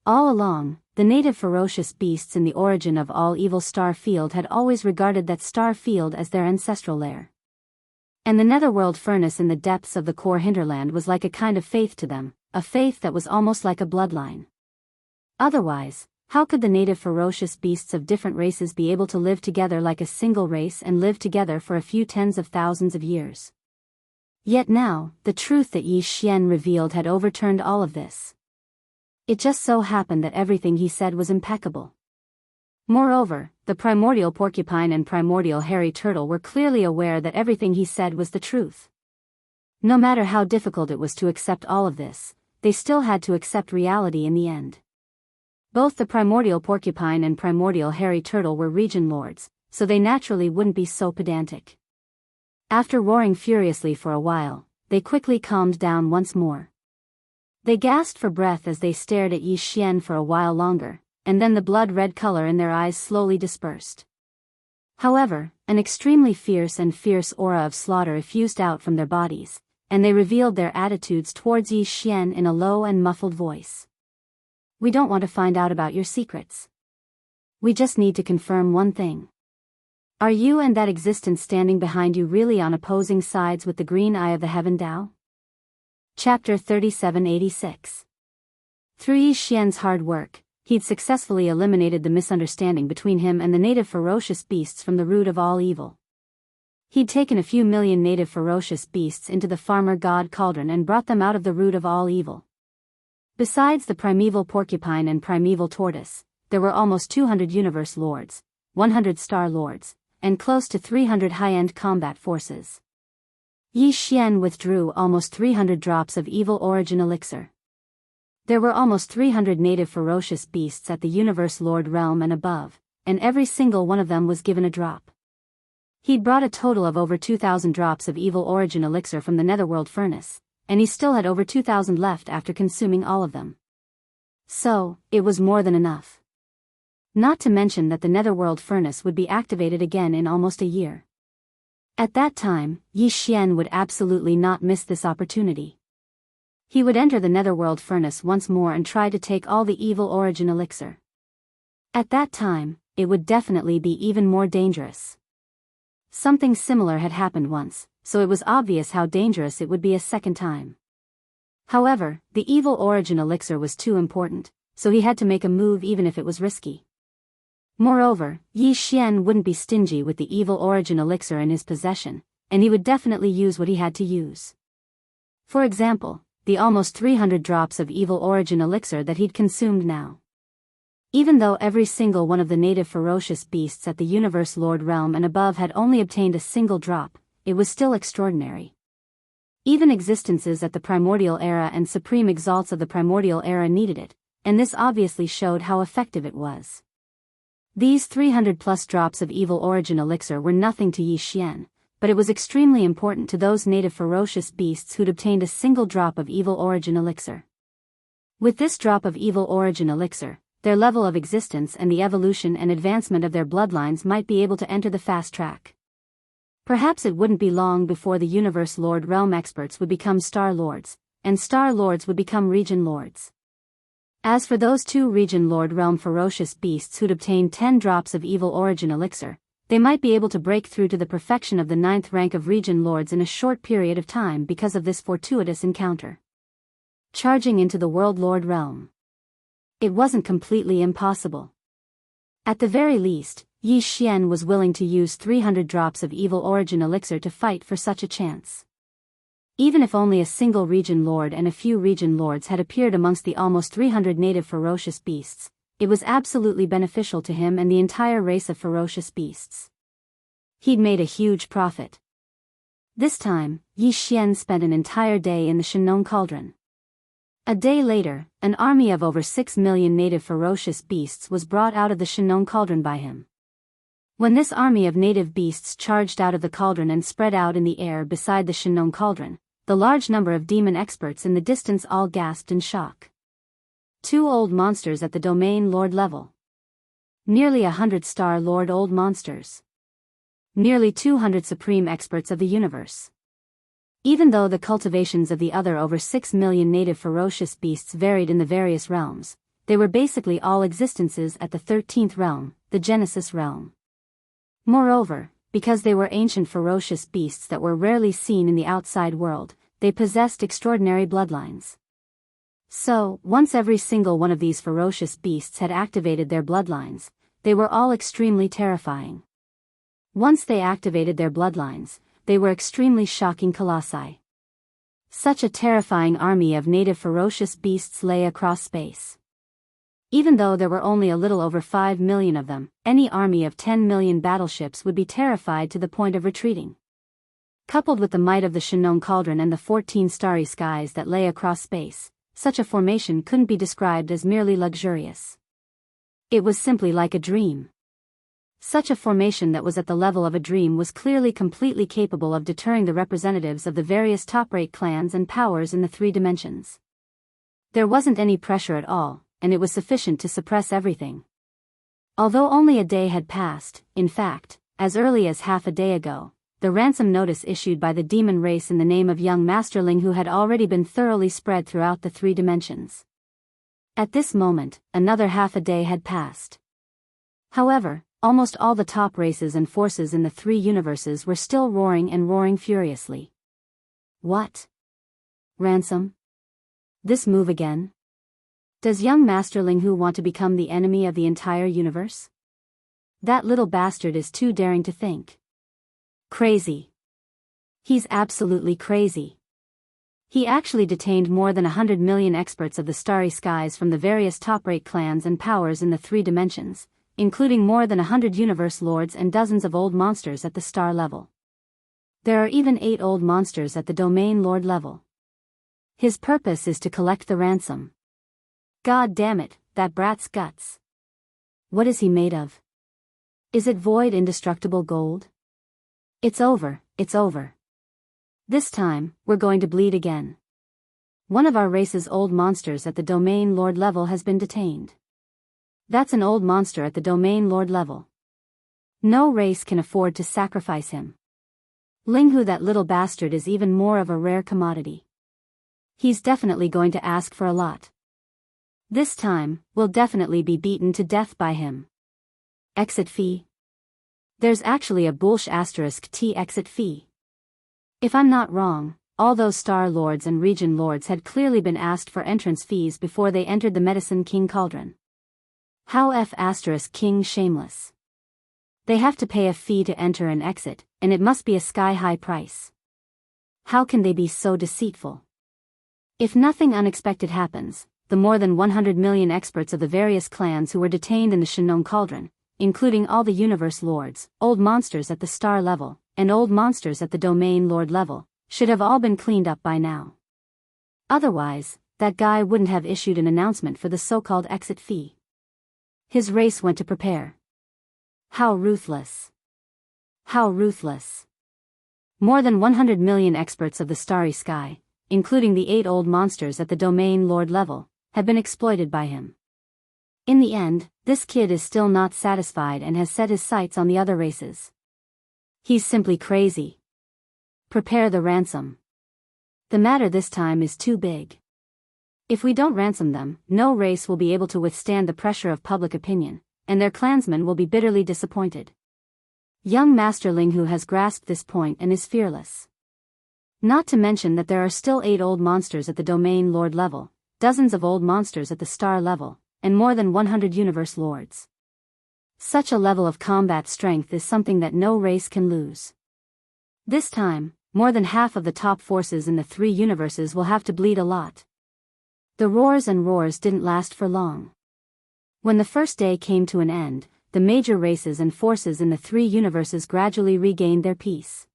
Speaker 1: All along, the native ferocious beasts in the origin of all evil star field had always regarded that star field as their ancestral lair. And the netherworld furnace in the depths of the core hinterland was like a kind of faith to them, a faith that was almost like a bloodline. Otherwise, how could the native ferocious beasts of different races be able to live together like a single race and live together for a few tens of thousands of years? Yet now, the truth that Yi Xian revealed had overturned all of this. It just so happened that everything he said was impeccable. Moreover, the primordial porcupine and primordial hairy turtle were clearly aware that everything he said was the truth. No matter how difficult it was to accept all of this, they still had to accept reality in the end. Both the primordial porcupine and primordial hairy turtle were region lords, so they naturally wouldn't be so pedantic. After roaring furiously for a while, they quickly calmed down once more. They gasped for breath as they stared at Yi Xian for a while longer, and then the blood-red color in their eyes slowly dispersed. However, an extremely fierce aura of slaughter effused out from their bodies, and they revealed their attitudes towards Yi Xian in a low and muffled voice. "We don't want to find out about your secrets. We just need to confirm one thing. Are you and that existence standing behind you really on opposing sides with the green eye of the heaven Tao?" Chapter 3786. Through Yi Xian's hard work, he'd successfully eliminated the misunderstanding between him and the native ferocious beasts from the root of all evil. He'd taken a few million native ferocious beasts into the farmer god cauldron and brought them out of the root of all evil. Besides the primeval porcupine and primeval tortoise, there were almost 200 universe lords, 100 star lords, and close to 300 high-end combat forces. Yi Xian withdrew almost 300 drops of evil origin elixir. There were almost 300 native ferocious beasts at the universe lord realm and above, and every single one of them was given a drop. He'd brought a total of over 2,000 drops of evil origin elixir from the netherworld furnace, and he still had over 2,000 left after consuming all of them. So, it was more than enough. Not to mention that the netherworld furnace would be activated again in almost a year. At that time, Yi Xian would absolutely not miss this opportunity. He would enter the netherworld furnace once more and try to take all the evil origin elixir. At that time, it would definitely be even more dangerous. Something similar had happened once, so it was obvious how dangerous it would be a second time. However, the evil origin elixir was too important, so he had to make a move even if it was risky. Moreover, Yi Xian wouldn't be stingy with the evil origin elixir in his possession, and he would definitely use what he had to use. For example, the almost 300 drops of evil origin elixir that he'd consumed now. Even though every single one of the native ferocious beasts at the universe lord realm and above had only obtained a single drop, it was still extraordinary. Even existences at the primordial era and supreme exalts of the primordial era needed it, and this obviously showed how effective it was. These 300+ drops of evil origin elixir were nothing to Yi Xian, but it was extremely important to those native ferocious beasts who'd obtained a single drop of evil origin elixir. With this drop of evil origin elixir, their level of existence and the evolution and advancement of their bloodlines might be able to enter the fast track. Perhaps it wouldn't be long before the universe lord realm experts would become star lords, and star lords would become region lords. As for those two region lord realm ferocious beasts who'd obtained 10 drops of evil origin elixir, they might be able to break through to the perfection of the 9th rank of region lords in a short period of time because of this fortuitous encounter. Charging into the world lord realm. It wasn't completely impossible. At the very least, Yi Xian was willing to use 300 drops of evil origin elixir to fight for such a chance. Even if only a single region lord and a few region lords had appeared amongst the almost 300 native ferocious beasts, it was absolutely beneficial to him and the entire race of ferocious beasts. He'd made a huge profit. This time, Yi Xian spent an entire day in the Shenong cauldron. A day later, an army of over 6 million native ferocious beasts was brought out of the Shenong cauldron by him. When this army of native beasts charged out of the cauldron and spread out in the air beside the Shenong cauldron, the large number of demon experts in the distance all gasped in shock. 2 old monsters at the domain lord level. Nearly 100 star lord old monsters. Nearly 200 supreme experts of the universe. Even though the cultivations of the other over 6 million native ferocious beasts varied in the various realms, they were basically all existences at the 13th realm, the Genesis realm. Moreover, because they were ancient ferocious beasts that were rarely seen in the outside world, they possessed extraordinary bloodlines. So, once every single one of these ferocious beasts had activated their bloodlines, they were all extremely terrifying. Once they activated their bloodlines, they were extremely shocking colossi. Such a terrifying army of native ferocious beasts lay across space. Even though there were only a little over 5 million of them, any army of 10 million battleships would be terrified to the point of retreating. Coupled with the might of the Shinnon Cauldron and the 14 starry skies that lay across space, such a formation couldn't be described as merely luxurious. It was simply like a dream. Such a formation that was at the level of a dream was clearly completely capable of deterring the representatives of the various top-rate clans and powers in the 3 dimensions. There wasn't any pressure at all, and it was sufficient to suppress everything. Although only a day had passed, in fact, as early as half a day ago, the ransom notice issued by the demon race in the name of young Master Ling Hu had already been thoroughly spread throughout the 3 dimensions. At this moment, another half a day had passed. However, almost all the top races and forces in the 3 universes were still roaring and roaring furiously. What? Ransom? This move again? Does young Master Ling Hu want to become the enemy of the entire universe? That little bastard is too daring to think. Crazy. He's absolutely crazy. He actually detained more than 100 million experts of the starry skies from the various top-rate clans and powers in the 3 dimensions, including more than 100 universe lords and dozens of old monsters at the star level. There are even 8 old monsters at the domain lord level. His purpose is to collect the ransom. God damn it, that brat's guts. What is he made of? Is it void indestructible gold? It's over, it's over. This time, we're going to bleed again. One of our race's old monsters at the domain lord level has been detained. That's an old monster at the domain lord level. No race can afford to sacrifice him. Ling Hu, that little bastard, is even more of a rare commodity. He's definitely going to ask for a lot. This time, we'll definitely be beaten to death by him. Exit fee? There's actually a bullsh *T exit fee. If I'm not wrong, all those star lords and region lords had clearly been asked for entrance fees before they entered the Medicine King Cauldron. How *King shameless. They have to pay a fee to enter and exit, and it must be a sky-high price. How can they be so deceitful? If nothing unexpected happens, the more than 100 million experts of the various clans who were detained in the Shinnon Cauldron, including all the universe lords, old monsters at the star level, and old monsters at the domain lord level, should have all been cleaned up by now. Otherwise, that guy wouldn't have issued an announcement for the so-called exit fee. His race went to prepare. How ruthless. How ruthless. More than 100 million experts of the starry sky, including the 8 old monsters at the domain lord level, have been exploited by him. In the end, this kid is still not satisfied and has set his sights on the other races. He's simply crazy. Prepare the ransom. The matter this time is too big. If we don't ransom them, no race will be able to withstand the pressure of public opinion, and their clansmen will be bitterly disappointed. Young Master Ling Hu has grasped this point and is fearless. Not to mention that there are still 8 old monsters at the domain lord level, dozens of old monsters at the star level, and more than 100 universe lords. Such a level of combat strength is something that no race can lose. This time, more than half of the top forces in the 3 universes will have to bleed a lot. The roars and roars didn't last for long. When the first day came to an end, the major races and forces in the 3 universes gradually regained their peace.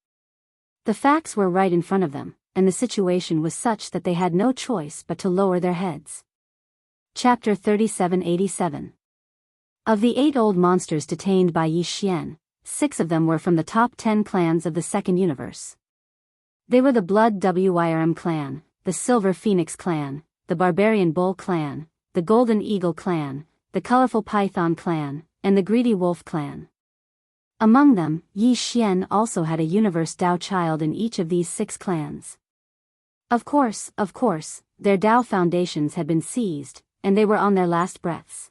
Speaker 1: The facts were right in front of them, and the situation was such that they had no choice but to lower their heads. Chapter 3787. Of the 8 old monsters detained by Yi Xian, 6 of them were from the top 10 clans of the second universe. They were the Blood Wyrm clan, the Silver Phoenix clan, the Barbarian Bull clan, the Golden Eagle clan, the Colorful Python clan, and the Greedy Wolf clan. Among them, Yi Xian also had a universe Dao child in each of these 6 clans. Of course, their Dao foundations had been seized, and they were on their last breaths.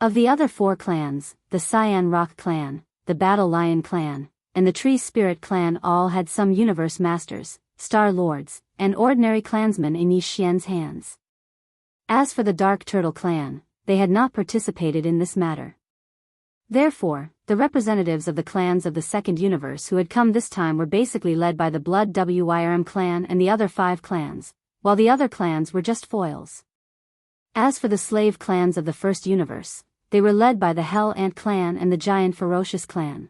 Speaker 1: Of the other 4 clans, the Cyan Rock clan, the Battle Lion clan, and the Tree Spirit clan all had some universe masters, star lords, and ordinary clansmen in Yi Xian's hands. As for the Dark Turtle clan, they had not participated in this matter. Therefore, the representatives of the clans of the second universe who had come this time were basically led by the Blood Wyrm clan and the other 5 clans, while the other clans were just foils. As for the slave clans of the first universe, they were led by the Hell Ant clan and the Giant Ferocious clan.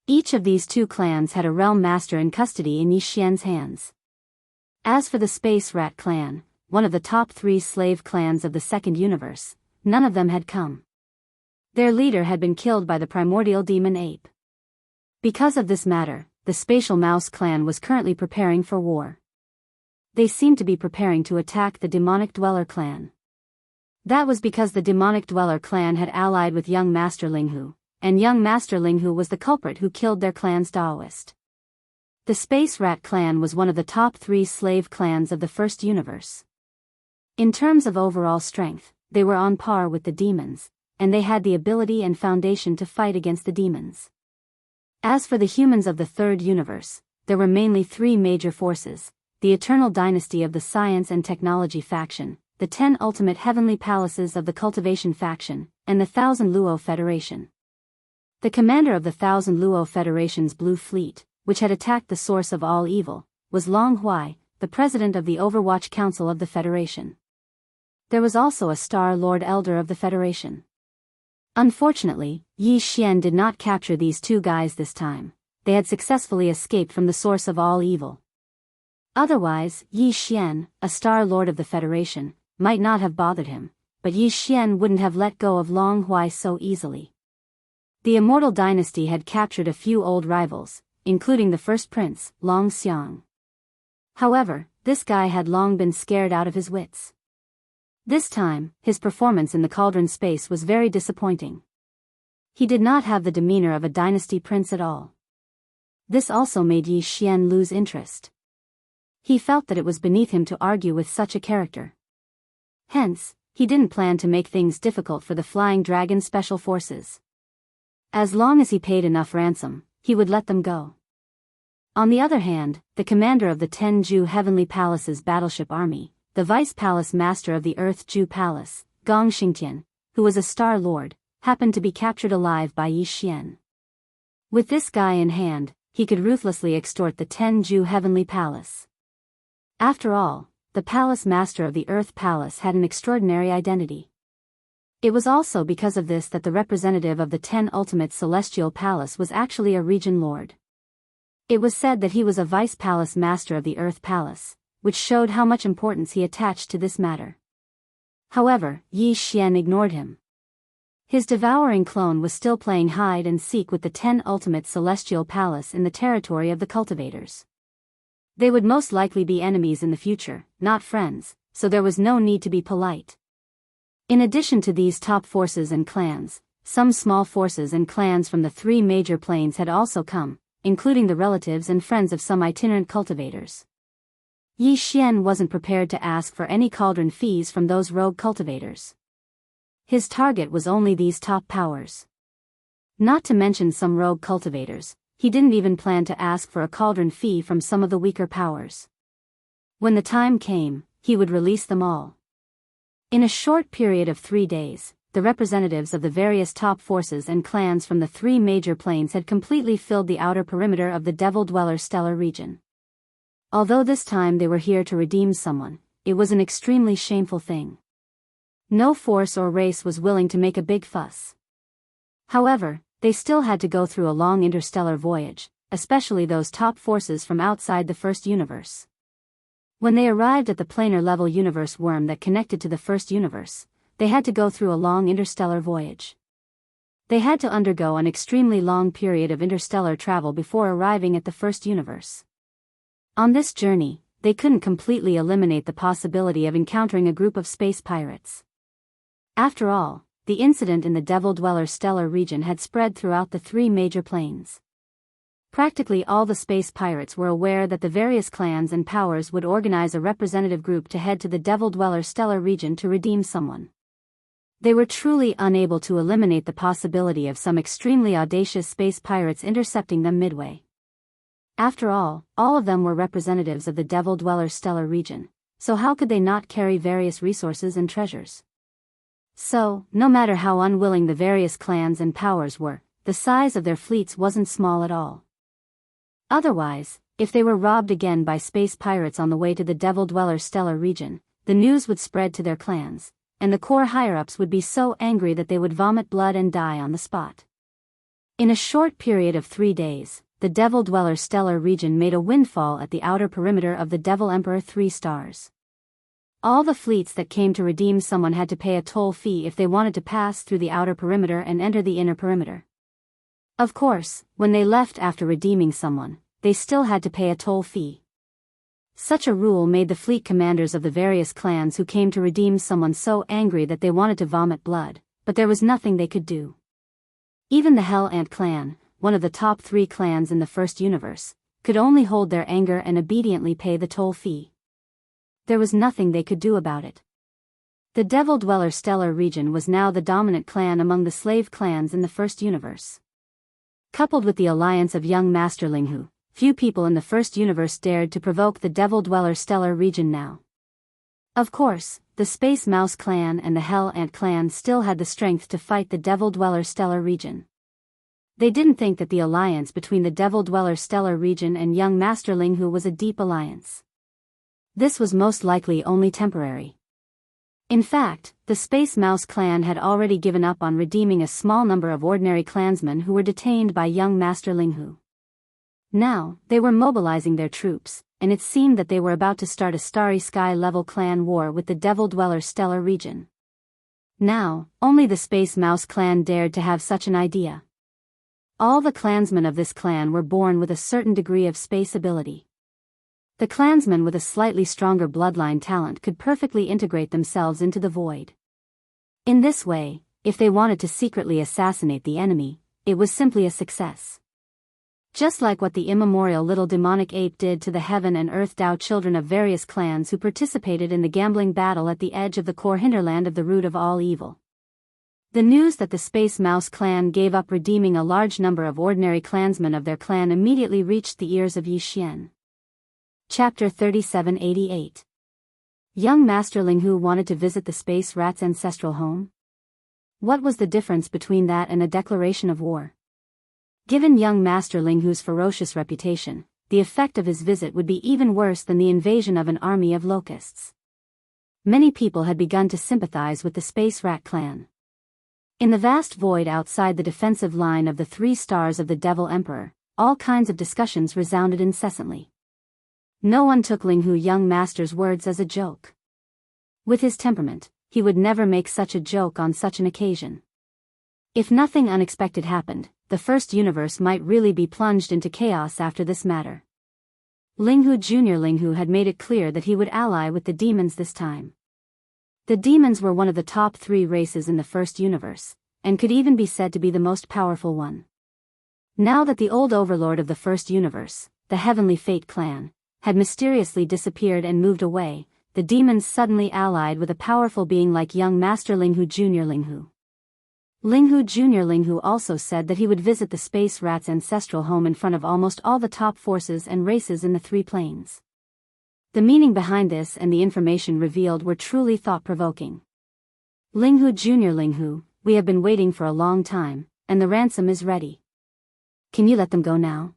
Speaker 1: Each of these 2 clans had a realm master in custody in Yi Xian's hands. As for the Space Rat clan, one of the top 3 slave clans of the second universe, none of them had come. Their leader had been killed by the primordial demon ape. Because of this matter, the Spatial Mouse clan was currently preparing for war. They seemed to be preparing to attack the Demonic Dweller clan. That was because the Demonic Dweller clan had allied with young Master Linghu, and young Master Linghu was the culprit who killed their clan's Taoist. The Space Rat clan was one of the top 3 slave clans of the first universe. In terms of overall strength, they were on par with the demons, and they had the ability and foundation to fight against the demons. As for the humans of the third universe, there were mainly 3 major forces: the Eternal Dynasty of the Science and Technology faction, the 10 Ultimate Heavenly Palaces of the Cultivation faction, and the 1,000 Luo Federation. The commander of the 1,000 Luo Federation's Blue Fleet, which had attacked the source of all evil, was Long Huai, the president of the Overwatch Council of the Federation. There was also a Star Lord Elder of the Federation. Unfortunately, Yi Xian did not capture these 2 guys this time. They had successfully escaped from the source of all evil. Otherwise, Yi Xian, a Star Lord of the Federation, might not have bothered him, but Yi Xian wouldn't have let go of Long Huai so easily. The Immortal Dynasty had captured a few old rivals, including the first prince, Long Xiang. However, this guy had long been scared out of his wits. This time, his performance in the cauldron space was very disappointing. He did not have the demeanor of a dynasty prince at all. This also made Yi Xian lose interest. He felt that it was beneath him to argue with such a character. Hence, he didn't plan to make things difficult for the Flying Dragon Special Forces. As long as he paid enough ransom, he would let them go. On the other hand, the commander of the 10 Ju Heavenly Palaces battleship army, the Vice Palace Master of the Earth Ju Palace, Gong Xingtian, who was a Star Lord, happened to be captured alive by Yi Xian. With this guy in hand, he could ruthlessly extort the 10 Ju Heavenly Palace. After all, the Palace Master of the Earth Palace had an extraordinary identity. It was also because of this that the representative of the 10 Ultimate Celestial Palace was actually a Region Lord. It was said that he was a Vice Palace Master of the Earth Palace, which showed how much importance he attached to this matter. However, Yi Xian ignored him. His devouring clone was still playing hide and seek with the 10 Ultimate Celestial Palace in the territory of the cultivators. They would most likely be enemies in the future, not friends, so there was no need to be polite. In addition to these top forces and clans, some small forces and clans from the 3 major planes had also come, including the relatives and friends of some itinerant cultivators. Yi Xian wasn't prepared to ask for any cauldron fees from those rogue cultivators. His target was only these top powers. Not to mention some rogue cultivators, he didn't even plan to ask for a cauldron fee from some of the weaker powers. When the time came, he would release them all. In a short period of 3 days, the representatives of the various top forces and clans from the 3 major planes had completely filled the outer perimeter of the Devil Dweller stellar region. Although this time they were here to redeem someone, it was an extremely shameful thing. No force or race was willing to make a big fuss. However, they still had to go through a long interstellar voyage, especially those top forces from outside the first universe. When they arrived at the planar level universe worm that connected to the first universe, they had to go through a long interstellar voyage. They had to undergo an extremely long period of interstellar travel before arriving at the first universe. On this journey, they couldn't completely eliminate the possibility of encountering a group of space pirates. After all, the incident in the Devil Dweller stellar region had spread throughout the 3 major planes. Practically all the space pirates were aware that the various clans and powers would organize a representative group to head to the Devil Dweller stellar region to redeem someone. They were truly unable to eliminate the possibility of some extremely audacious space pirates intercepting them midway. After all of them were representatives of the Devil Dweller stellar region, so how could they not carry various resources and treasures? So, no matter how unwilling the various clans and powers were, the size of their fleets wasn't small at all. Otherwise, if they were robbed again by space pirates on the way to the Devil Dweller stellar region, the news would spread to their clans, and the core higher-ups would be so angry that they would vomit blood and die on the spot. In a short period of 3 days, the Devil Dweller stellar region made a windfall at the outer perimeter of the Devil Emperor 3 stars. All the fleets that came to redeem someone had to pay a toll fee if they wanted to pass through the outer perimeter and enter the inner perimeter. Of course, when they left after redeeming someone, they still had to pay a toll fee. Such a rule made the fleet commanders of the various clans who came to redeem someone so angry that they wanted to vomit blood, but there was nothing they could do. Even the Hell Ant clan, one of the top 3 clans in the first universe, could only hold their anger and obediently pay the toll fee. There was nothing they could do about it. The Devil Dweller stellar region was now the dominant clan among the slave clans in the first universe. Coupled with the alliance of young Master Linghu, few people in the first universe dared to provoke the Devil Dweller stellar region now. Of course, the Space Mouse clan and the Hell Ant clan still had the strength to fight the Devil Dweller stellar region. They didn't think that the alliance between the Devil Dweller stellar region and young Master Linghu was a deep alliance. This was most likely only temporary. In fact, the Space Mouse clan had already given up on redeeming a small number of ordinary clansmen who were detained by young Master Linghu. Now, they were mobilizing their troops, and it seemed that they were about to start a Starry Sky-level clan war with the Devil Dweller stellar region. Now, only the Space Mouse clan dared to have such an idea. All the clansmen of this clan were born with a certain degree of space ability. The clansmen with a slightly stronger bloodline talent could perfectly integrate themselves into the void. In this way, if they wanted to secretly assassinate the enemy, it was simply a success. Just like what the immemorial little demonic ape did to the Heaven and Earth Dao children of various clans who participated in the gambling battle at the edge of the core hinterland of the root of all evil. The news that the Space Mouse clan gave up redeeming a large number of ordinary clansmen of their clan immediately reached the ears of Yi Xian. Chapter 3788. Young Master Linghu wanted to visit the space rat's ancestral home? What was the difference between that and a declaration of war? Given young Master Linghu's ferocious reputation, the effect of his visit would be even worse than the invasion of an army of locusts. Many people had begun to sympathize with the Space Rat clan. In the vast void outside the defensive line of the 3 stars of the Devil Emperor, all kinds of discussions resounded incessantly. No one took Linghu young master's words as a joke. With his temperament, he would never make such a joke on such an occasion. If nothing unexpected happened, the first universe might really be plunged into chaos after this matter. Linghu Jr. Linghu had made it clear that he would ally with the demons this time. The demons were one of the top 3 races in the first universe, and could even be said to be the most powerful one. Now that the old overlord of the first universe, the Heavenly Fate clan, had mysteriously disappeared and moved away, the demons suddenly allied with a powerful being like young Master Linghu Jr. Linghu. Linghu Jr. Linghu also said that he would visit the space rat's ancestral home in front of almost all the top forces and races in the 3 planes. The meaning behind this and the information revealed were truly thought-provoking. Linghu Jr. Linghu, we have been waiting for a long time, and the ransom is ready. Can you let them go now?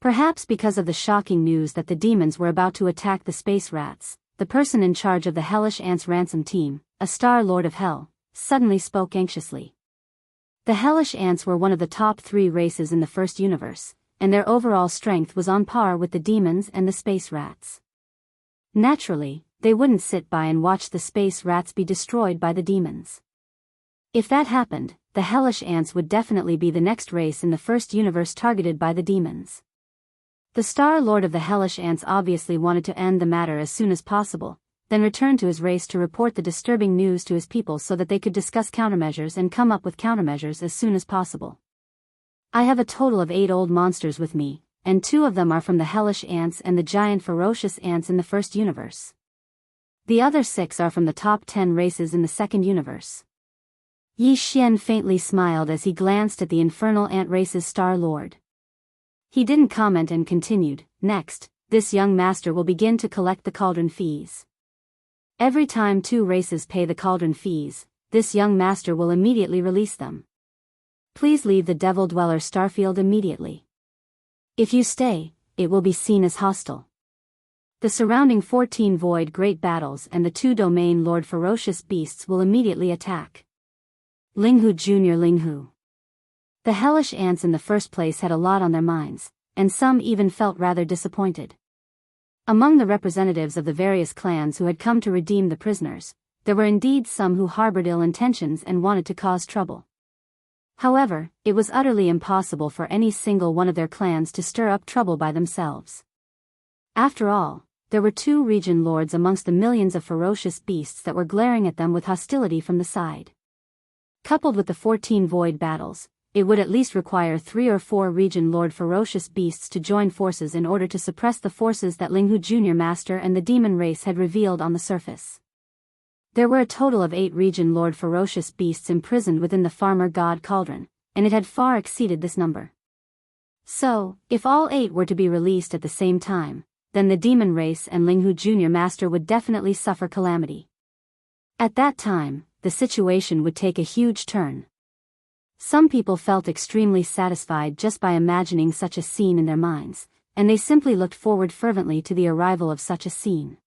Speaker 1: Perhaps because of the shocking news that the demons were about to attack the space rats, the person in charge of the Hellish Ants ransom team, a Star Lord of Hell, suddenly spoke anxiously. The Hellish Ants were one of the top 3 races in the first universe, and their overall strength was on par with the demons and the space rats. Naturally, they wouldn't sit by and watch the space rats be destroyed by the demons. If that happened, the Hellish Ants would definitely be the next race in the first universe targeted by the demons. The Star Lord of the Hellish Ants obviously wanted to end the matter as soon as possible, then return to his race to report the disturbing news to his people so that they could discuss countermeasures and come up with countermeasures as soon as possible. I have a total of 8 old monsters with me, and 2 of them are from the Hellish Ants and the giant ferocious ants in the first universe. The other 6 are from the top 10 races in the second universe. Yi Xian faintly smiled as he glanced at the infernal ant race's Star Lord. He didn't comment and continued, next, this young master will begin to collect the cauldron fees. Every time 2 races pay the cauldron fees, this young master will immediately release them. Please leave the Devil Dweller Starfield immediately. If you stay, it will be seen as hostile. The surrounding 14 Void Great Battles and the 2 Domain Lord Ferocious Beasts will immediately attack. Linghu Jr. Linghu. The hellish ants in the first place had a lot on their minds, and some even felt rather disappointed. Among the representatives of the various clans who had come to redeem the prisoners, there were indeed some who harbored ill intentions and wanted to cause trouble. However, it was utterly impossible for any single one of their clans to stir up trouble by themselves. After all, there were 2 region lords amongst the millions of ferocious beasts that were glaring at them with hostility from the side. Coupled with the 14 void battles, it would at least require 3 or 4 region lord ferocious beasts to join forces in order to suppress the forces that Linghu Jr. Master and the demon race had revealed on the surface. There were a total of 8 region lord ferocious beasts imprisoned within the farmer god cauldron, and it had far exceeded this number. So, if all 8 were to be released at the same time, then the demon race and Linghu Jr. Master would definitely suffer calamity. At that time, the situation would take a huge turn. Some people felt extremely satisfied just by imagining such a scene in their minds, and they simply looked forward fervently to the arrival of such a scene.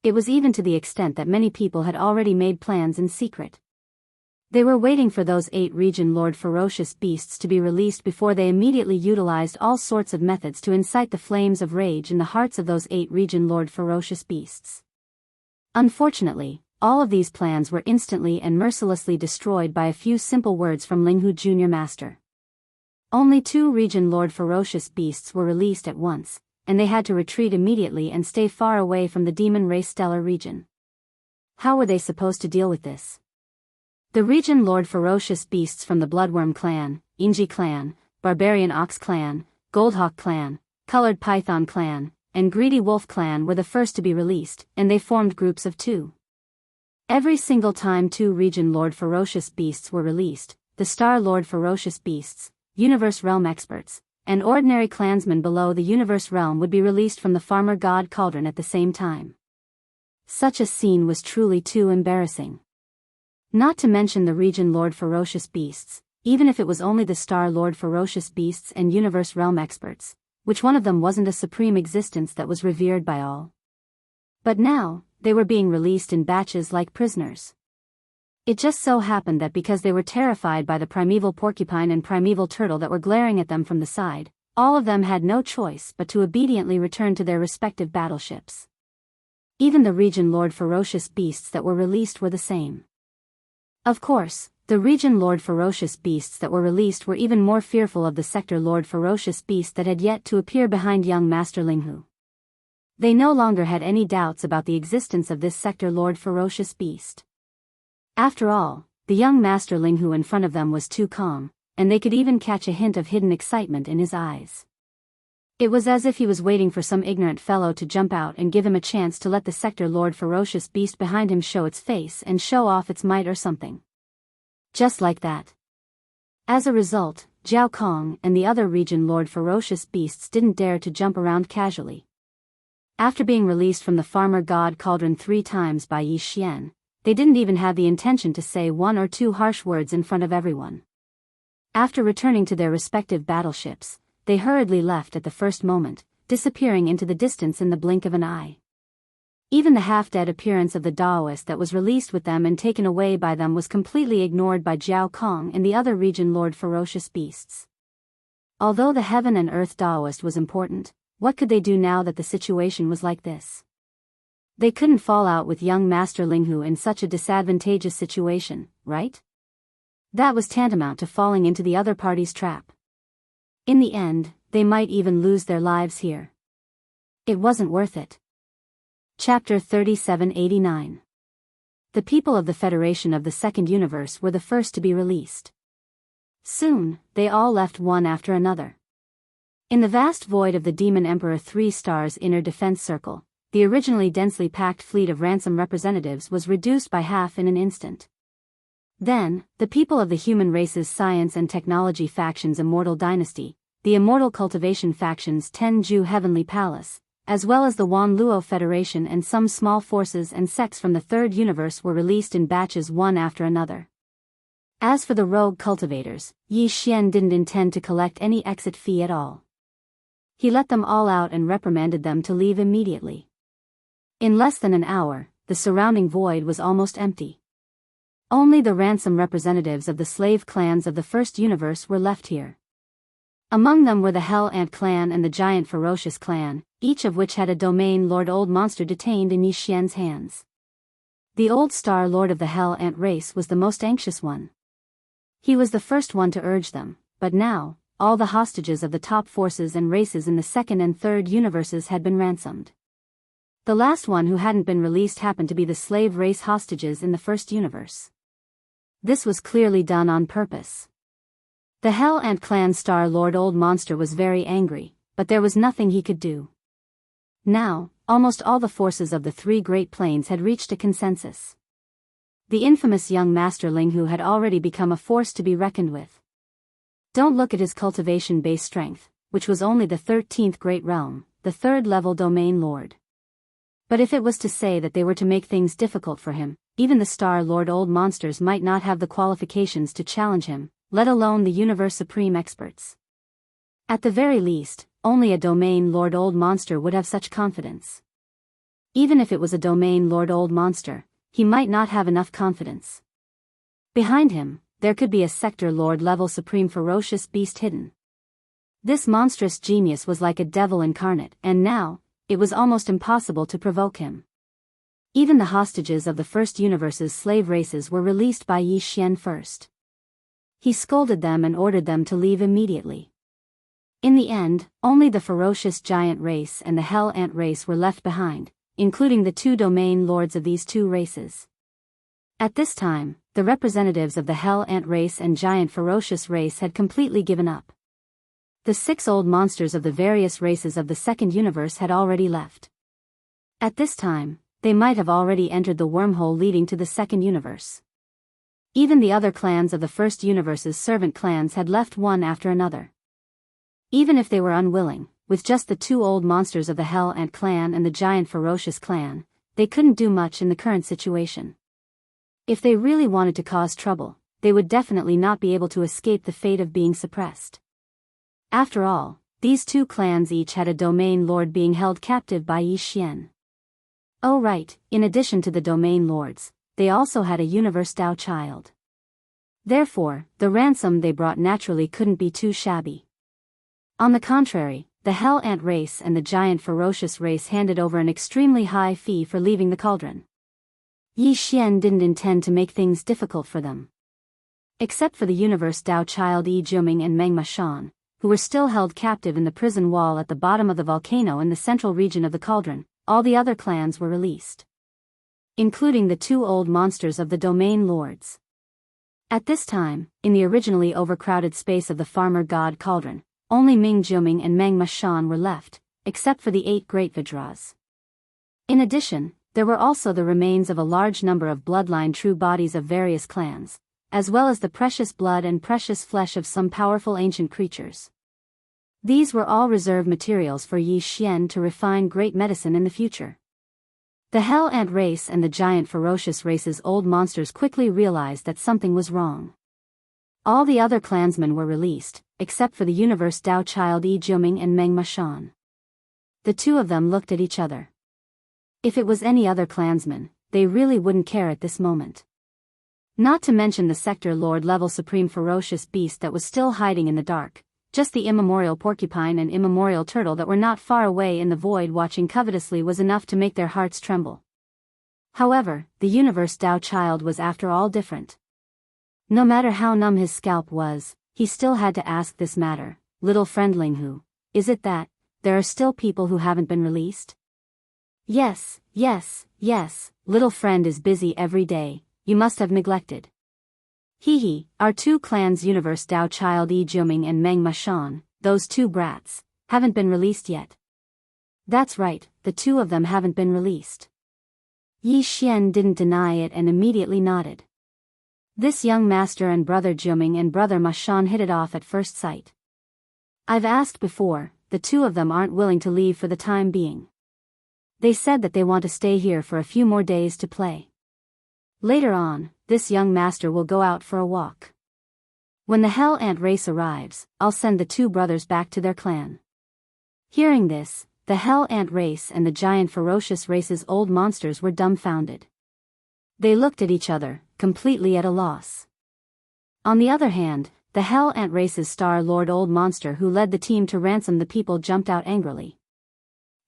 Speaker 1: It was even to the extent that many people had already made plans in secret. They were waiting for those 8 region lord ferocious beasts to be released before they immediately utilized all sorts of methods to incite the flames of rage in the hearts of those 8 region lord ferocious beasts. Unfortunately, all of these plans were instantly and mercilessly destroyed by a few simple words from Linghu Jr. Master. Only 2 region lord ferocious beasts were released at once, and they had to retreat immediately and stay far away from the demon race stellar region. How were they supposed to deal with this? The region lord ferocious beasts from the Bloodworm clan, Inji clan, Barbarian Ox clan, Goldhawk clan, Colored Python clan, and Greedy Wolf clan were the first to be released, and they formed groups of 2. Every single time 2 region lord ferocious beasts were released, the Star Lord ferocious beasts, Universe Realm experts, and ordinary clansmen below the Universe Realm would be released from the Farmer God Cauldron at the same time. Such a scene was truly too embarrassing. Not to mention the region lord ferocious beasts, even if it was only the Star Lord ferocious beasts and Universe Realm experts, which one of them wasn't a supreme existence that was revered by all? But now, they were being released in batches like prisoners. It just so happened that because they were terrified by the primeval porcupine and primeval turtle that were glaring at them from the side, all of them had no choice but to obediently return to their respective battleships. Even the region lord ferocious beasts that were released were the same. Of course, the region lord ferocious beasts that were released were even more fearful of the sector lord ferocious beast that had yet to appear behind young Master Linghu. They no longer had any doubts about the existence of this sector lord ferocious beast. After all, the young Master Linghu in front of them was too calm, and they could even catch a hint of hidden excitement in his eyes. It was as if he was waiting for some ignorant fellow to jump out and give him a chance to let the sector lord ferocious beast behind him show its face and show off its might or something. Just like that. As a result, Jiao Kong and the other region lord ferocious beasts didn't dare to jump around casually. After being released from the Farmer God Cauldron 3 times by Yi Xian, they didn't even have the intention to say 1 or 2 harsh words in front of everyone. After returning to their respective battleships, they hurriedly left at the first moment, disappearing into the distance in the blink of an eye. Even the half-dead appearance of the Daoist that was released with them and taken away by them was completely ignored by Jiao Kong and the other region lord ferocious beasts. Although the Heaven and Earth Daoist was important, what could they do now that the situation was like this? They couldn't fall out with young Master Linghu in such a disadvantageous situation, right? That was tantamount to falling into the other party's trap. In the end, they might even lose their lives here. It wasn't worth it. Chapter 3789. The people of the Federation of the Second Universe were the first to be released. Soon, they all left one after another. In the vast void of the Demon Emperor 3 Stars Inner Defense Circle, the originally densely packed fleet of ransom representatives was reduced by half in an instant. Then, the people of the human race's science and technology faction's Immortal Dynasty, the Immortal Cultivation faction's Tenju Heavenly Palace, as well as the Wanluo Federation and some small forces and sects from the third universe were released in batches one after another. As for the rogue cultivators, Yi Xian didn't intend to collect any exit fee at all. He let them all out and reprimanded them to leave immediately. In less than an hour, the surrounding void was almost empty. Only the ransom representatives of the slave clans of the first universe were left here. Among them were the Hell Ant clan and the Giant Ferocious clan, each of which had a domain lord old monster detained in Yi Xian's hands. The old Star Lord of the Hell Ant race was the most anxious one. He was the first one to urge them, but now, all the hostages of the top forces and races in the second and third universes had been ransomed. The last one who hadn't been released happened to be the slave race hostages in the first universe. This was clearly done on purpose. The Hell Ant clan Star Lord Old Monster was very angry, but there was nothing he could do. Now, almost all the forces of the three Great Plains had reached a consensus. The infamous young Master Ling Hu had already become a force to be reckoned with. Don't look at his cultivation-based strength, which was only the 13th Great Realm, the third-level domain lord. But if it was to say that they were to make things difficult for him, even the Star Lord Old Monsters might not have the qualifications to challenge him, let alone the Universe Supreme experts. At the very least, only a Domain Lord Old Monster would have such confidence. Even if it was a Domain Lord Old Monster, he might not have enough confidence. Behind him, there could be a Sector Lord level Supreme Ferocious Beast hidden. This monstrous genius was like a devil incarnate, and now, it was almost impossible to provoke him. Even the hostages of the first universe's slave races were released by Yi Xian first. He scolded them and ordered them to leave immediately. In the end, only the ferocious giant race and the Hell Ant race were left behind, including the two domain lords of these two races. At this time, the representatives of the Hell Ant race and Giant Ferocious race had completely given up. The 6 old monsters of the various races of the second universe had already left. At this time, they might have already entered the wormhole leading to the second universe. Even the other clans of the first universe's servant clans had left one after another. Even if they were unwilling, with just the 2 old monsters of the Hell Ant clan and the Giant Ferocious clan, they couldn't do much in the current situation. If they really wanted to cause trouble, they would definitely not be able to escape the fate of being suppressed. After all, these 2 clans each had a domain lord being held captive by Yi Xian. Oh right, in addition to the domain lords, they also had a universe Dao child. Therefore, the ransom they brought naturally couldn't be too shabby. On the contrary, the Hell Ant race and the Giant Ferocious race handed over an extremely high fee for leaving the cauldron. Yi Xian didn't intend to make things difficult for them. Except for the universe Dao child Yi Juming and Meng Mashan, who were still held captive in the prison wall at the bottom of the volcano in the central region of the cauldron, all the other clans were released, including the 2 old monsters of the domain lords. At this time, in the originally overcrowded space of the farmer god cauldron, only Ming Juming and Meng Mashan were left, except for the 8 great Vajras. In addition, there were also the remains of a large number of bloodline true bodies of various clans, as well as the precious blood and precious flesh of some powerful ancient creatures. These were all reserve materials for Yi Xian to refine great medicine in the future. The Hell Ant race and the Giant Ferocious race's old monsters quickly realized that something was wrong. All the other clansmen were released, except for the universe Dao child Yi Juming and Meng Mashan. The 2 of them looked at each other. If it was any other clansman, they really wouldn't care at this moment. Not to mention the Sector Lord level Supreme Ferocious Beast that was still hiding in the dark, just the immemorial porcupine and immemorial turtle that were not far away in the void watching covetously was enough to make their hearts tremble. However, the universe Dao child was after all different. No matter how numb his scalp was, he still had to ask this matter, little friend Ling Hu, is it that there are still people who haven't been released? Yes, little friend is busy every day, you must have neglected. Our 2 clans universe Dao child Yi Juming and Meng Mashan, those 2 brats, haven't been released yet. That's right, the 2 of them haven't been released. Yi Xian didn't deny it and immediately nodded. This young master and brother Juming and brother Mashan hit it off at first sight. I've asked before, the 2 of them aren't willing to leave for the time being. They said that they want to stay here for a few more days to play. Later on, this young master will go out for a walk. When the Hell Ant race arrives, I'll send the two brothers back to their clan. Hearing this, the Hell Ant race and the giant ferocious race's old monsters were dumbfounded. They looked at each other, completely at a loss. On the other hand, the Hell Ant race's Star Lord old monster who led the team to ransom the people jumped out angrily.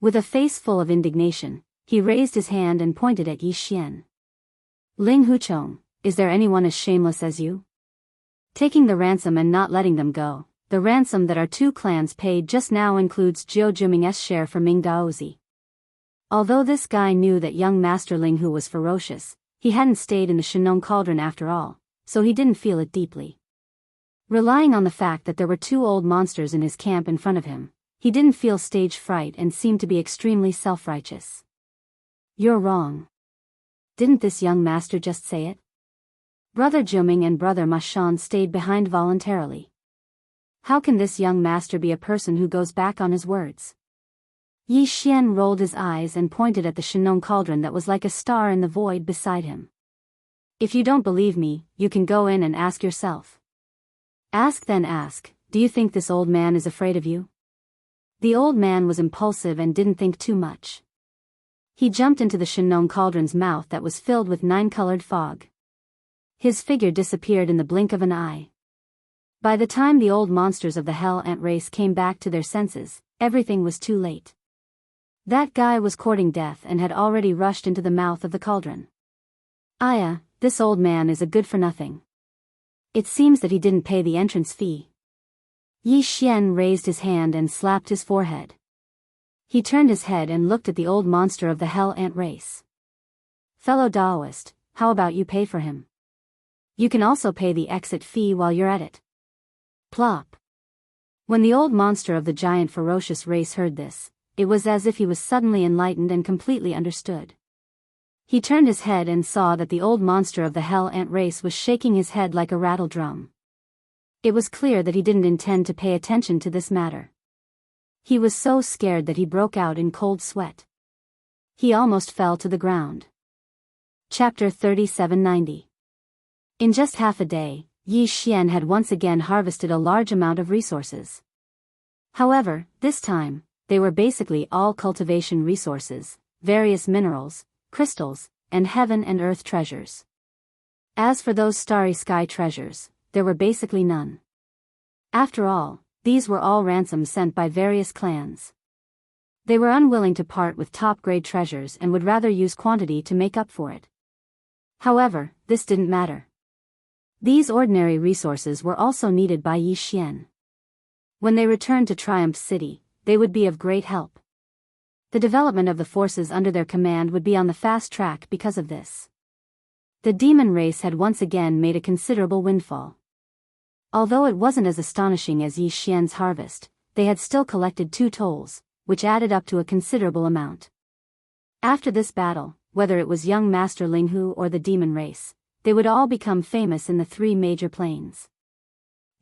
Speaker 1: With a face full of indignation, he raised his hand and pointed at Yi Xian. Ling Huchong, is there anyone as shameless as you? Taking the ransom and not letting them go. The ransom that our two clans paid just now includes Jiu Juming's share for Ming Daozi. Although this guy knew that young Master Ling Hu was ferocious, he hadn't stayed in the Shenong Cauldron after all, so he didn't feel it deeply. Relying on the fact that there were two old monsters in his camp in front of him, he didn't feel stage fright and seemed to be extremely self-righteous. You're wrong. Didn't this young master just say it? Brother Juming and Brother Ma Shan stayed behind voluntarily. How can this young master be a person who goes back on his words? Yi Xian rolled his eyes and pointed at the Shenong Cauldron that was like a star in the void beside him. If you don't believe me, you can go in and ask yourself. Ask then ask, do you think this old man is afraid of you? The old man was impulsive and didn't think too much. He jumped into the Shenong Cauldron's mouth that was filled with 9-colored fog. His figure disappeared in the blink of an eye. By the time the old monsters of the Hell Ant race came back to their senses, everything was too late. That guy was courting death and had already rushed into the mouth of the cauldron. Aya, this old man is a good-for-nothing. It seems that he didn't pay the entrance fee. Yi Xian raised his hand and slapped his forehead. He turned his head and looked at the old monster of the Hell Ant race. Fellow Daoist, how about you pay for him? You can also pay the exit fee while you're at it. Plop. When the old monster of the giant ferocious race heard this, it was as if he was suddenly enlightened and completely understood. He turned his head and saw that the old monster of the Hell Ant race was shaking his head like a rattle drum. It was clear that he didn't intend to pay attention to this matter. He was so scared that he broke out in cold sweat. He almost fell to the ground. Chapter 3790. In just half a day, Yi Xian had once again harvested a large amount of resources. However, this time, they were basically all cultivation resources, various minerals, crystals, and heaven and earth treasures. As for those starry sky treasures, there were basically none. After all, these were all ransoms sent by various clans. They were unwilling to part with top-grade treasures and would rather use quantity to make up for it. However, this didn't matter. These ordinary resources were also needed by Yi Xian. When they returned to Triumph City, they would be of great help. The development of the forces under their command would be on the fast track because of this. The demon race had once again made a considerable windfall. Although it wasn't as astonishing as Yi Xian's harvest, they had still collected 2 tolls, which added up to a considerable amount. After this battle, whether it was young Master Ling Hu or the demon race, they would all become famous in the 3 major planes.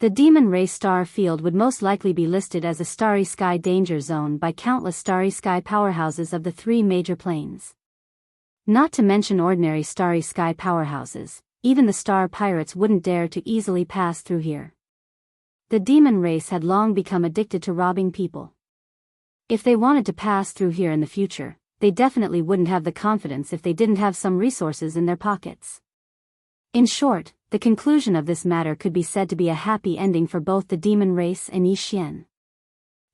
Speaker 1: The demon race star field would most likely be listed as a starry sky danger zone by countless starry sky powerhouses of the 3 major planes. Not to mention ordinary starry sky powerhouses, even the star pirates wouldn't dare to easily pass through here. The demon race had long become addicted to robbing people. If they wanted to pass through here in the future, they definitely wouldn't have the confidence if they didn't have some resources in their pockets. In short, the conclusion of this matter could be said to be a happy ending for both the demon race and Yi Xian.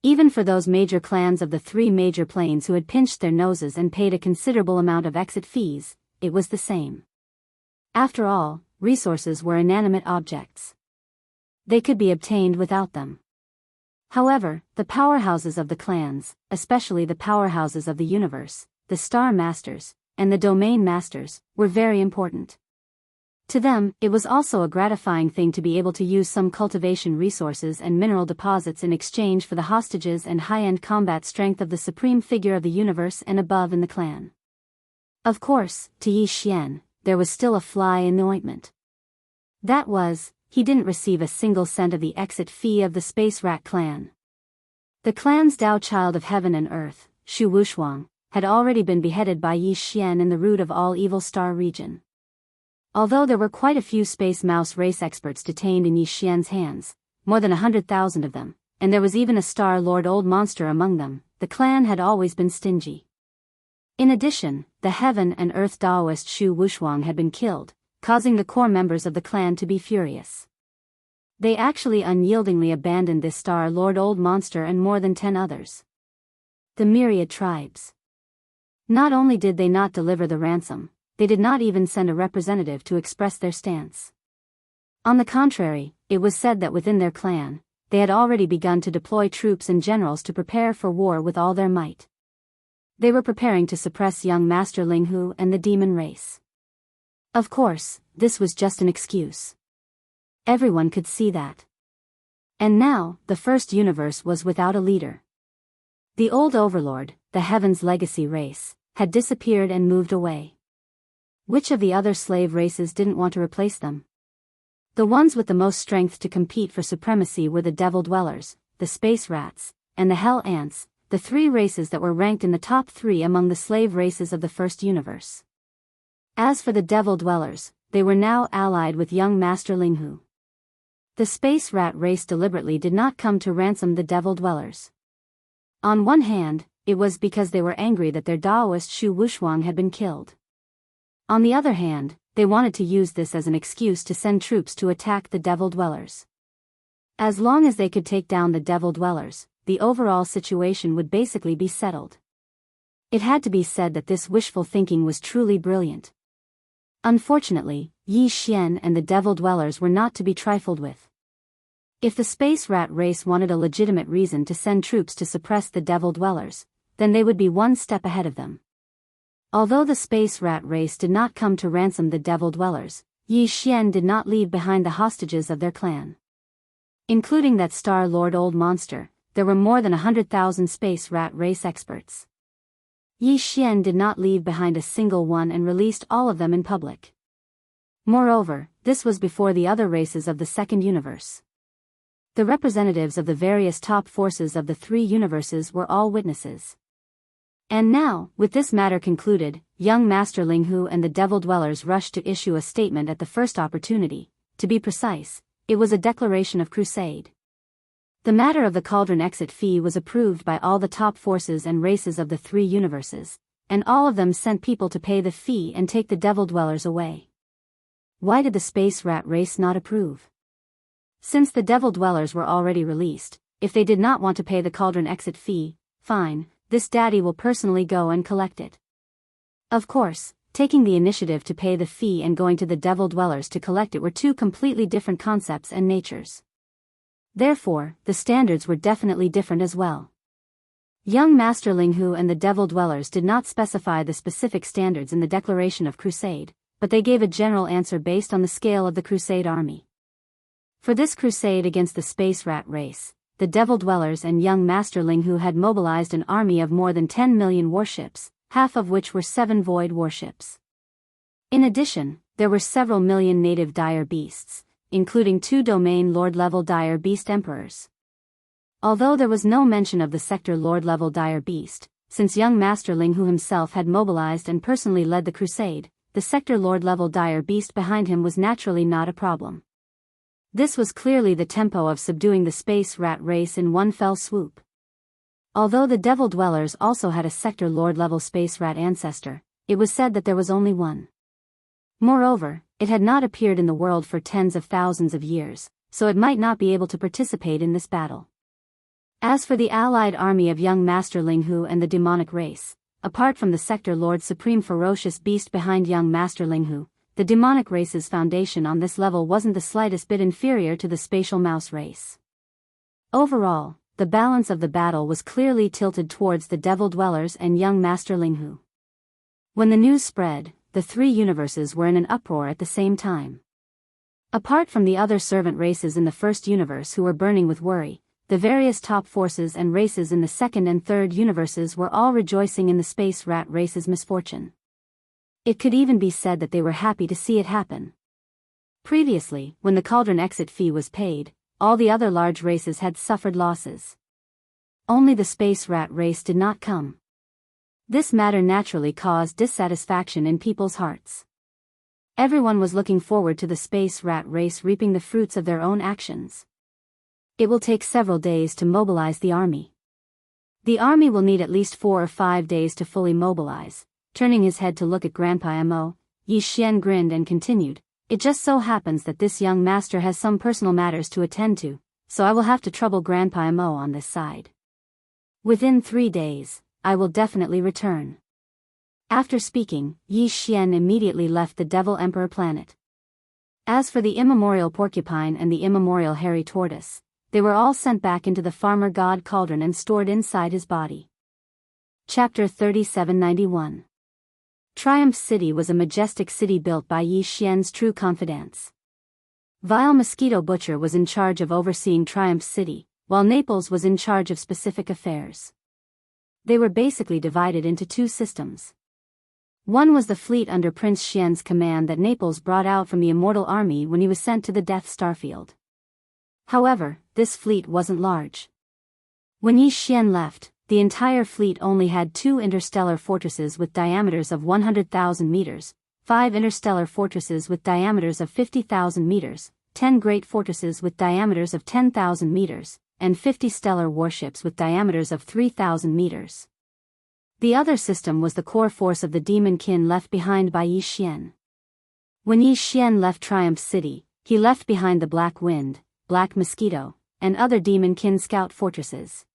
Speaker 1: Even for those major clans of the 3 major planes who had pinched their noses and paid a considerable amount of exit fees, it was the same. After all, resources were inanimate objects. They could be obtained without them. However, the powerhouses of the clans, especially the powerhouses of the universe, the Star Masters, and the Domain Masters, were very important. To them, it was also a gratifying thing to be able to use some cultivation resources and mineral deposits in exchange for the hostages and high-end combat strength of the supreme figure of the universe and above in the clan. Of course, to Yi Xian, there was still a fly in the ointment. That was, he didn't receive a single cent of the exit fee of the Space Rat clan. The clan's Tao Child of Heaven and Earth, Shu Wushuang, had already been beheaded by Yi Xian in the root of all evil star region. Although there were quite a few space mouse race experts detained in Yi Xian's hands, more than 100,000 of them, and there was even a Star Lord Old Monster among them, the clan had always been stingy. In addition, the Heaven and Earth Daoist Shu Wushuang had been killed, causing the core members of the clan to be furious. They actually unyieldingly abandoned this Star Lord Old Monster and more than 10 others. The myriad tribes. Not only did they not deliver the ransom, they did not even send a representative to express their stance. On the contrary, it was said that within their clan, they had already begun to deploy troops and generals to prepare for war with all their might. They were preparing to suppress young Master Linghu and the demon race. Of course, this was just an excuse. Everyone could see that. And now, the first universe was without a leader. The old overlord, the Heaven's legacy race, had disappeared and moved away. Which of the other slave races didn't want to replace them? The ones with the most strength to compete for supremacy were the Devil Dwellers, the Space Rats, and the Hell Ants, the three races that were ranked in the top 3 among the slave races of the first universe. As for the Devil Dwellers, they were now allied with young Master Linghu. The Space Rat race deliberately did not come to ransom the Devil Dwellers. On one hand, it was because they were angry that their Daoist Shu Wushuang had been killed. On the other hand, they wanted to use this as an excuse to send troops to attack the Devil Dwellers. As long as they could take down the Devil Dwellers, the overall situation would basically be settled. It had to be said that this wishful thinking was truly brilliant. Unfortunately, Yi Xian and the Devil Dwellers were not to be trifled with. If the Space Rat race wanted a legitimate reason to send troops to suppress the Devil Dwellers, then they would be one step ahead of them. Although the Space Rat race did not come to ransom the Devil Dwellers, Yi Xian did not leave behind the hostages of their clan. Including that Star Lord Old Monster, there were more than 100,000 Space Rat race experts. Yi Xian did not leave behind a single one and released all of them in public. Moreover, this was before the other races of the second universe. The representatives of the various top forces of the 3 universes were all witnesses. And now, with this matter concluded, young Master Linghu and the Devil Dwellers rushed to issue a statement at the first opportunity. To be precise, it was a declaration of crusade. The matter of the cauldron exit fee was approved by all the top forces and races of the 3 universes, and all of them sent people to pay the fee and take the Devil Dwellers away. Why did the Space Rat race not approve? Since the Devil Dwellers were already released, if they did not want to pay the cauldron exit fee, fine. This daddy will personally go and collect it. Of course, taking the initiative to pay the fee and going to the Devil Dwellers to collect it were 2 completely different concepts and natures. Therefore, the standards were definitely different as well. Young Master Linghu and the Devil Dwellers did not specify the specific standards in the declaration of crusade, but they gave a general answer based on the scale of the crusade army. For this crusade against the Space Rat race, the Devil Dwellers and young Master Linghu had mobilized an army of more than 10 million warships, half of which were 7 void warships. In addition, there were several million native dire beasts, including 2 domain lord-level dire beast emperors. Although there was no mention of the sector lord-level dire beast, since young Master Linghu himself had mobilized and personally led the crusade, the sector lord-level dire beast behind him was naturally not a problem. This was clearly the tempo of subduing the Space Rat race in one fell swoop. Although the Devil Dwellers also had a Sector Lord-level Space Rat ancestor, it was said that there was only one. Moreover, it had not appeared in the world for tens of thousands of years, so it might not be able to participate in this battle. As for the allied army of young Master Linghu and the demonic race, apart from the Sector Lord Supreme Ferocious Beast behind young Master Linghu, the demonic race's foundation on this level wasn't the slightest bit inferior to the spatial mouse race. Overall, the balance of the battle was clearly tilted towards the Devil Dwellers and young Master Linghu. When the news spread, the 3 universes were in an uproar at the same time. Apart from the other servant races in the first universe who were burning with worry, the various top forces and races in the second and third universes were all rejoicing in the Space Rat race's misfortune. It could even be said that they were happy to see it happen. Previously, when the cauldron exit fee was paid, all the other large races had suffered losses. Only the Space Rat race did not come. This matter naturally caused dissatisfaction in people's hearts. Everyone was looking forward to the space rat race, reaping the fruits of their own actions. It will take several days to mobilize the army. The army will need at least 4 or 5 days to fully mobilize. Turning his head to look at Grandpa Mo, Yi Xian grinned and continued, "It just so happens that this young master has some personal matters to attend to, so I will have to trouble Grandpa Mo on this side. Within 3 days, I will definitely return." After speaking, Yi Xian immediately left the Devil Emperor planet. As for the immemorial porcupine and the immemorial hairy tortoise, they were all sent back into the farmer god cauldron and stored inside his body. Chapter 3791. Triumph City was a majestic city built by Yi Xian's true confidants. Vile Mosquito Butcher was in charge of overseeing Triumph City, while Naples was in charge of specific affairs. They were basically divided into 2 systems. One was the fleet under Prince Xian's command that Naples brought out from the Immortal Army when he was sent to the Death Starfield. However, this fleet wasn't large. When Yi Xian left, the entire fleet only had 2 interstellar fortresses with diameters of 100,000 meters, 5 interstellar fortresses with diameters of 50,000 meters, 10 great fortresses with diameters of 10,000 meters, and 50 stellar warships with diameters of 3,000 meters. The other system was the core force of the demon kin left behind by Yi Xian. When Yi Xian left Triumph City, he left behind the Black Wind, Black Mosquito, and other demon kin scout fortresses.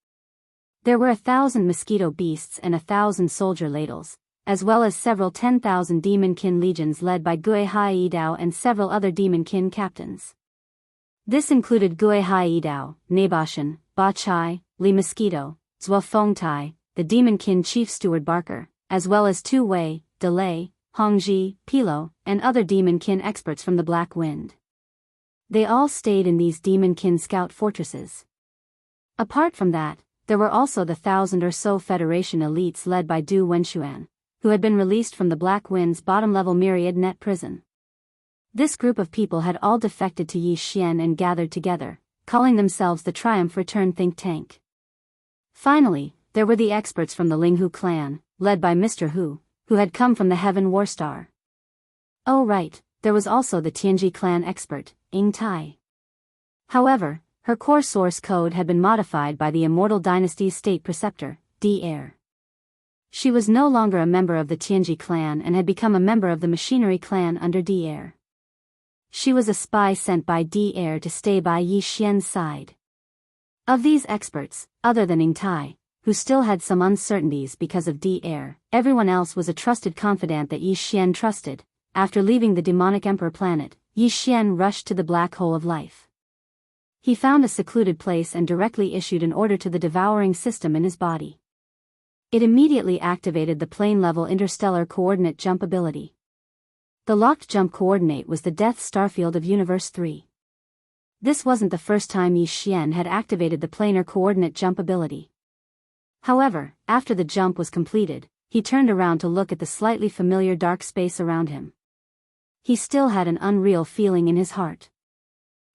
Speaker 1: There were 1,000 mosquito beasts and 1,000 soldier ladles, as well as several 10,000 demon kin legions led by Gui Hai Yidao and several other demon kin captains. This included Gui Hai Yidao, Nabashan, Ba Chai, Li Mosquito, Zhua Fengtai, the demon kin chief steward Barker, as well as Tu Wei, Delay, Hongji, Pilo, and other demon kin experts from the Black Wind. They all stayed in these demon kin scout fortresses. Apart from that, there were also the 1,000 or so Federation elites led by Du Wenxuan, who had been released from the Black Wind's bottom-level myriad net prison. This group of people had all defected to Yi Xian and gathered together, calling themselves the Triumph Return Think Tank. Finally, there were the experts from the Linghu clan, led by Mr. Hu, who had come from the Heaven War Star. Oh right, there was also the Tianji clan expert, Ying Tai. However, her core source code had been modified by the Immortal Dynasty's state preceptor, D-Air. She was no longer a member of the Tianji clan and had become a member of the Machinery clan under D-Air. She was a spy sent by D-Air to stay by Yi Xian's side. Of these experts, other than Ying Tai, who still had some uncertainties because of D-Air, everyone else was a trusted confidant that Yi Xian trusted. After leaving the demonic emperor planet, Yi Xian rushed to the black hole of life. He found a secluded place and directly issued an order to the devouring system in his body. It immediately activated the plane-level interstellar coordinate jump ability. The locked jump coordinate was the Death Starfield of Universe 3. This wasn't the first time Yi Xian had activated the planar coordinate jump ability. However, after the jump was completed, he turned around to look at the slightly familiar dark space around him. He still had an unreal feeling in his heart.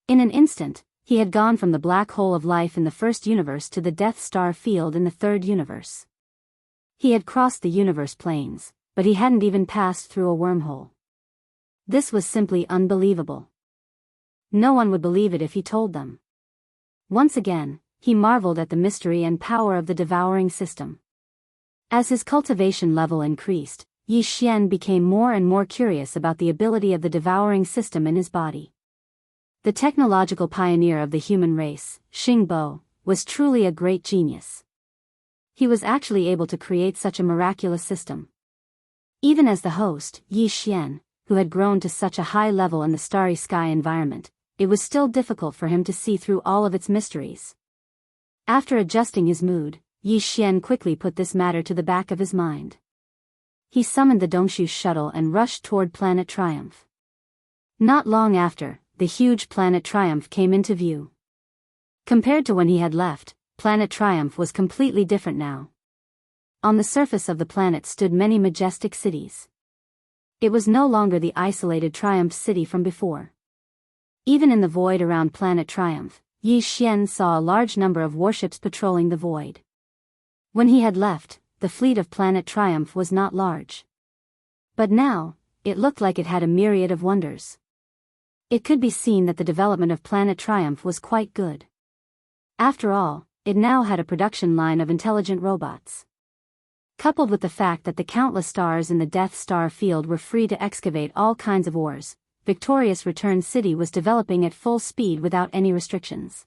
Speaker 1: In an instant, he had gone from the black hole of life in the first universe to the Death Star field in the third universe. He had crossed the universe planes, but he hadn't even passed through a wormhole. This was simply unbelievable. No one would believe it if he told them. Once again, he marveled at the mystery and power of the devouring system. As his cultivation level increased, Yi Xian became more and more curious about the ability of the devouring system in his body. The technological pioneer of the human race, Xing Bo, was truly a great genius. He was actually able to create such a miraculous system. Even as the host, Yi Xian, who had grown to such a high level in the starry sky environment, it was still difficult for him to see through all of its mysteries. After adjusting his mood, Yi Xian quickly put this matter to the back of his mind. He summoned the Dongshu shuttle and rushed toward Planet Triumph. Not long after, the huge Planet Triumph came into view. Compared to when he had left, Planet Triumph was completely different now. On the surface of the planet stood many majestic cities. It was no longer the isolated Triumph City from before. Even in the void around Planet Triumph, Yi Xian saw a large number of warships patrolling the void. When he had left, the fleet of Planet Triumph was not large. But now, it looked like it had a myriad of wonders. It could be seen that the development of Planet Triumph was quite good. After all, it now had a production line of intelligent robots. Coupled with the fact that the countless stars in the Death Star field were free to excavate all kinds of ores, Victorious Return City was developing at full speed without any restrictions.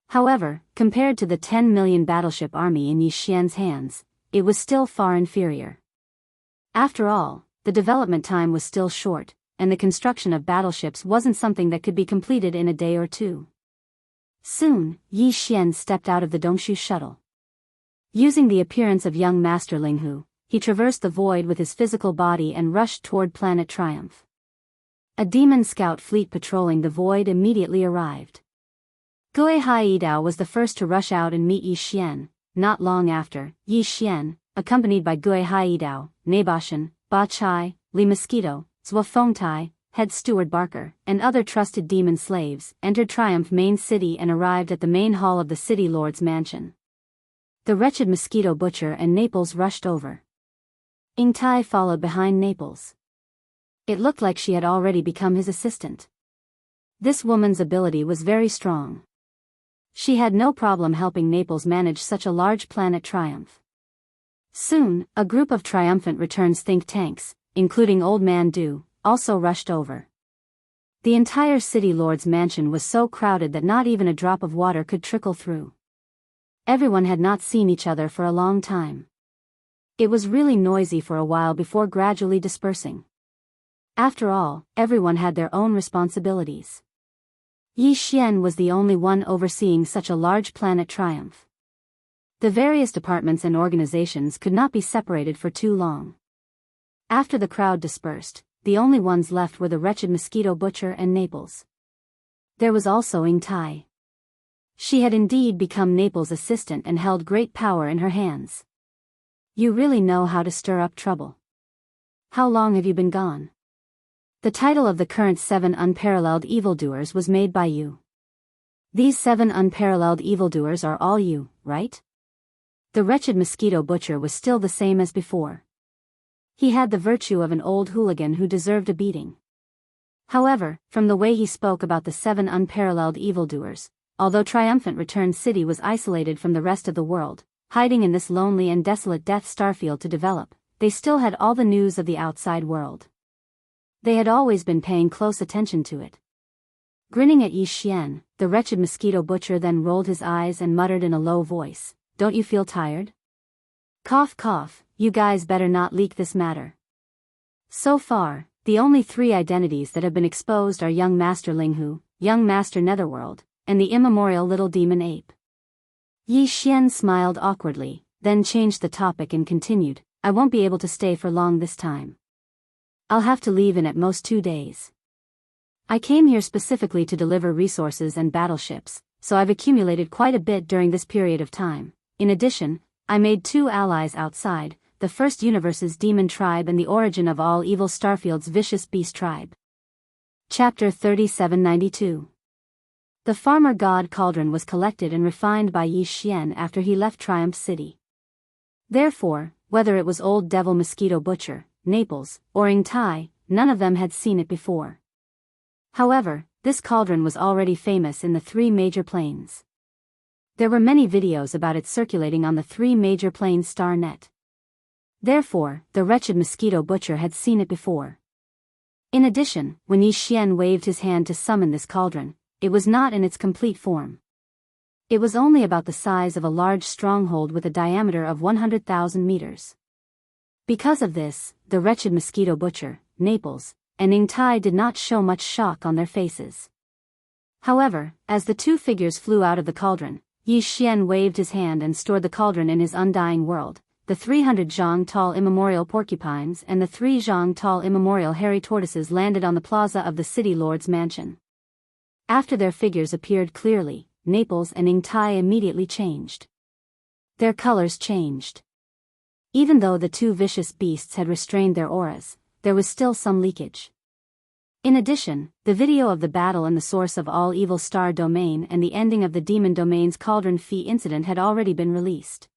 Speaker 1: However, compared to the 10 million battleship army in Yi Xian's hands, it was still far inferior. After all, the development time was still short, and the construction of battleships wasn't something that could be completed in a day or two. Soon, Yi Xian stepped out of the Dongshu shuttle. Using the appearance of young Master Linghu, he traversed the void with his physical body and rushed toward Planet Triumph. A demon scout fleet patrolling the void immediately arrived. Gui Haidao was the first to rush out and meet Yi Xian. Not long after, Yi Xian, accompanied by Gui Haidao, Naboshan, Ba Chai, Li Mosquito, Zhua Fengtai, Head Steward Barker, and other trusted demon slaves, entered Triumph Main City and arrived at the main hall of the City Lord's mansion. The wretched Mosquito Butcher and Naples rushed over. Ying Tai followed behind Naples. It looked like she had already become his assistant. This woman's ability was very strong. She had no problem helping Naples manage such a large Planet Triumph. Soon, a group of triumphant returns think tanks, including Old Man Du, also rushed over. The entire City Lord's mansion was so crowded that not even a drop of water could trickle through. Everyone had not seen each other for a long time. It was really noisy for a while before gradually dispersing. After all, everyone had their own responsibilities. Yi Xian was the only one overseeing such a large Planet Triumph. The various departments and organizations could not be separated for too long. After the crowd dispersed, the only ones left were the wretched Mosquito Butcher and Naples. There was also Ying Tai. She had indeed become Naples' assistant and held great power in her hands. You really know how to stir up trouble. How long have you been gone? The title of the current 7 unparalleled evildoers was made by you. These 7 unparalleled evildoers are all you, right? The wretched Mosquito Butcher was still the same as before. He had the virtue of an old hooligan who deserved a beating. However, from the way he spoke about the 7 unparalleled evildoers, although Triumphant Return City was isolated from the rest of the world, hiding in this lonely and desolate Death Star field to develop, they still had all the news of the outside world. They had always been paying close attention to it. Grinning at Yi Xian, the wretched Mosquito Butcher then rolled his eyes and muttered in a low voice, "Don't you feel tired? Cough cough, you guys better not leak this matter." So far, the only 3 identities that have been exposed are young Master Linghu, young Master Netherworld, and the immemorial little demon ape. Yi Xian smiled awkwardly, then changed the topic and continued, "I won't be able to stay for long this time. I'll have to leave in at most 2 days. I came here specifically to deliver resources and battleships, so I've accumulated quite a bit during this period of time. In addition, I made 2 allies outside, the First Universe's Demon Tribe and the origin of all evil Starfield's Vicious Beast Tribe." Chapter 3792. The Farmer God Cauldron was collected and refined by Yi Xian after he left Triumph City. Therefore, whether it was Old Devil Mosquito Butcher, Naples, or Ying Tai, none of them had seen it before. However, this cauldron was already famous in the 3 major planes. There were many videos about it circulating on the 3 major planes star net. Therefore, the wretched Mosquito Butcher had seen it before. In addition, when Yi Xian waved his hand to summon this cauldron, it was not in its complete form. It was only about the size of a large stronghold with a diameter of 100,000 meters. Because of this, the wretched Mosquito Butcher, Naples, and Ying Tai did not show much shock on their faces. However, as the 2 figures flew out of the cauldron, Yi Xian waved his hand and stored the cauldron in his undying world. The 300 zhang tall immemorial porcupines and the 3 zhang tall immemorial hairy tortoises landed on the plaza of the City Lord's mansion. After their figures appeared clearly, Naples and Ying Tai immediately changed. Their colors changed. Even though the 2 vicious beasts had restrained their auras, there was still some leakage. In addition, the video of the battle and the source of all evil star domain and the ending of the demon domain's cauldron fee incident had already been released.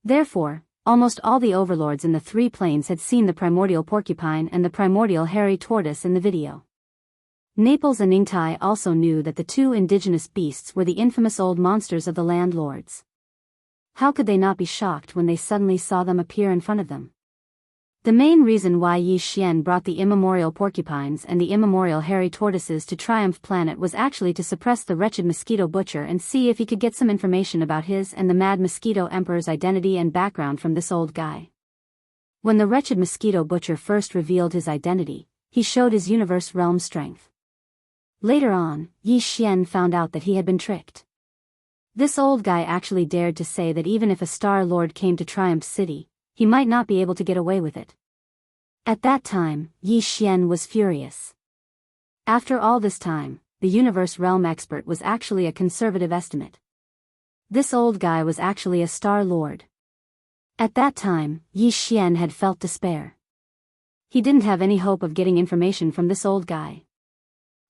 Speaker 1: Therefore, almost all the overlords in the three planes had seen the primordial porcupine and the primordial hairy tortoise in the video. Naples and Ingtai also knew that the two indigenous beasts were the infamous old monsters of the landlords. How could they not be shocked when they suddenly saw them appear in front of them? The main reason why Yi Xian brought the immemorial porcupines and the immemorial hairy tortoises to Triumph Planet was actually to suppress the wretched mosquito butcher and see if he could get some information about his and the mad mosquito emperor's identity and background from this old guy. When the wretched mosquito butcher first revealed his identity, he showed his universe realm strength. Later on, Yi Xian found out that he had been tricked. This old guy actually dared to say that even if a Star Lord came to Triumph City, he might not be able to get away with it. At that time, Yi Xian was furious. After all this time, the universe realm expert was actually a conservative estimate. This old guy was actually a Star Lord. At that time, Yi Xian had felt despair. He didn't have any hope of getting information from this old guy.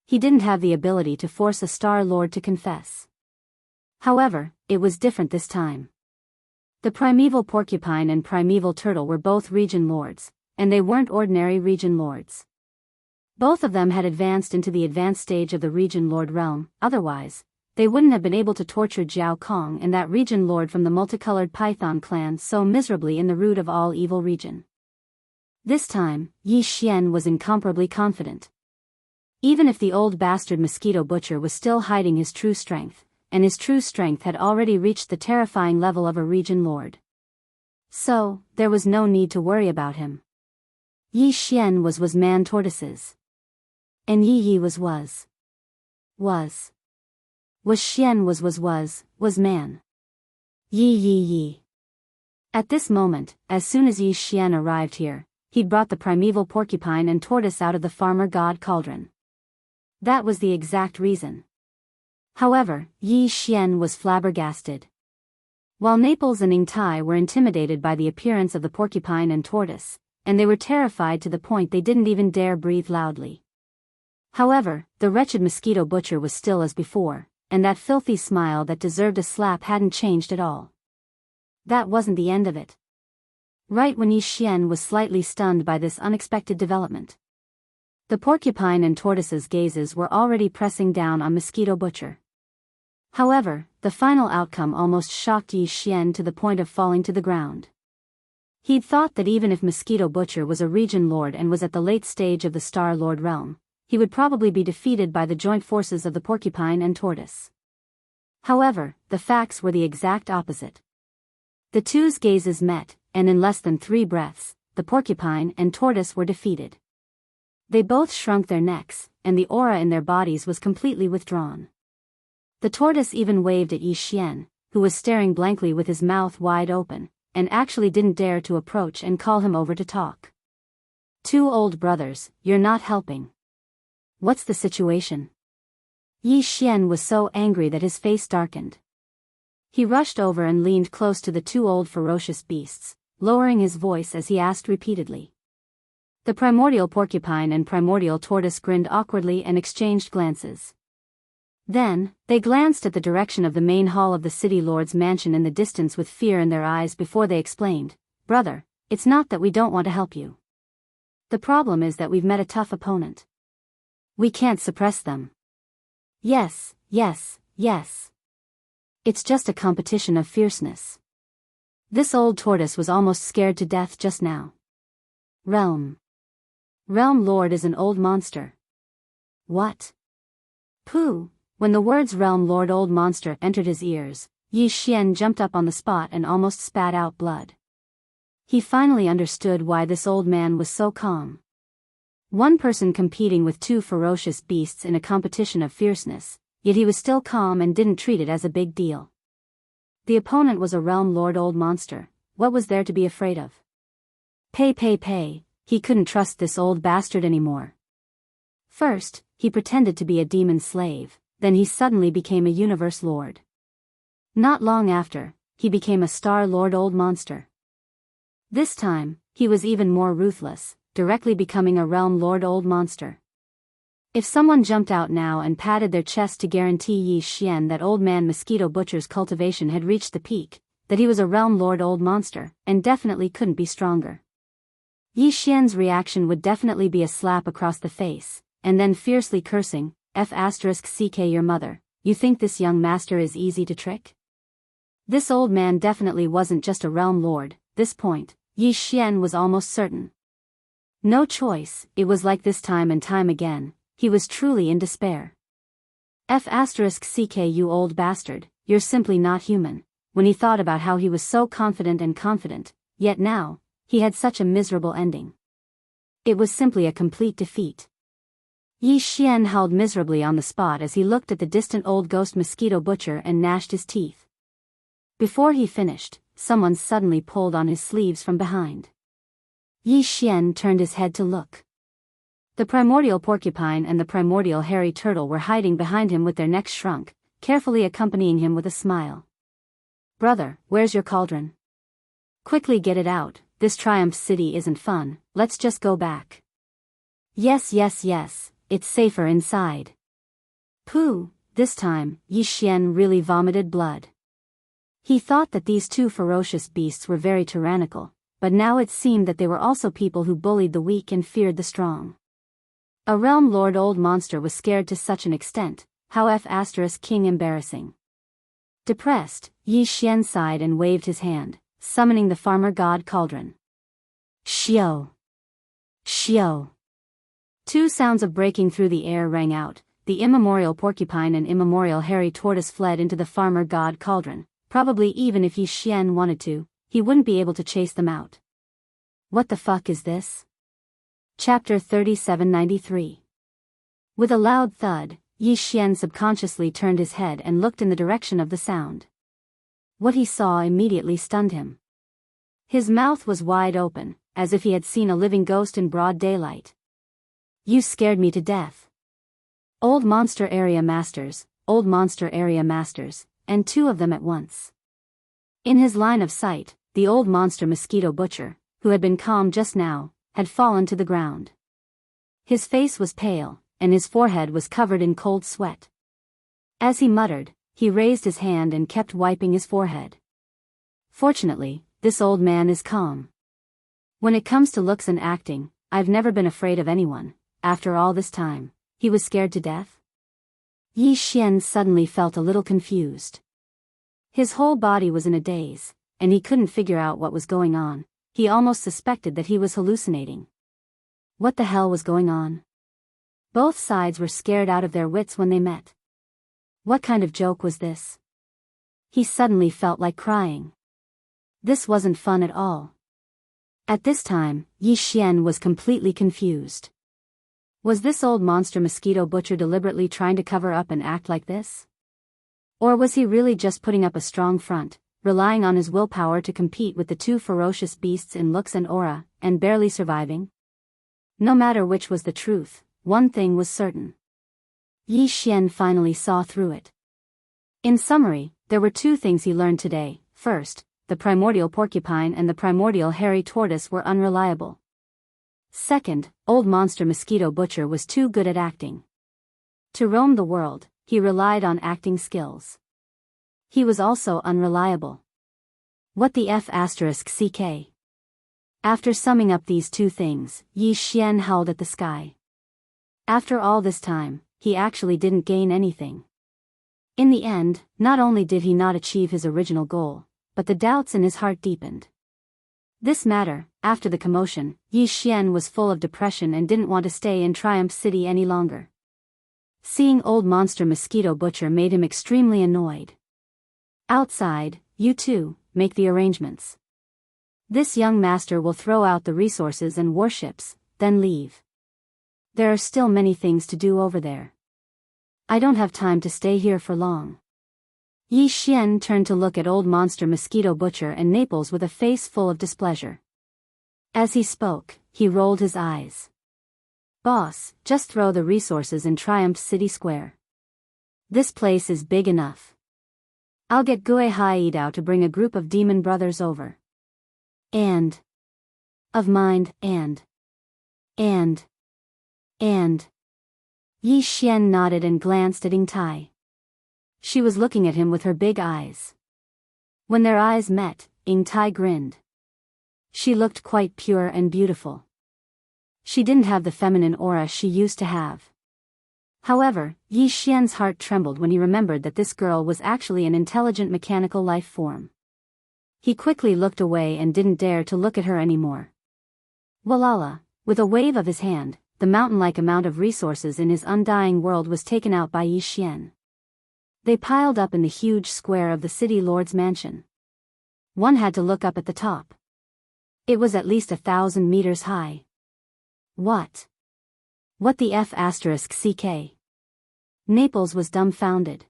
Speaker 1: He didn't have the ability to force a Star Lord to confess. However, it was different this time. The primeval porcupine and primeval turtle were both region lords, and they weren't ordinary region lords. Both of them had advanced into the advanced stage of the region lord realm, otherwise, they wouldn't have been able to torture Jiao Kong and that region lord from the multicolored python clan so miserably in the root of all evil region. This time, Yi Xian was incomparably confident. Even if the old bastard mosquito butcher was still hiding his true strength, and his true strength had already reached the terrifying level of a region lord. So, there was no need to worry about him. Yi Xian was man tortoises. And Yi was Xian was man. Yi. At this moment, as soon as Yi Xian arrived here, he'd brought the primeval porcupine and tortoise out of the farmer god cauldron. That was the exact reason. However, Yi Xian was flabbergasted. While Naples and Ingtai were intimidated by the appearance of the porcupine and tortoise, and they were terrified to the point they didn't even dare breathe loudly. However, the wretched mosquito butcher was still as before, and that filthy smile that deserved a slap hadn't changed at all. That wasn't the end of it. Right when Yi Xian was slightly stunned by this unexpected development, the porcupine and tortoise's gazes were already pressing down on mosquito butcher. However, the final outcome almost shocked Yi Xian to the point of falling to the ground. He'd thought that even if Mosquito Butcher was a region lord and was at the late stage of the Star Lord realm, he would probably be defeated by the joint forces of the porcupine and tortoise. However, the facts were the exact opposite. The two's gazes met, and in less than 3 breaths, the porcupine and tortoise were defeated. They both shrunk their necks, and the aura in their bodies was completely withdrawn. The tortoise even waved at Yi Xian, who was staring blankly with his mouth wide open, and actually didn't dare to approach and call him over to talk. "Two old brothers, you're not helping. What's the situation?" Yi Xian was so angry that his face darkened. He rushed over and leaned close to the 2 old ferocious beasts, lowering his voice as he asked repeatedly. The primordial porcupine and primordial tortoise grinned awkwardly and exchanged glances. Then, they glanced at the direction of the main hall of the city lord's mansion in the distance with fear in their eyes before they explained, "Brother, it's not that we don't want to help you. The problem is that we've met a tough opponent. We can't suppress them." Yes. It's just a competition of fierceness. This old tortoise was almost scared to death just now. Realm Lord is an old monster. What? Pooh! When the words Realm Lord Old Monster entered his ears, Yi Xian jumped up on the spot and almost spat out blood. He finally understood why this old man was so calm. One person competing with 2 ferocious beasts in a competition of fierceness, yet he was still calm and didn't treat it as a big deal. The opponent was a Realm Lord Old Monster. What was there to be afraid of? Pay. He couldn't trust this old bastard anymore. First, he pretended to be a demon slave. Then he suddenly became a universe lord. Not long after, he became a Star Lord Old Monster. This time, he was even more ruthless, directly becoming a Realm Lord Old Monster. If someone jumped out now and patted their chest to guarantee Yi Xian that old man Mosquito Butcher's cultivation had reached the peak, that he was a realm lord old monster, and definitely couldn't be stronger. Yi Xian's reaction would definitely be a slap across the face, and then fiercely cursing, F***ck your mother, you think this young master is easy to trick? This old man definitely wasn't just a realm lord, this point, Yi Xian was almost certain. No choice, it was like this time and time again, he was truly in despair. F***ck you old bastard, you're simply not human, when he thought about how he was so confident, yet now, he had such a miserable ending. It was simply a complete defeat. Yi Xian howled miserably on the spot as he looked at the distant old ghost mosquito butcher and gnashed his teeth. Before he finished, someone suddenly pulled on his sleeves from behind. Yi Xian turned his head to look. The primordial porcupine and the primordial hairy turtle were hiding behind him with their necks shrunk, carefully accompanying him with a smile. Brother, where's your cauldron? Quickly get it out, this Triumph City isn't fun, let's just go back. Yes, it's safer inside. Pooh, this time, Yi Xian really vomited blood. He thought that these two ferocious beasts were very tyrannical, but now it seemed that they were also people who bullied the weak and feared the strong. A realm lord old monster was scared to such an extent, how F***king embarrassing. Depressed, Yi Xian sighed and waved his hand, summoning the farmer god cauldron. Xiao! Xiao! Two sounds of breaking through the air rang out, the immemorial porcupine and immemorial hairy tortoise fled into the farmer god cauldron, probably even if Yi Xian wanted to, he wouldn't be able to chase them out. What the fuck is this? Chapter 3793. With a loud thud, Yi Xian subconsciously turned his head and looked in the direction of the sound. What he saw immediately stunned him. His mouth was wide open, as if he had seen a living ghost in broad daylight. You scared me to death. Old monster area masters, and two of them at once. In his line of sight, the old monster mosquito butcher, who had been calm just now, had fallen to the ground. His face was pale, and his forehead was covered in cold sweat. As he muttered, he raised his hand and kept wiping his forehead. Fortunately, this old man is calm. When it comes to looks and acting, I've never been afraid of anyone. After all this time, he was scared to death? Yi Xian suddenly felt a little confused. His whole body was in a daze, and he couldn't figure out what was going on. He almost suspected that he was hallucinating. What the hell was going on? Both sides were scared out of their wits when they met. What kind of joke was this? He suddenly felt like crying. This wasn't fun at all. At this time, Yi Xian was completely confused. Was this old monster mosquito butcher deliberately trying to cover up and act like this? Or was he really just putting up a strong front, relying on his willpower to compete with the two ferocious beasts in looks and aura, and barely surviving? No matter which was the truth, one thing was certain. Yi Xian finally saw through it. In summary, there were two things he learned today. First, the primordial porcupine and the primordial hairy tortoise were unreliable. Second, old monster mosquito butcher was too good at acting. To roam the world, he relied on acting skills. He was also unreliable. What the F***ck? After summing up these two things, Yi Xian howled at the sky. After all this time, he actually didn't gain anything. In the end, not only did he not achieve his original goal, but the doubts in his heart deepened. This matter, after the commotion, Yi Xian was full of depression and didn't want to stay in Triumph City any longer. Seeing old monster mosquito butcher made him extremely annoyed. Outside, you two, make the arrangements. This young master will throw out the resources and warships, then leave. There are still many things to do over there. I don't have time to stay here for long. Yi Xian turned to look at old monster mosquito butcher and Naples with a face full of displeasure. As he spoke, he rolled his eyes. Boss, just throw the resources in Triumph City Square. This place is big enough. I'll get Gue Haidao to bring a group of demon brothers over. And of mind, and Yi Xian nodded and glanced at Ying Tai. She was looking at him with her big eyes. When their eyes met, Tai grinned. She looked quite pure and beautiful. She didn't have the feminine aura she used to have. However, Yi Xian's heart trembled when he remembered that this girl was actually an intelligent mechanical life form. He quickly looked away and didn't dare to look at her anymore. Walala, with a wave of his hand, the mountain-like amount of resources in his undying world was taken out by Yi Xian. They piled up in the huge square of the city lord's mansion. One had to look up at the top. It was at least 1,000 meters high. What the F***ck? Naples was dumbfounded.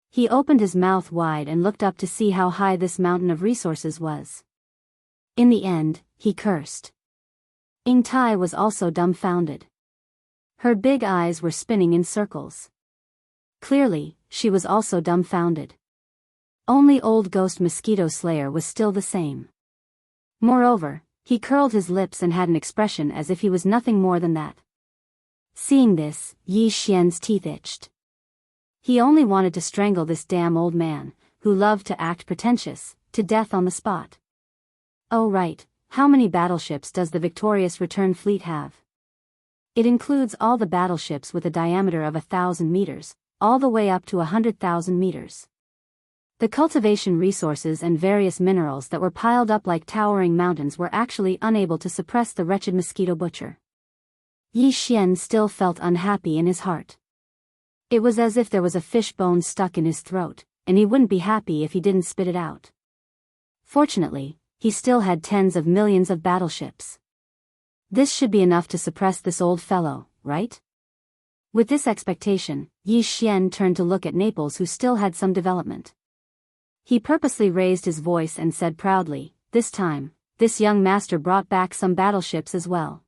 Speaker 1: He opened his mouth wide and looked up to see how high this mountain of resources was. In the end, he cursed. Tai was also dumbfounded. Her big eyes were spinning in circles. Clearly, she was also dumbfounded. Only old ghost mosquito slayer was still the same. Moreover, he curled his lips and had an expression as if he was nothing more than that. Seeing this, Yi Xian's teeth itched. He only wanted to strangle this damn old man, who loved to act pretentious, to death on the spot. Oh right, how many battleships does the Victorious Return fleet have? It includes all the battleships with a diameter of 1,000 meters, all the way up to 100,000 meters. The cultivation resources and various minerals that were piled up like towering mountains were actually unable to suppress the wretched mosquito butcher. Yi Xian still felt unhappy in his heart. It was as if there was a fish bone stuck in his throat, and he wouldn't be happy if he didn't spit it out. Fortunately, he still had tens of millions of battleships. This should be enough to suppress this old fellow, right? With this expectation, Yi Xian turned to look at Naples, who still had some development. He purposely raised his voice and said proudly, "This time, this young master brought back some battleships as well.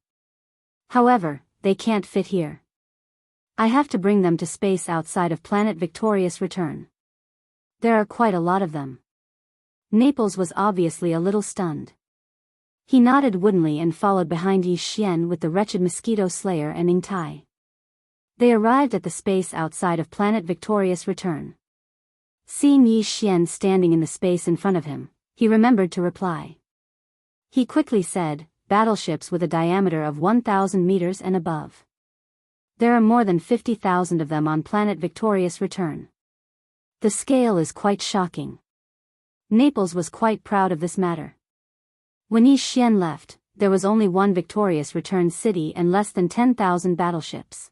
Speaker 1: However, they can't fit here. I have to bring them to space outside of planet Victorious Return. There are quite a lot of them." Naples was obviously a little stunned. He nodded woodenly and followed behind Yi Xian with the wretched mosquito slayer and Tai. They arrived at the space outside of planet Victorious Return. Seeing Yi Xian standing in the space in front of him, he remembered to reply. He quickly said, "Battleships with a diameter of 1,000 meters and above. There are more than 50,000 of them on planet Victorious Return. The scale is quite shocking." Naples was quite proud of this matter. When Yi Xian left, there was only one Victorious Return city and less than 10,000 battleships.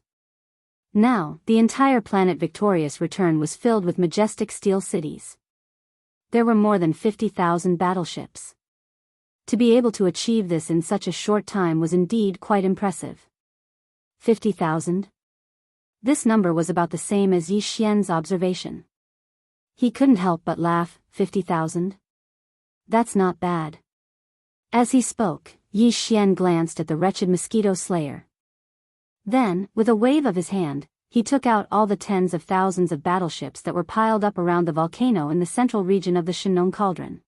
Speaker 1: Now, the entire planet Victorious Return was filled with majestic steel cities. There were more than 50,000 battleships. To be able to achieve this in such a short time was indeed quite impressive. 50,000? This number was about the same as Yi Xian's observation. He couldn't help but laugh. 50,000? That's not bad. As he spoke, Yi Xian glanced at the wretched mosquito slayer. Then, with a wave of his hand, he took out all the tens of thousands of battleships that were piled up around the volcano in the central region of the Shinong Cauldron.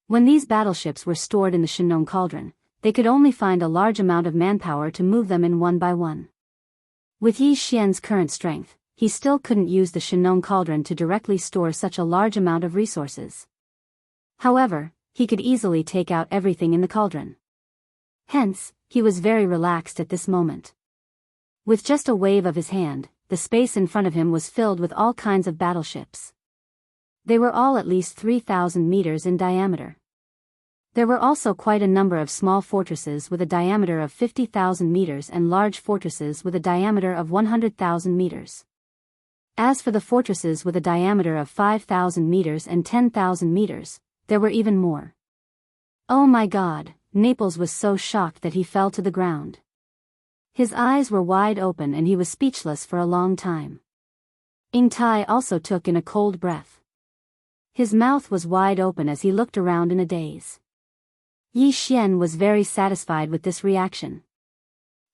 Speaker 1: When these battleships were stored in the Shinong Cauldron, they could only find a large amount of manpower to move them in one by one. With Yi Xian's current strength, he still couldn't use the Shinong Cauldron to directly store such a large amount of resources. However, he could easily take out everything in the cauldron. Hence, he was very relaxed at this moment. With just a wave of his hand, the space in front of him was filled with all kinds of battleships. They were all at least 3,000 meters in diameter. There were also quite a number of small fortresses with a diameter of 50,000 meters and large fortresses with a diameter of 100,000 meters. As for the fortresses with a diameter of 5,000 meters and 10,000 meters, there were even more. Oh my God, Naples was so shocked that he fell to the ground. His eyes were wide open and he was speechless for a long time. Tai also took in a cold breath. His mouth was wide open as he looked around in a daze. Yi Xian was very satisfied with this reaction.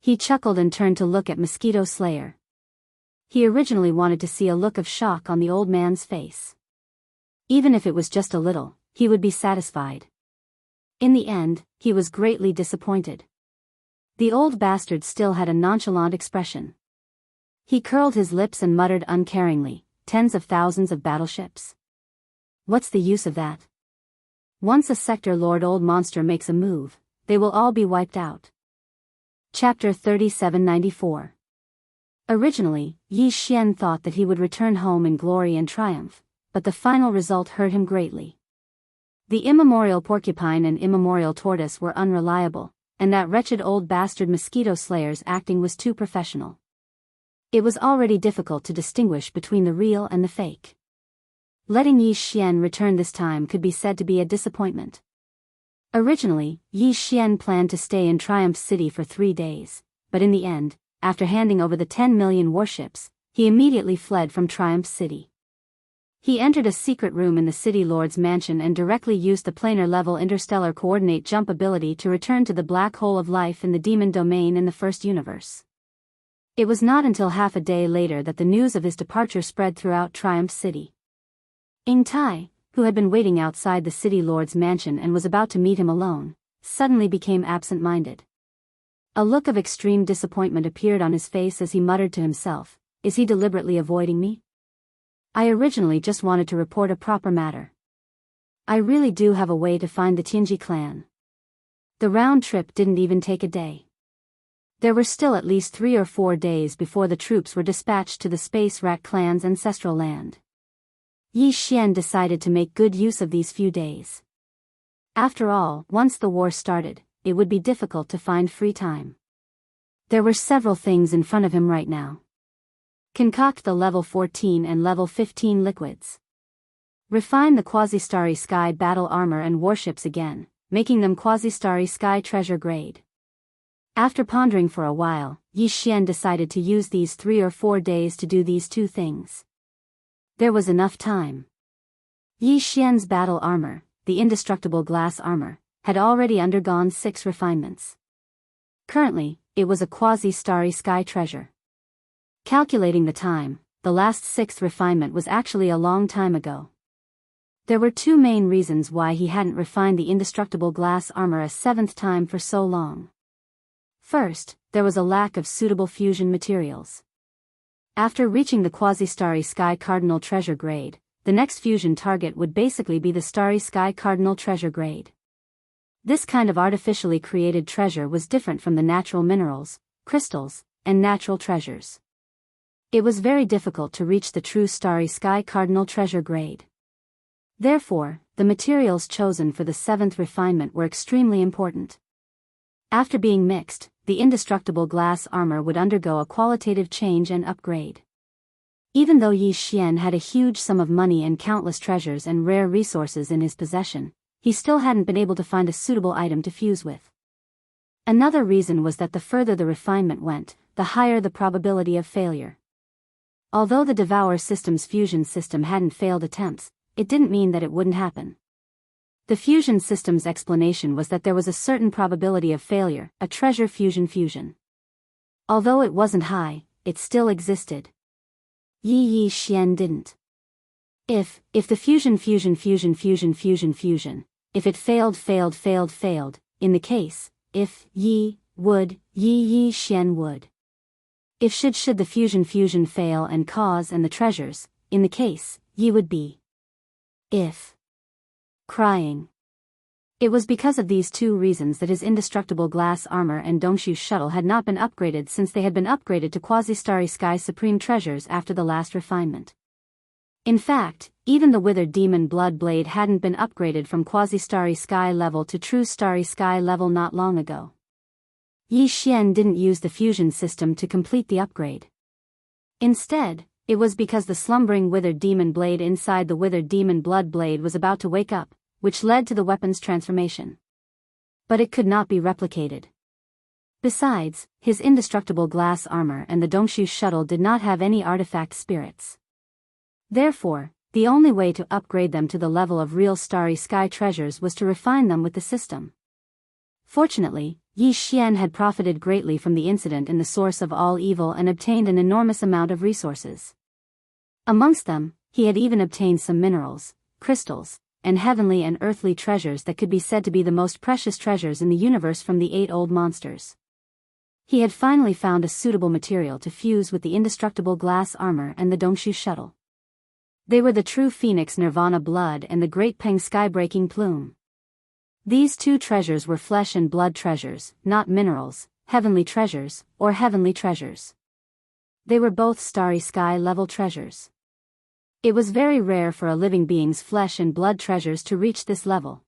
Speaker 1: He chuckled and turned to look at Mosquito Slayer. He originally wanted to see a look of shock on the old man's face. Even if it was just a little, he would be satisfied. In the end, he was greatly disappointed. The old bastard still had a nonchalant expression. He curled his lips and muttered uncaringly, "Tens of thousands of battleships? What's the use of that? Once a Sector Lord Old Monster makes a move, they will all be wiped out. Chapter 3794. Originally, Yi Xian thought that he would return home in glory and triumph, but the final result hurt him greatly. The immemorial porcupine and immemorial tortoise were unreliable, and that wretched old bastard mosquito slayer's acting was too professional. It was already difficult to distinguish between the real and the fake. Letting Yi Xian return this time could be said to be a disappointment. Originally, Yi Xian planned to stay in Triumph City for 3 days, but in the end, after handing over the 10 million warships, he immediately fled from Triumph City. He entered a secret room in the City Lord's mansion and directly used the planar-level interstellar coordinate jump ability to return to the black hole of life in the demon domain in the first universe. It was not until half a day later that the news of his departure spread throughout Triumph City. Ing Tai, who had been waiting outside the City Lord's mansion and was about to meet him alone, suddenly became absent-minded. A look of extreme disappointment appeared on his face as he muttered to himself, "Is he deliberately avoiding me? I originally just wanted to report a proper matter. I really do have a way to find the Tianji clan." The round trip didn't even take a day. There were still at least 3 or 4 days before the troops were dispatched to the Space Rat clan's ancestral land. Yi Xian decided to make good use of these few days. After all, once the war started, it would be difficult to find free time. There were several things in front of him right now. Concoct the level 14 and level 15 liquids. Refine the Quasi-Starry Sky battle armor and warships again, making them Quasi-Starry Sky treasure grade. After pondering for a while, Yi Xian decided to use these 3 or 4 days to do these 2 things. There was enough time. Yi Xian's battle armor, the indestructible glass armor, had already undergone 6 refinements. Currently, it was a Quasi-Starry Sky treasure. Calculating the time, the last 6th refinement was actually a long time ago. There were 2 main reasons why he hadn't refined the indestructible glass armor a 7th time for so long. First, there was a lack of suitable fusion materials. After reaching the Quasi-Starry Sky Cardinal treasure grade, the next fusion target would basically be the Starry Sky Cardinal treasure grade. This kind of artificially created treasure was different from the natural minerals, crystals, and natural treasures. It was very difficult to reach the true Starry Sky Cardinal treasure grade. Therefore, the materials chosen for the 7th refinement were extremely important. After being mixed, the indestructible glass armor would undergo a qualitative change and upgrade. Even though Yi Xian had a huge sum of money and countless treasures and rare resources in his possession, he still hadn't been able to find a suitable item to fuse with. Another reason was that the further the refinement went, the higher the probability of failure. Although the Devour System's fusion system hadn't failed attempts, it didn't mean that it wouldn't happen. The fusion system's explanation was that there was a certain probability of failure, a treasure fusion. Although it wasn't high, it still existed. Yi Xian didn't. If the fusion, if it failed, in the case, if Yi Xian would. If should the fusion fail and cause and the treasures, in the case, Yi would be. If. Crying. It was because of these 2 reasons that his indestructible glass armor and Dongshu shuttle had not been upgraded since they had been upgraded to Quasi-Starry Sky Supreme treasures after the last refinement. In fact, even the Withered Demon Blood Blade hadn't been upgraded from Quasi-Starry Sky level to True Starry Sky level not long ago. Yi Xian didn't use the fusion system to complete the upgrade. Instead, it was because the slumbering Withered Demon Blade inside the Withered Demon Blood Blade was about to wake up, which led to the weapon's transformation. But it could not be replicated. Besides, his indestructible glass armor and the Dongshu shuttle did not have any artifact spirits. Therefore, the only way to upgrade them to the level of real Starry Sky treasures was to refine them with the system. Fortunately, Yi Xian had profited greatly from the incident in the source of all evil and obtained an enormous amount of resources. Amongst them, he had even obtained some minerals, crystals, and heavenly and earthly treasures that could be said to be the most precious treasures in the universe from the 8 old monsters. He had finally found a suitable material to fuse with the indestructible glass armor and the Dongshu shuttle. They were the true phoenix nirvana blood and the great Peng sky-breaking plume. These two treasures were flesh and blood treasures, not minerals, heavenly treasures, or heavenly treasures. They were both starry sky-level treasures. It was very rare for a living being's flesh and blood treasures to reach this level.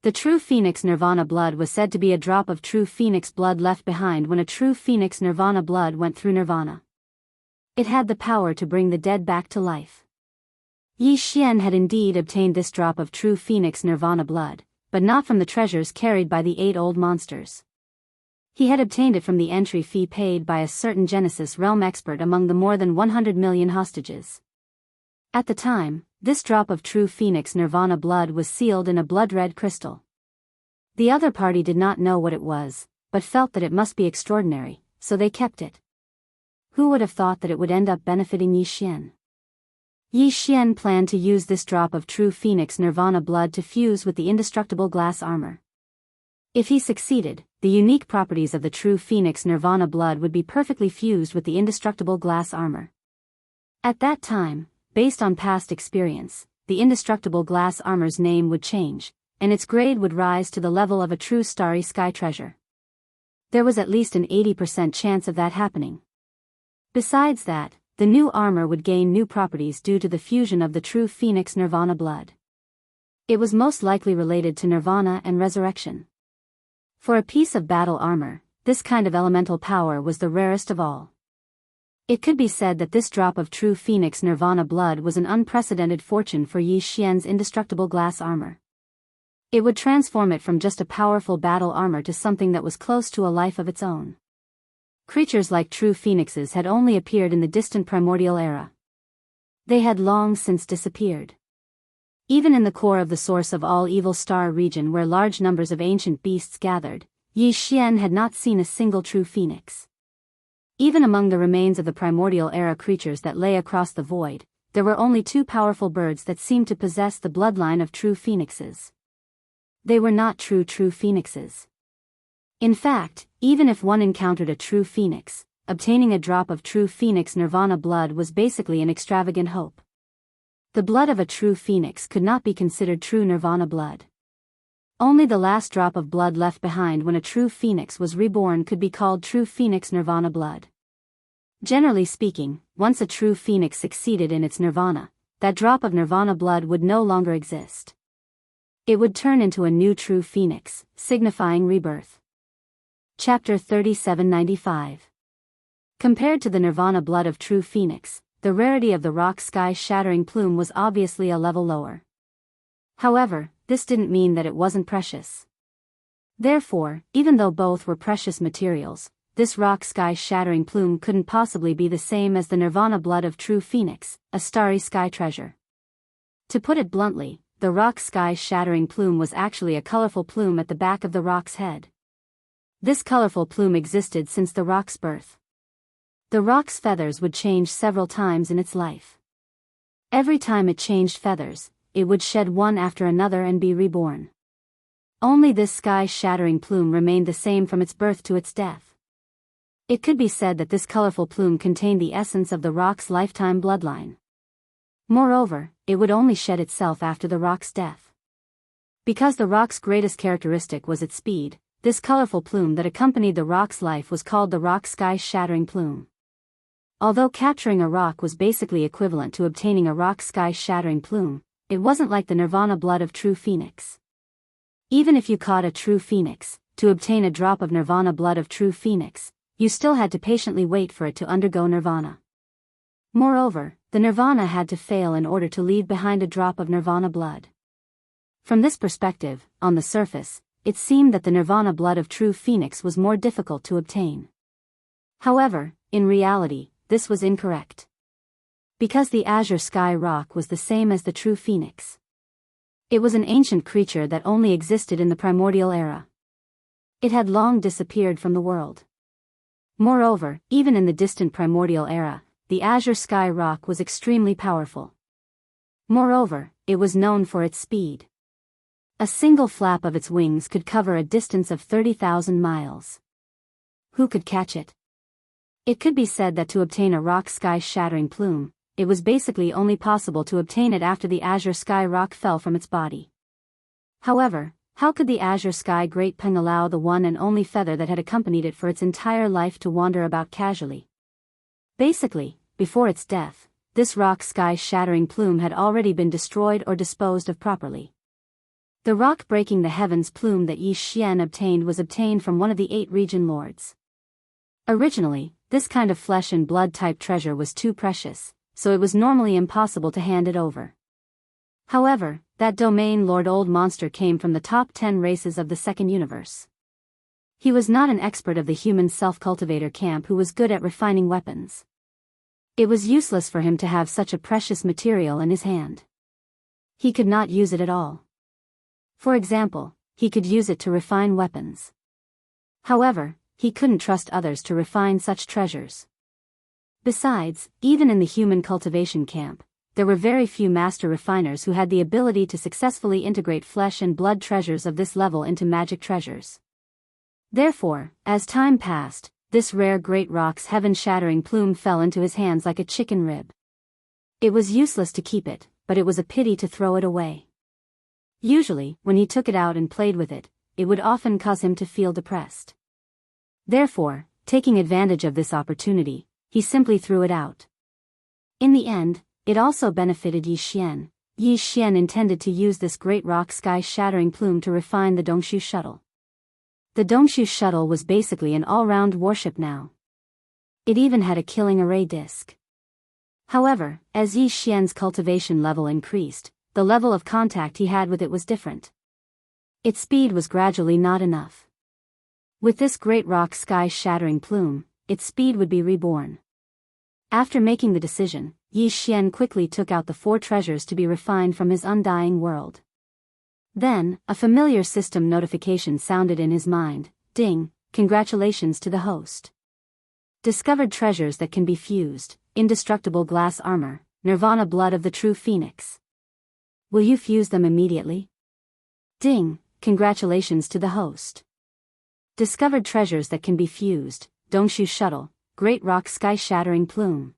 Speaker 1: The true phoenix nirvana blood was said to be a drop of true phoenix blood left behind when a true phoenix nirvana blood went through nirvana. It had the power to bring the dead back to life. Yi Xian had indeed obtained this drop of true phoenix nirvana blood, but not from the treasures carried by the 8 old monsters. He had obtained it from the entry fee paid by a certain Genesis realm expert among the more than 100 million hostages. At the time, this drop of true phoenix nirvana blood was sealed in a blood-red crystal. The other party did not know what it was, but felt that it must be extraordinary, so they kept it. Who would have thought that it would end up benefiting Yi Xian? Yi Xian planned to use this drop of true phoenix nirvana blood to fuse with the indestructible glass armor. If he succeeded, the unique properties of the true phoenix nirvana blood would be perfectly fused with the indestructible glass armor. At that time, based on past experience, the indestructible glass armor's name would change, and its grade would rise to the level of a true starry sky treasure. There was at least an 80% chance of that happening. Besides that, the new armor would gain new properties due to the fusion of the true phoenix nirvana blood. It was most likely related to nirvana and resurrection. For a piece of battle armor, this kind of elemental power was the rarest of all. It could be said that this drop of true phoenix nirvana blood was an unprecedented fortune for Yi Xian's indestructible glass armor. It would transform it from just a powerful battle armor to something that was close to a life of its own. Creatures like true phoenixes had only appeared in the distant primordial era. They had long since disappeared. Even in the core of the source of all evil star region where large numbers of ancient beasts gathered, Yi Xian had not seen a single true phoenix. Even among the remains of the primordial era creatures that lay across the void, there were only 2 powerful birds that seemed to possess the bloodline of true phoenixes. They were not true phoenixes. In fact, even if one encountered a true phoenix, obtaining a drop of true phoenix nirvana blood was basically an extravagant hope. The blood of a true phoenix could not be considered true nirvana blood. Only the last drop of blood left behind when a true phoenix was reborn could be called true phoenix nirvana blood. Generally speaking, once a true phoenix succeeded in its nirvana, that drop of nirvana blood would no longer exist. It would turn into a new true phoenix, signifying rebirth. Chapter 3795. Compared to the nirvana blood of true phoenix, the rarity of the rock sky shattering plume was obviously a level lower. However, this didn't mean that it wasn't precious. Therefore, even though both were precious materials, this rock sky shattering plume couldn't possibly be the same as the nirvana blood of true phoenix, a starry sky treasure. To put it bluntly, the rock sky shattering plume was actually a colorful plume at the back of the rock's head. This colorful plume existed since the rock's birth. The rock's feathers would change several times in its life. Every time it changed feathers, it would shed one after another and be reborn. Only this sky-shattering plume remained the same from its birth to its death. It could be said that this colorful plume contained the essence of the rock's lifetime bloodline. Moreover, it would only shed itself after the rock's death. Because the rock's greatest characteristic was its speed, this colorful plume that accompanied the rock's life was called the rock sky-shattering plume. Although capturing a rock was basically equivalent to obtaining a rock sky-shattering plume, it wasn't like the nirvana blood of true phoenix. Even if you caught a true phoenix, to obtain a drop of nirvana blood of true phoenix, you still had to patiently wait for it to undergo nirvana. Moreover, the nirvana had to fail in order to leave behind a drop of nirvana blood. From this perspective, on the surface, it seemed that the nirvana blood of true phoenix was more difficult to obtain. However, in reality, this was incorrect. Because the azure sky rock was the same as the true phoenix. It was an ancient creature that only existed in the primordial era. It had long disappeared from the world. Moreover, even in the distant primordial era, the azure sky rock was extremely powerful. Moreover, it was known for its speed. A single flap of its wings could cover a distance of 30,000 miles. Who could catch it? It could be said that to obtain a rock sky shattering plume, it was basically only possible to obtain it after the azure sky rock fell from its body. However, how could the azure sky great peng allow the one and only feather that had accompanied it for its entire life to wander about casually? Basically, before its death, this rock sky shattering plume had already been destroyed or disposed of properly. The rock breaking the heavens plume that Yi Xian obtained was obtained from one of the 8 region lords. Originally, this kind of flesh and blood type treasure was too precious, so it was normally impossible to hand it over. However, that domain lord old monster came from the top 10 races of the second universe. He was not an expert of the human self-cultivator camp who was good at refining weapons. It was useless for him to have such a precious material in his hand. He could not use it at all. For example, he could use it to refine weapons. However, he couldn't trust others to refine such treasures. Besides, even in the human cultivation camp, there were very few master refiners who had the ability to successfully integrate flesh and blood treasures of this level into magic treasures. Therefore, as time passed, this rare great rock's heaven-shattering plume fell into his hands like a chicken rib. It was useless to keep it, but it was a pity to throw it away. Usually, when he took it out and played with it, it would often cause him to feel depressed. Therefore, taking advantage of this opportunity, he simply threw it out. In the end, it also benefited Yi Xian. Yi Xian intended to use this great rock sky-shattering plume to refine the Dongshu shuttle. The Dongshu shuttle was basically an all-round warship now. It even had a killing array disc. However, as Yi Xian's cultivation level increased, the level of contact he had with it was different. Its speed was gradually not enough. With this great rock sky-shattering plume, its speed would be reborn. After making the decision, Yi Xian quickly took out the 4 treasures to be refined from his undying world. Then, a familiar system notification sounded in his mind. Ding, congratulations to the host. Discovered treasures that can be fused, indestructible glass armor, nirvana blood of the true phoenix. Will you fuse them immediately? Ding, congratulations to the host. Discovered treasures that can be fused, Dongshu shuttle, great rock sky-shattering plume.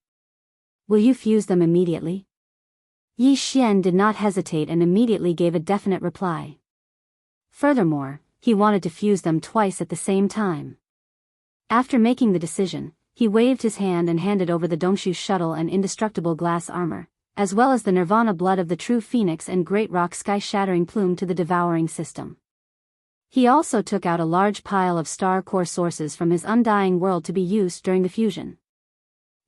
Speaker 1: Will you fuse them immediately? Yi Xian did not hesitate and immediately gave a definite reply. Furthermore, he wanted to fuse them twice at the same time. After making the decision, he waved his hand and handed over the Dongshu shuttle and indestructible glass armor, as well as the nirvana blood of the true phoenix and great rock sky-shattering plume to the devouring system. He also took out a large pile of star core sources from his undying world to be used during the fusion.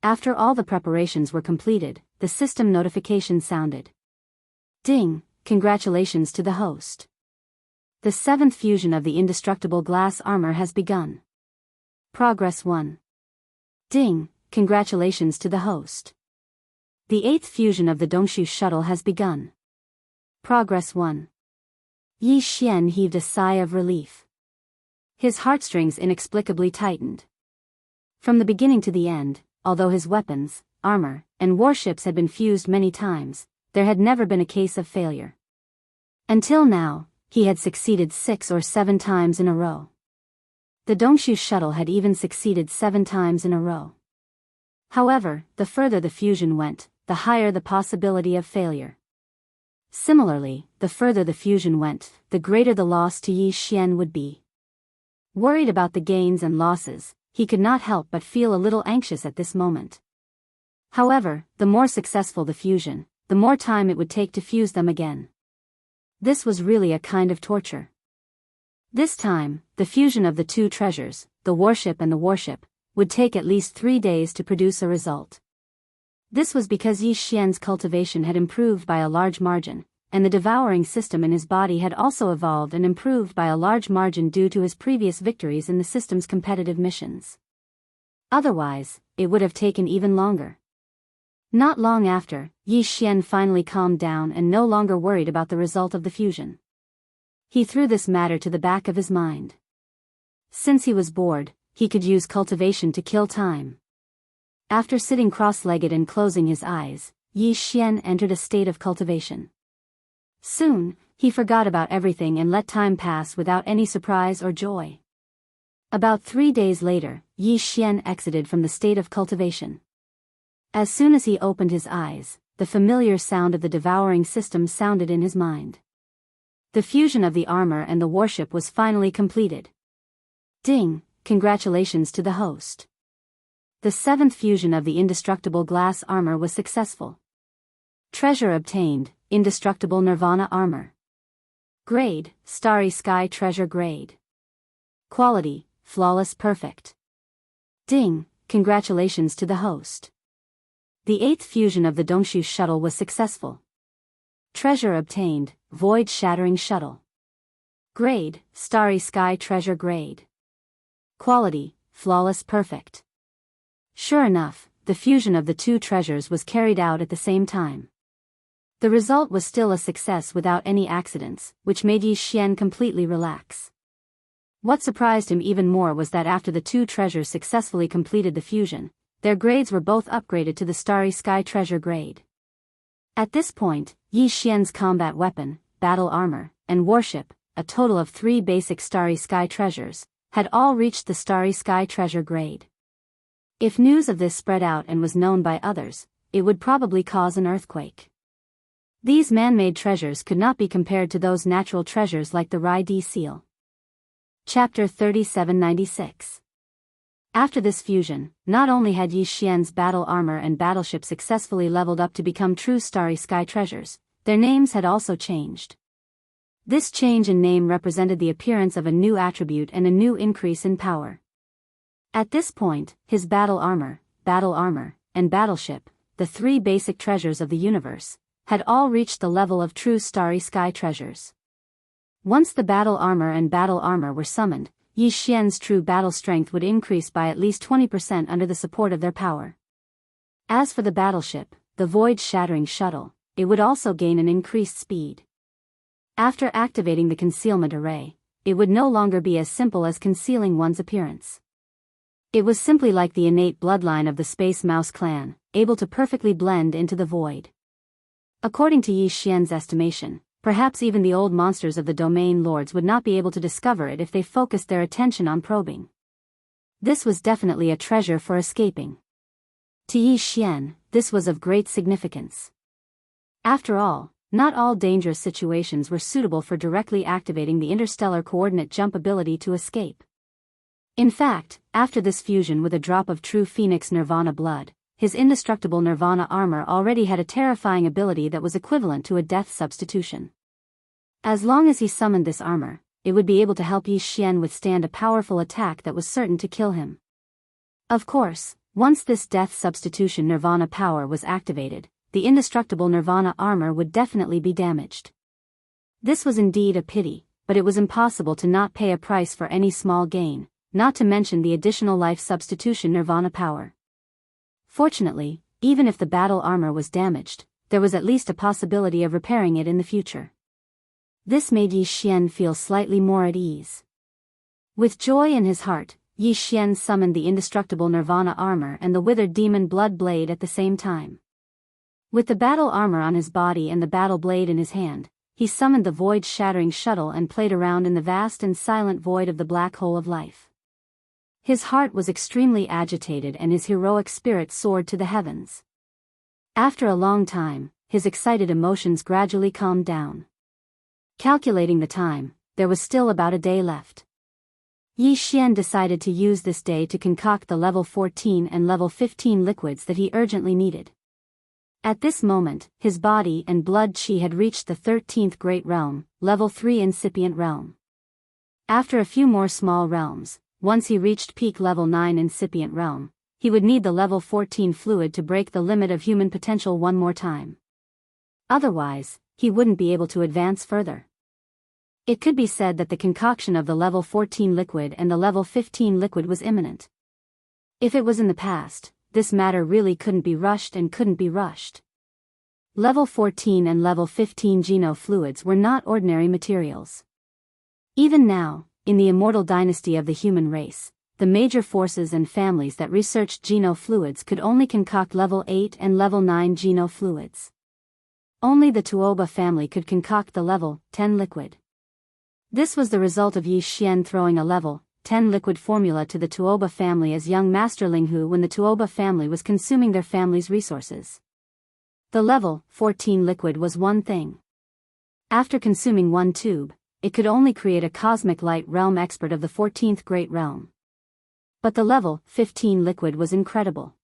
Speaker 1: After all the preparations were completed, the system notification sounded. Ding, congratulations to the host. The 7th fusion of the indestructible glass armor has begun. Progress 1. Ding, congratulations to the host. The 8th fusion of the Dongshu shuttle has begun. Progress 1. Yi Xian heaved a sigh of relief. His heartstrings inexplicably tightened. From the beginning to the end, although his weapons, armor, and warships had been fused many times, there had never been a case of failure. Until now, he had succeeded 6 or 7 times in a row. The Dongshu shuttle had even succeeded 7 times in a row. However, the further the fusion went, the higher the possibility of failure. Similarly, the further the fusion went, the greater the loss to Yi Xian would be. Worried about the gains and losses, he could not help but feel a little anxious at this moment. However, the more successful the fusion, the more time it would take to fuse them again. This was really a kind of torture. This time, the fusion of the 2 treasures, the warship and the warship, would take at least 3 days to produce a result. This was because Yi Xian's cultivation had improved by a large margin, and the devouring system in his body had also evolved and improved by a large margin due to his previous victories in the system's competitive missions. Otherwise, it would have taken even longer. Not long after, Yi Xian finally calmed down and no longer worried about the result of the fusion. He threw this matter to the back of his mind. Since he was bored, he could use cultivation to kill time. After sitting cross-legged and closing his eyes, Yi Xian entered a state of cultivation. Soon, he forgot about everything and let time pass without any surprise or joy. About 3 days later, Yi Xian exited from the state of cultivation. As soon as he opened his eyes, the familiar sound of the devouring system sounded in his mind. The fusion of the armor and the warship was finally completed. Ding! Congratulations to the host. The 7th fusion of the indestructible glass armor was successful. Treasure obtained, indestructible nirvana armor. Grade, starry sky treasure grade. Quality, flawless perfect. Ding! Congratulations to the host. The 8th fusion of the Dongshu shuttle was successful. Treasure obtained, void shattering shuttle. Grade, starry sky treasure grade. Quality, flawless perfect. Sure enough, the fusion of the 2 treasures was carried out at the same time. The result was still a success without any accidents, which made Yi Xian completely relax. What surprised him even more was that after the 2 treasures successfully completed the fusion, their grades were both upgraded to the Starry Sky Treasure grade. At this point, Yi Xian's combat weapon, battle armor, and warship, a total of 3 basic Starry Sky treasures, had all reached the Starry Sky Treasure grade. If news of this spread out and was known by others, it would probably cause an earthquake. These man-made treasures could not be compared to those natural treasures like the Rai Di seal. Chapter 3796. After this fusion, not only had Yi Xian's battle armor and battleship successfully leveled up to become true Starry Sky treasures, their names had also changed. This change in name represented the appearance of a new attribute and a new increase in power. At this point, his battle armor, and battleship, the 3 basic treasures of the universe, had all reached the level of true Starry Sky treasures. Once the battle armor were summoned, Yi Xian's true battle strength would increase by at least 20% under the support of their power. As for the battleship, the void-shattering shuttle, it would also gain an increased speed. After activating the concealment array, it would no longer be as simple as concealing one's appearance. It was simply like the innate bloodline of the Space Mouse clan, able to perfectly blend into the void. According to Yi Xian's estimation, perhaps even the old monsters of the domain lords would not be able to discover it if they focused their attention on probing. This was definitely a treasure for escaping. To Yi Xian, this was of great significance. After all, not all dangerous situations were suitable for directly activating the interstellar coordinate jump ability to escape. In fact, after this fusion with a drop of true Phoenix Nirvana blood, his indestructible Nirvana armor already had a terrifying ability that was equivalent to a death substitution. As long as he summoned this armor, it would be able to help Yi Xian withstand a powerful attack that was certain to kill him. Of course, once this death substitution Nirvana power was activated, the indestructible Nirvana armor would definitely be damaged. This was indeed a pity, but it was impossible to not pay a price for any small gain, not to mention the additional life substitution Nirvana power. Fortunately, even if the battle armor was damaged, there was at least a possibility of repairing it in the future. This made Yi Xian feel slightly more at ease. With joy in his heart, Yi Xian summoned the indestructible Nirvana armor and the withered demon blood blade at the same time. With the battle armor on his body and the battle blade in his hand, he summoned the void-shattering shuttle and played around in the vast and silent void of the black hole of life. His heart was extremely agitated and his heroic spirit soared to the heavens. After a long time, his excited emotions gradually calmed down. Calculating the time, there was still about a day left. Yi Xian decided to use this day to concoct the level 14 and level 15 liquids that he urgently needed. At this moment, his body and blood qi had reached the 13th Great Realm, level 3 incipient realm. After a few more small realms, once he reached peak level 9 incipient realm, he would need the level 14 fluid to break the limit of human potential one more time. Otherwise, he wouldn't be able to advance further. It could be said that the concoction of the level 14 liquid and the level 15 liquid was imminent. If it was in the past, this matter really couldn't be rushed. Level 14 and level 15 geno fluids were not ordinary materials. Even now, in the immortal dynasty of the human race, the major forces and families that researched geno fluids could only concoct level 8 and level 9 geno fluids. Only the Tuoba family could concoct the level 10 liquid. This was the result of Yi Xian throwing a level 10 liquid formula to the Tuoba family as young Master Linghu when the Tuoba family was consuming their family's resources. The level 14 liquid was one thing. After consuming one tube, it could only create a cosmic light realm expert of the 14th great realm. But the level 15 liquid was incredible.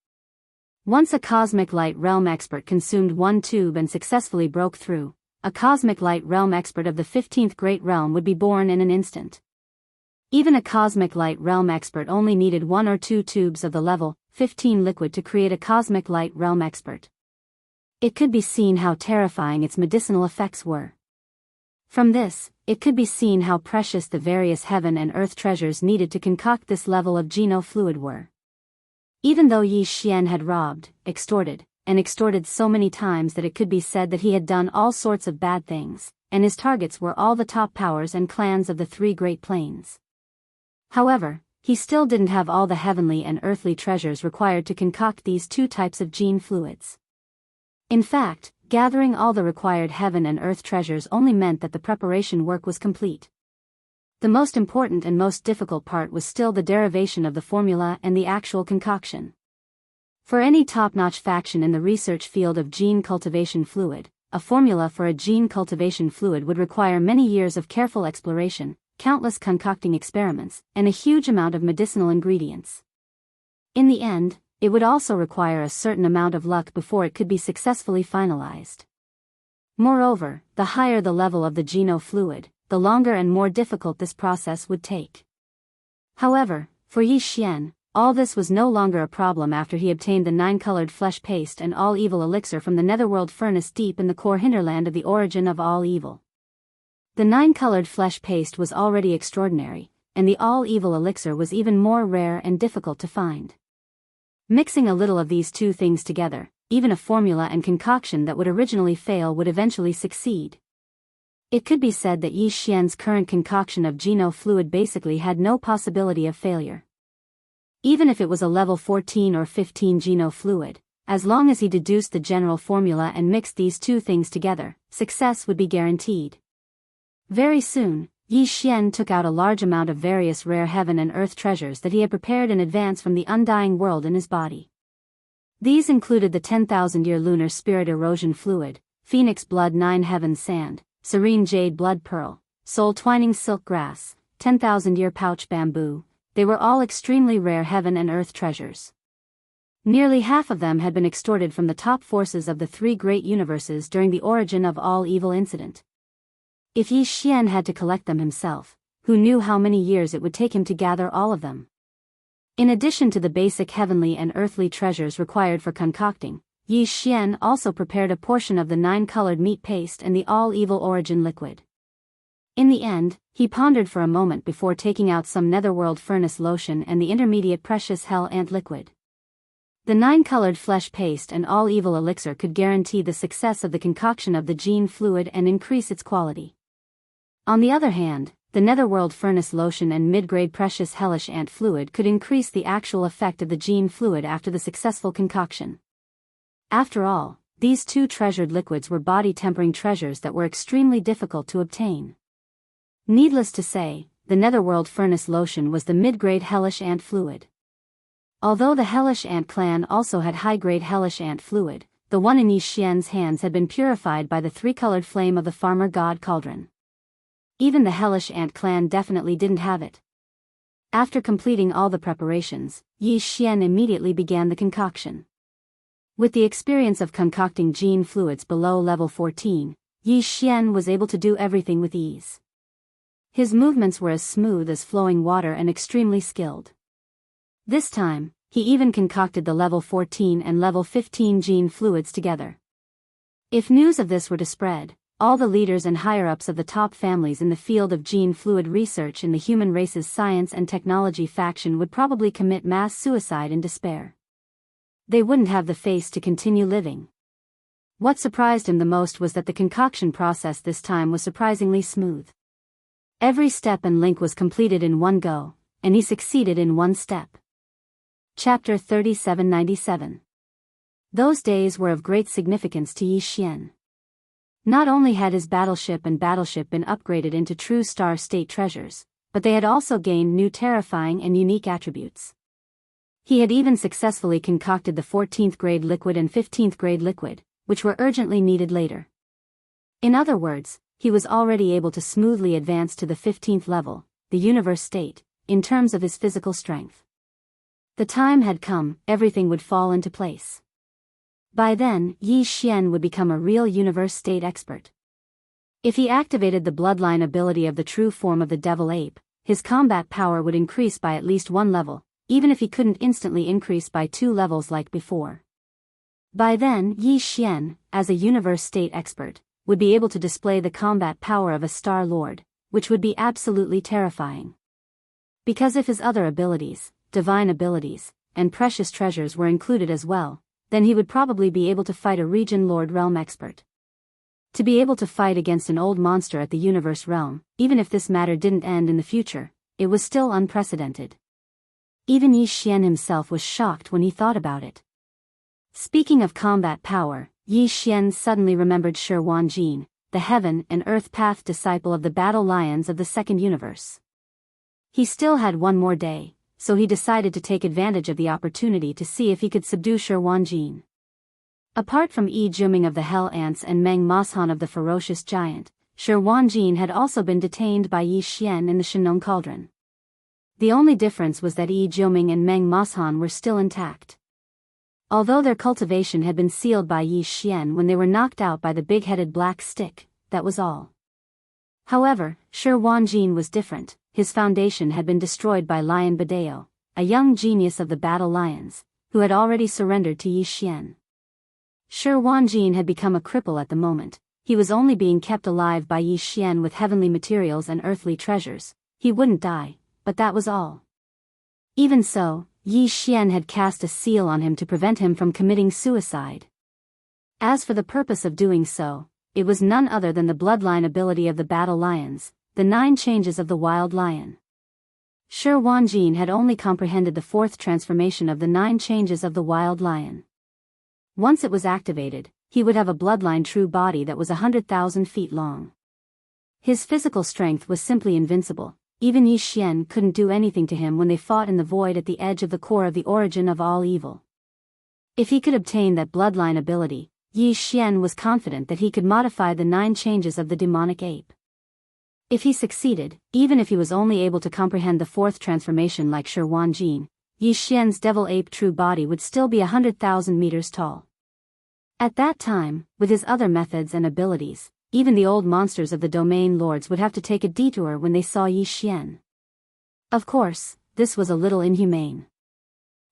Speaker 1: Once a cosmic light realm expert consumed one tube and successfully broke through, a cosmic light realm expert of the 15th great realm would be born in an instant. Even a cosmic light realm expert only needed 1 or 2 tubes of the level 15 liquid to create a cosmic light realm expert. It could be seen how terrifying its medicinal effects were. From this, it could be seen how precious the various heaven and earth treasures needed to concoct this level of geno fluid were. Even though Yi Xian had robbed, extorted so many times that it could be said that he had done all sorts of bad things, and his targets were all the top powers and clans of the 3 Great Plains. However, he still didn't have all the heavenly and earthly treasures required to concoct these 2 types of gene fluids. In fact, gathering all the required heaven and earth treasures only meant that the preparation work was complete. The most important and most difficult part was still the derivation of the formula and the actual concoction. For any top-notch faction in the research field of gene cultivation fluid, a formula for a gene cultivation fluid would require many years of careful exploration, countless concocting experiments, and a huge amount of medicinal ingredients. In the end, it would also require a certain amount of luck before it could be successfully finalized. Moreover, the higher the level of the geno fluid, the longer and more difficult this process would take. However, for Yi Xian, all this was no longer a problem after he obtained the 9-colored flesh paste and all evil elixir from the netherworld furnace deep in the core hinterland of the origin of all evil. The 9-colored flesh paste was already extraordinary, and the all evil elixir was even more rare and difficult to find. Mixing a little of these 2 things together, even a formula and concoction that would originally fail would eventually succeed. It could be said that Yi Xian's current concoction of geno fluid basically had no possibility of failure. Even if it was a level 14 or 15 geno fluid, as long as he deduced the general formula and mixed these 2 things together, success would be guaranteed. Very soon, Yi Xian took out a large amount of various rare heaven and earth treasures that he had prepared in advance from the undying world in his body. These included the 10,000-year lunar spirit erosion fluid, phoenix blood 9 heaven sand, serene jade blood pearl, soul twining silk grass, 10,000-year pouch bamboo. They were all extremely rare heaven and earth treasures. Nearly half of them had been extorted from the top forces of the 3 great universes during the origin of all evil incident. If Yi Xian had to collect them himself, who knew how many years it would take him to gather all of them? In addition to the basic heavenly and earthly treasures required for concocting, Yi Xian also prepared a portion of the 9-colored meat paste and the all-evil origin liquid. In the end, he pondered for a moment before taking out some netherworld furnace lotion and the intermediate precious hell ant liquid. The 9-colored flesh paste and all-evil elixir could guarantee the success of the concoction of the gene fluid and increase its quality. On the other hand, the netherworld furnace lotion and mid-grade precious hellish ant fluid could increase the actual effect of the gene fluid after the successful concoction. After all, these 2 treasured liquids were body-tempering treasures that were extremely difficult to obtain. Needless to say, the netherworld furnace lotion was the mid-grade hellish ant fluid. Although the hellish ant clan also had high-grade hellish ant fluid, the one in Yi Xian's hands had been purified by the 3-colored flame of the farmer god cauldron. Even the hellish ant clan definitely didn't have it. After completing all the preparations, Yi Xian immediately began the concoction. With the experience of concocting gene fluids below level 14, Yi Xian was able to do everything with ease. His movements were as smooth as flowing water and extremely skilled. This time, he even concocted the level 14 and level 15 gene fluids together. If news of this were to spread, all the leaders and higher-ups of the top families in the field of gene fluid research in the human race's science and technology faction would probably commit mass suicide in despair. They wouldn't have the face to continue living. What surprised him the most was that the concoction process this time was surprisingly smooth. Every step and link was completed in one go, and he succeeded in one step. Chapter 3797. Those days were of great significance to Yi Xian. Not only had his battleship been upgraded into true star state treasures, but they had also gained new terrifying and unique attributes. He had even successfully concocted the 14th grade liquid and 15th grade liquid, which were urgently needed later. In other words, he was already able to smoothly advance to the 15th level, the universe state, in terms of his physical strength. The time had come, everything would fall into place. By then, Yi Xian would become a real universe state expert. If he activated the bloodline ability of the true form of the devil ape, his combat power would increase by at least 1 level, even if he couldn't instantly increase by 2 levels like before. By then, Yi Xian, as a universe state expert, would be able to display the combat power of a Star Lord, which would be absolutely terrifying. Because if his other abilities, divine abilities, and precious treasures were included as well, then he would probably be able to fight a region Lord Realm expert. To be able to fight against an old monster at the universe realm, even if this matter didn't end in the future, it was still unprecedented. Even Yi Xian himself was shocked when he thought about it. Speaking of combat power, Yi Xian suddenly remembered Shi Wanjin, the heaven and earth path disciple of the battle lions of the second universe. He still had 1 more day, so he decided to take advantage of the opportunity to see if he could subdue Shi Wanjin. Apart from Yi Juming of the Hell Ants and Meng Moshan of the Ferocious Giant, Shi Wanjin had also been detained by Yi Xian in the Shenong Cauldron. The only difference was that Yi Juming and Meng Moshan were still intact. Although their cultivation had been sealed by Yi Xian when they were knocked out by the big-headed black stick, that was all. However, Shi Wanjin was different. His foundation had been destroyed by Lion Badeo, a young genius of the battle lions, who had already surrendered to Yi Xian. Shi Wanjin had become a cripple at the moment. He was only being kept alive by Yi Xian with heavenly materials and earthly treasures. He wouldn't die, but that was all. Even so, Yi Xian had cast a seal on him to prevent him from committing suicide. As for the purpose of doing so, it was none other than the bloodline ability of the battle lions, the 9 changes of the wild lion. Shi Wanjin had only comprehended the 4th transformation of the 9 changes of the wild lion. Once it was activated, he would have a bloodline true body that was 100,000 feet long. His physical strength was simply invincible. Even Yi Xian couldn't do anything to him when they fought in the void at the edge of the core of the origin of all evil. If he could obtain that bloodline ability, Yi Xian was confident that he could modify the 9 changes of the demonic ape. If he succeeded, even if he was only able to comprehend the 4th transformation like Shi Wanjin, Yi Xian's devil ape true body would still be 100,000 meters tall. At that time, with his other methods and abilities, even the old monsters of the domain lords would have to take a detour when they saw Yi Xian. Of course, this was a little inhumane.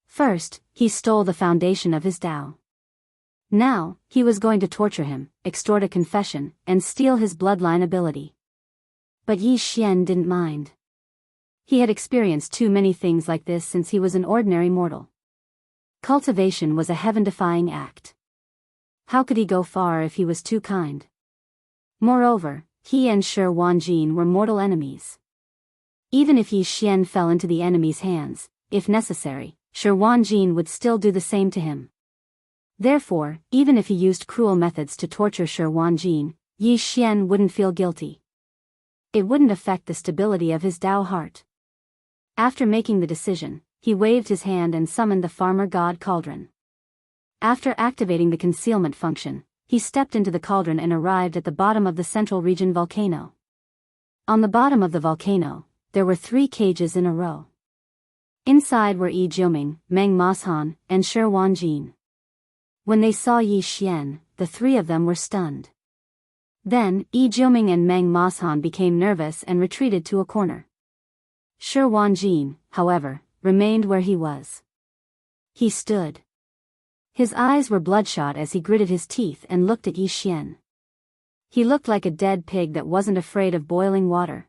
Speaker 1: First, he stole the foundation of his Tao. Now, he was going to torture him, extort a confession, and steal his bloodline ability. But Yi Xian didn't mind. He had experienced too many things like this since he was an ordinary mortal. Cultivation was a heaven-defying act. How could he go far if he was too kind? Moreover, he and Shi Wanjin were mortal enemies. Even if Yi Xian fell into the enemy's hands, if necessary, Shi Wanjin would still do the same to him. Therefore, even if he used cruel methods to torture Shi Wanjin, Yi Xian wouldn't feel guilty. It wouldn't affect the stability of his Tao heart. After making the decision, he waved his hand and summoned the farmer god cauldron. After activating the concealment function, he stepped into the cauldron and arrived at the bottom of the central region volcano. On the bottom of the volcano, there were 3 cages in a row. Inside were Yi Juming, Meng Moshan, and Shi Wanjin. When they saw Yi Xian, the 3 of them were stunned. Then, Yi Juming and Meng Moshan became nervous and retreated to a corner. Shi Wanjin, however, remained where he was. He stood. His eyes were bloodshot as he gritted his teeth and looked at Yi Xian. He looked like a dead pig that wasn't afraid of boiling water.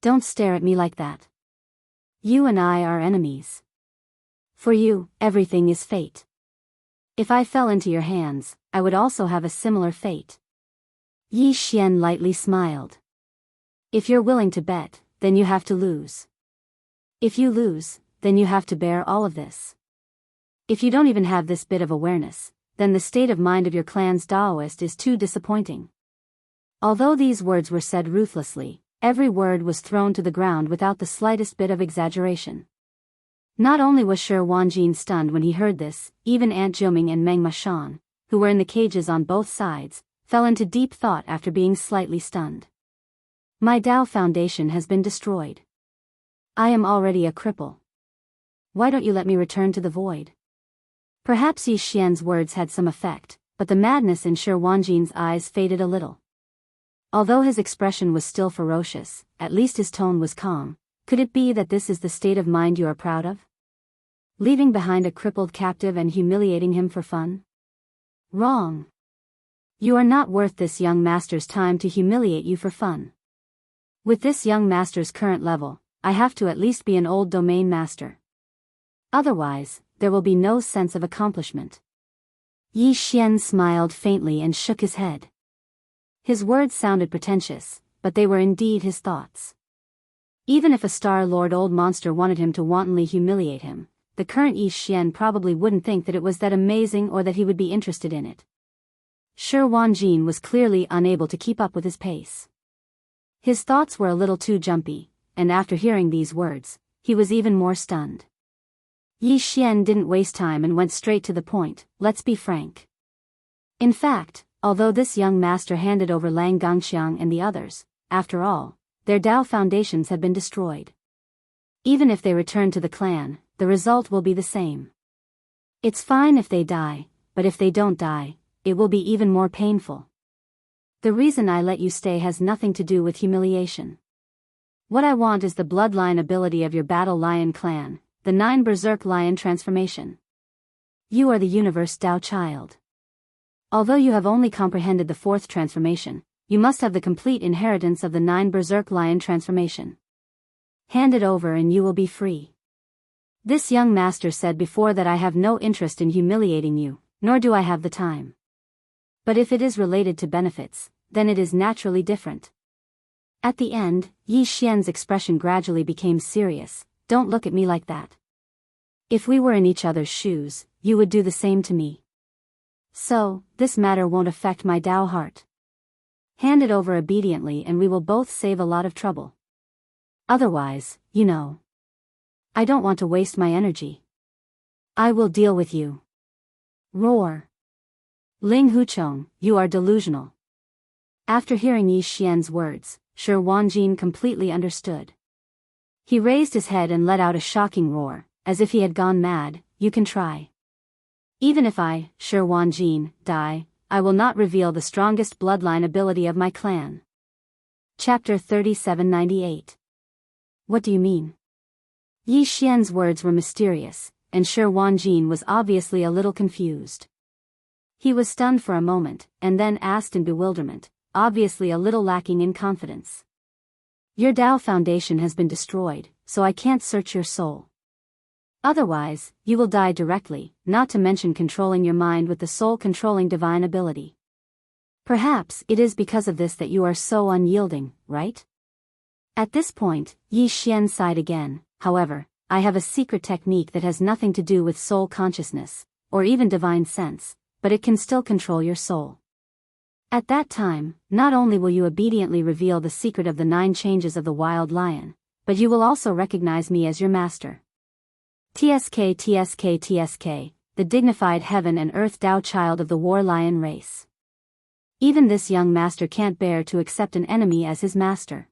Speaker 1: Don't stare at me like that. You and I are enemies. For you, everything is fate. If I fell into your hands, I would also have a similar fate. Yi Xian lightly smiled. If you're willing to bet, then you have to lose. If you lose, then you have to bear all of this. If you don't even have this bit of awareness, then the state of mind of your clan's Taoist is too disappointing. Although these words were said ruthlessly, Every word was thrown to the ground without the slightest bit of exaggeration. Not only was Shi Wanjin stunned when he heard this, even Aunt Jiuming and Meng Mashan, who were in the cages on both sides, fell into deep thought after being slightly stunned. My Tao foundation has been destroyed. I am already a cripple. Why don't you let me return to the void? Perhaps Yi Xian's words had some effect, but the madness in Shi Wanjin's eyes faded a little. Although his expression was still ferocious, at least his tone was calm. Could it be that this is the state of mind you are proud of? Leaving behind a crippled captive and humiliating him for fun? Wrong. You are not worth this young master's time to humiliate you for fun. With this young master's current level, I have to at least be an old domain master. Otherwise, there will be no sense of accomplishment. Yi Xian smiled faintly and shook his head. His words sounded pretentious, but they were indeed his thoughts. Even if a Star-Lord old monster wanted him to wantonly humiliate him, the current Yi Xian probably wouldn't think that it was that amazing or that he would be interested in it. Shi Wanjin was clearly unable to keep up with his pace. His thoughts were a little too jumpy, and after hearing these words, he was even more stunned. Yi Xian didn't waste time and went straight to the point. Let's be frank. In fact, although this young master handed over Lang Gongxiang and the others, after all, their Tao foundations had been destroyed. Even if they return to the clan, the result will be the same. It's fine if they die, but if they don't die, it will be even more painful. The reason I let you stay has nothing to do with humiliation. What I want is the bloodline ability of your Battle Lion clan, the 9 Berserk Lion transformation. You are the universe Tao child. Although you have only comprehended the 4th transformation, you must have the complete inheritance of the 9 Berserk Lion transformation. Hand it over and you will be free. This young master said before that I have no interest in humiliating you, nor do I have the time. But if it is related to benefits, then it is naturally different. At the end, Yi Xian's expression gradually became serious. Don't look at me like that. If we were in each other's shoes, you would do the same to me. So, this matter won't affect my Tao heart. Hand it over obediently and we will both save a lot of trouble. Otherwise, you know. I don't want to waste my energy. I will deal with you. Roar. Ling Huchong, you are delusional. After hearing Yi Xian's words, Shi Wanjin completely understood. He raised his head and let out a shocking roar, as if he had gone mad. You can try. Even if I, Shi Wanjin, die, I will not reveal the strongest bloodline ability of my clan. Chapter 3798. What do you mean? Yi Xian's words were mysterious, and Shi Wanjin was obviously a little confused. He was stunned for a moment, and then asked in bewilderment, obviously a little lacking in confidence. Your Tao foundation has been destroyed, so I can't search your soul. Otherwise, you will die directly, not to mention controlling your mind with the soul-controlling divine ability. Perhaps it is because of this that you are so unyielding, right? At this point, Yi Xian sighed again. However, I have a secret technique that has nothing to do with soul consciousness, or even divine sense, but it can still control your soul. At that time, not only will you obediently reveal the secret of the 9 changes of the wild lion, but you will also recognize me as your master. TSK TSK TSK, the dignified heaven and earth Tao child of the war lion race. Even this young master can't bear to accept an enemy as his master.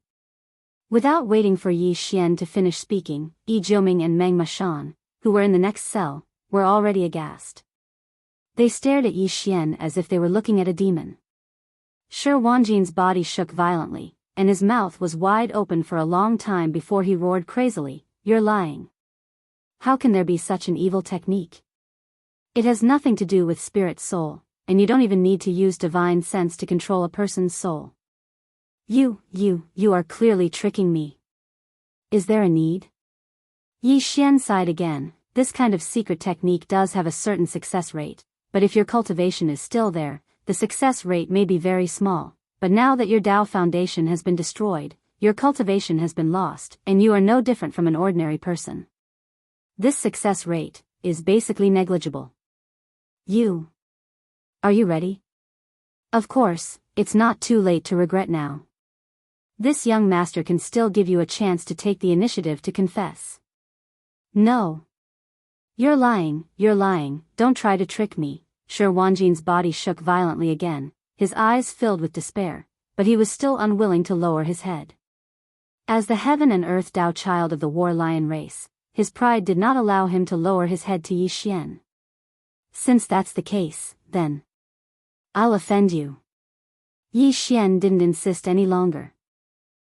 Speaker 1: Without waiting for Yi Xian to finish speaking, Yi Jiuming and Meng Mashan, who were in the next cell, were already aghast. They stared at Yi Xian as if they were looking at a demon. Shi Wanjin's body shook violently, and his mouth was wide open for a long time before he roared crazily, "You're lying. How can there be such an evil technique? It has nothing to do with spirit soul, and you don't even need to use divine sense to control a person's soul. You are clearly tricking me. Is there a need?" Yi Xian sighed again. This kind of secret technique does have a certain success rate, but if your cultivation is still there, the success rate may be very small, but now that your Tao foundation has been destroyed, your cultivation has been lost, and you are no different from an ordinary person. This success rate is basically negligible. Are you ready? Of course, it's not too late to regret now. This young master can still give you a chance to take the initiative to confess. No. You're lying, don't try to trick me. Shi Wanjin's body shook violently again, his eyes filled with despair, but he was still unwilling to lower his head. As the heaven and earth Tao child of the war lion race, his pride did not allow him to lower his head to Yi Xian. Since that's the case, then I'll offend you. Yi Xian didn't insist any longer.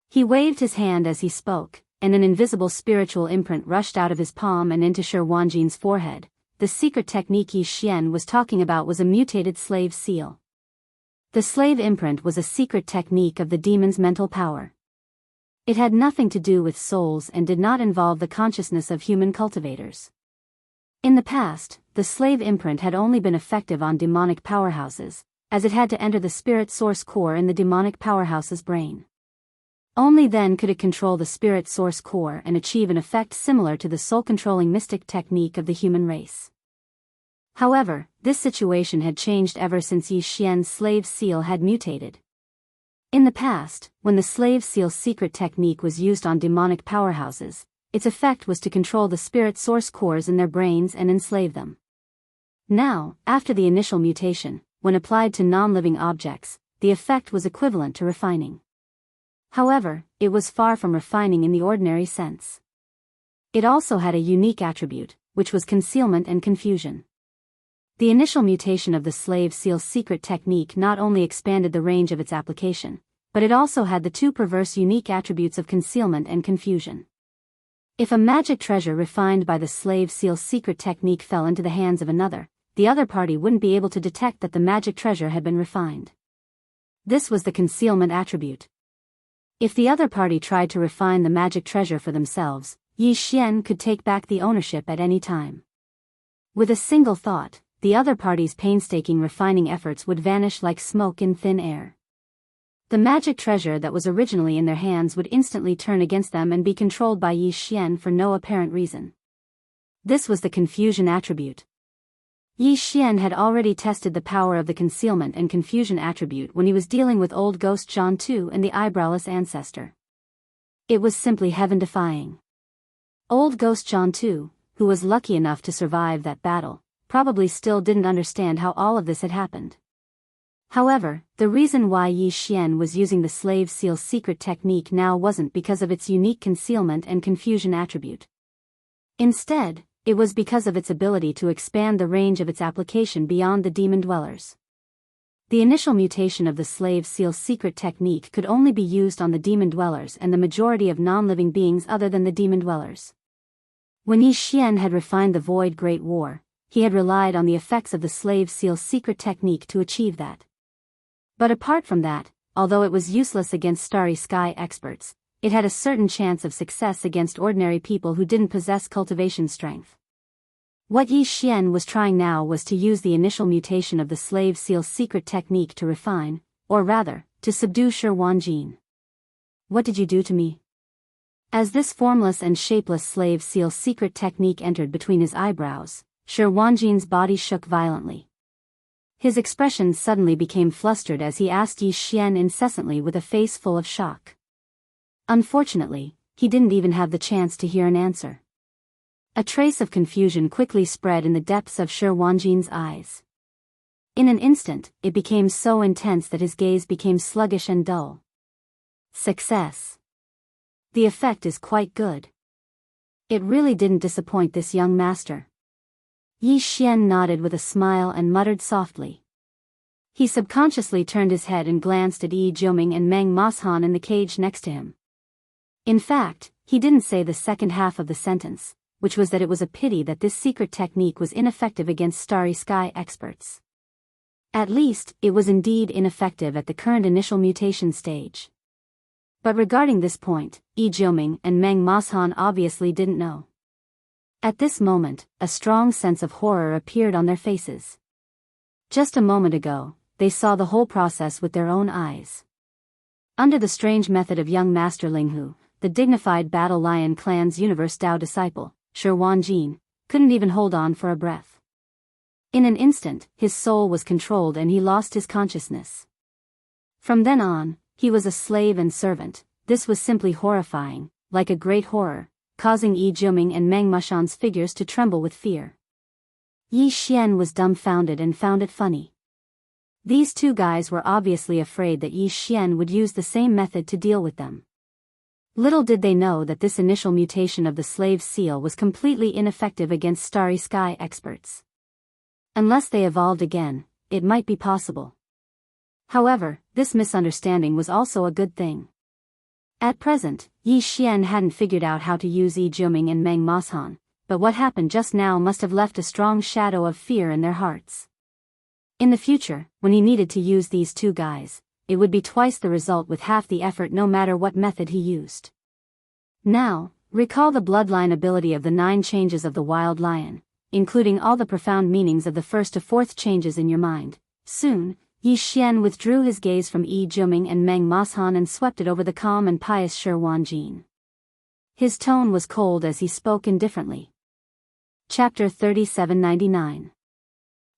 Speaker 1: He waved his hand as he spoke, and an invisible spiritual imprint rushed out of his palm and into Shi Wanjin's forehead. The secret technique Yi Xian was talking about was a mutated slave seal. The slave imprint was a secret technique of the demon's mental power. It had nothing to do with souls and did not involve the consciousness of human cultivators. In the past, the slave imprint had only been effective on demonic powerhouses, as it had to enter the spirit source core in the demonic powerhouse's brain. Only then could it control the spirit source core and achieve an effect similar to the soul-controlling mystic technique of the human race. However, this situation had changed ever since Yi Xian's slave seal had mutated. In the past, when the slave seal secret technique was used on demonic powerhouses, its effect was to control the spirit source cores in their brains and enslave them. Now, after the initial mutation, when applied to non-living objects, the effect was equivalent to refining. However, it was far from refining in the ordinary sense. It also had a unique attribute, which was concealment and confusion. The initial mutation of the slave seal secret technique not only expanded the range of its application, but it also had the two perverse unique attributes of concealment and confusion. If a magic treasure refined by the slave seal secret technique fell into the hands of another, the other party wouldn't be able to detect that the magic treasure had been refined. This was the concealment attribute. If the other party tried to refine the magic treasure for themselves, Yi Xian could take back the ownership at any time. With a single thought, the other party's painstaking refining efforts would vanish like smoke in thin air. The magic treasure that was originally in their hands would instantly turn against them and be controlled by Yi Xian for no apparent reason. This was the confusion attribute. Yi Xian had already tested the power of the concealment and confusion attribute when he was dealing with old ghost Zhan Tu and the eyebrowless ancestor. It was simply heaven-defying. Old ghost Zhan Tu, who was lucky enough to survive that battle, probably still didn't understand how all of this had happened. However, the reason why Yi Xian was using the slave seal secret technique now wasn't because of its unique concealment and confusion attribute. Instead, it was because of its ability to expand the range of its application beyond the demon dwellers. The initial mutation of the slave seal secret technique could only be used on the demon dwellers and the majority of non-living beings other than the demon dwellers. When Yi Xian had refined the Void Great War, he had relied on the effects of the slave seal secret technique to achieve that. But apart from that, although it was useless against starry sky experts, it had a certain chance of success against ordinary people who didn't possess cultivation strength. What Yi Xian was trying now was to use the initial mutation of the slave seal secret technique to refine, or rather, to subdue Shi Wanjin. What did you do to me? As this formless and shapeless slave seal secret technique entered between his eyebrows, Shi Wanjin's body shook violently. His expression suddenly became flustered as he asked Yi Xian incessantly with a face full of shock. Unfortunately, he didn't even have the chance to hear an answer. A trace of confusion quickly spread in the depths of Shi Wanjin's eyes. In an instant, it became so intense that his gaze became sluggish and dull. Success. The effect is quite good. It really didn't disappoint this young master. Yi Xian nodded with a smile and muttered softly. He subconsciously turned his head and glanced at Yi Jiuming and Meng Moshan in the cage next to him. In fact, he didn't say the second half of the sentence, which was that it was a pity that this secret technique was ineffective against starry sky experts. At least, it was indeed ineffective at the current initial mutation stage. But regarding this point, Yi Jiuming and Meng Moshan obviously didn't know. At this moment, a strong sense of horror appeared on their faces. Just a moment ago, they saw the whole process with their own eyes. Under the strange method of young Master Linghu, the dignified Battle Lion clan's Universe Tao disciple, Shi Wanjin, couldn't even hold on for a breath. In an instant, his soul was controlled and he lost his consciousness. From then on, he was a slave and servant, this was simply horrifying, like a great horror, causing Yi Jiuming and Meng Mashan's figures to tremble with fear. Yi Xian was dumbfounded and found it funny. These two guys were obviously afraid that Yi Xian would use the same method to deal with them. Little did they know that this initial mutation of the slave seal was completely ineffective against Starry Sky experts. Unless they evolved again, it might be possible. However, this misunderstanding was also a good thing. At present, Yi Xian hadn't figured out how to use Yi Jiuming and Meng Mashan, but what happened just now must have left a strong shadow of fear in their hearts. In the future, when he needed to use these two guys, it would be twice the result with half the effort no matter what method he used. Now, recall the bloodline ability of the 9 changes of the wild lion, including all the profound meanings of the first to fourth changes in your mind. Soon, Yi Xian withdrew his gaze from Yi Jiuming and Meng Mashan and swept it over the calm and pious Shi Wanjin. His tone was cold as he spoke indifferently. Chapter 3799.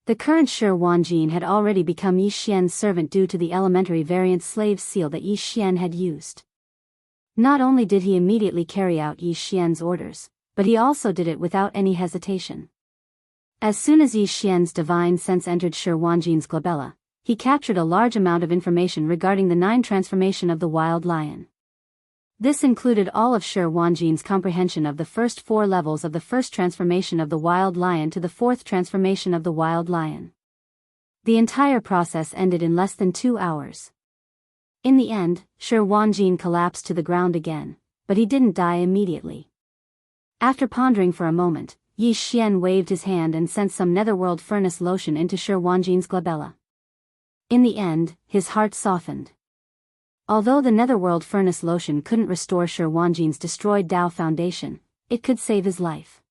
Speaker 1: The current Shi Wanjin had already become Yi Xian's servant due to the elementary variant slave seal that Yi Xian had used. Not only did he immediately carry out Yi Xian's orders, but he also did it without any hesitation. As soon as Yi Xian's divine sense entered Shi Wanjin's glabella, he captured a large amount of information regarding the 9 transformation of the wild lion. This included all of Shi Wanjin's comprehension of the first 4 levels of the first transformation of the wild lion to the 4th transformation of the wild lion. The entire process ended in less than 2 hours. In the end, Shi Wanjin collapsed to the ground again, but he didn't die immediately. After pondering for a moment, Yi Xian waved his hand and sent some netherworld furnace lotion into Shi Wanjin's glabella. In the end, his heart softened. Although the netherworld furnace lotion couldn't restore Shi Wanjin's destroyed Dao foundation, it could save his life.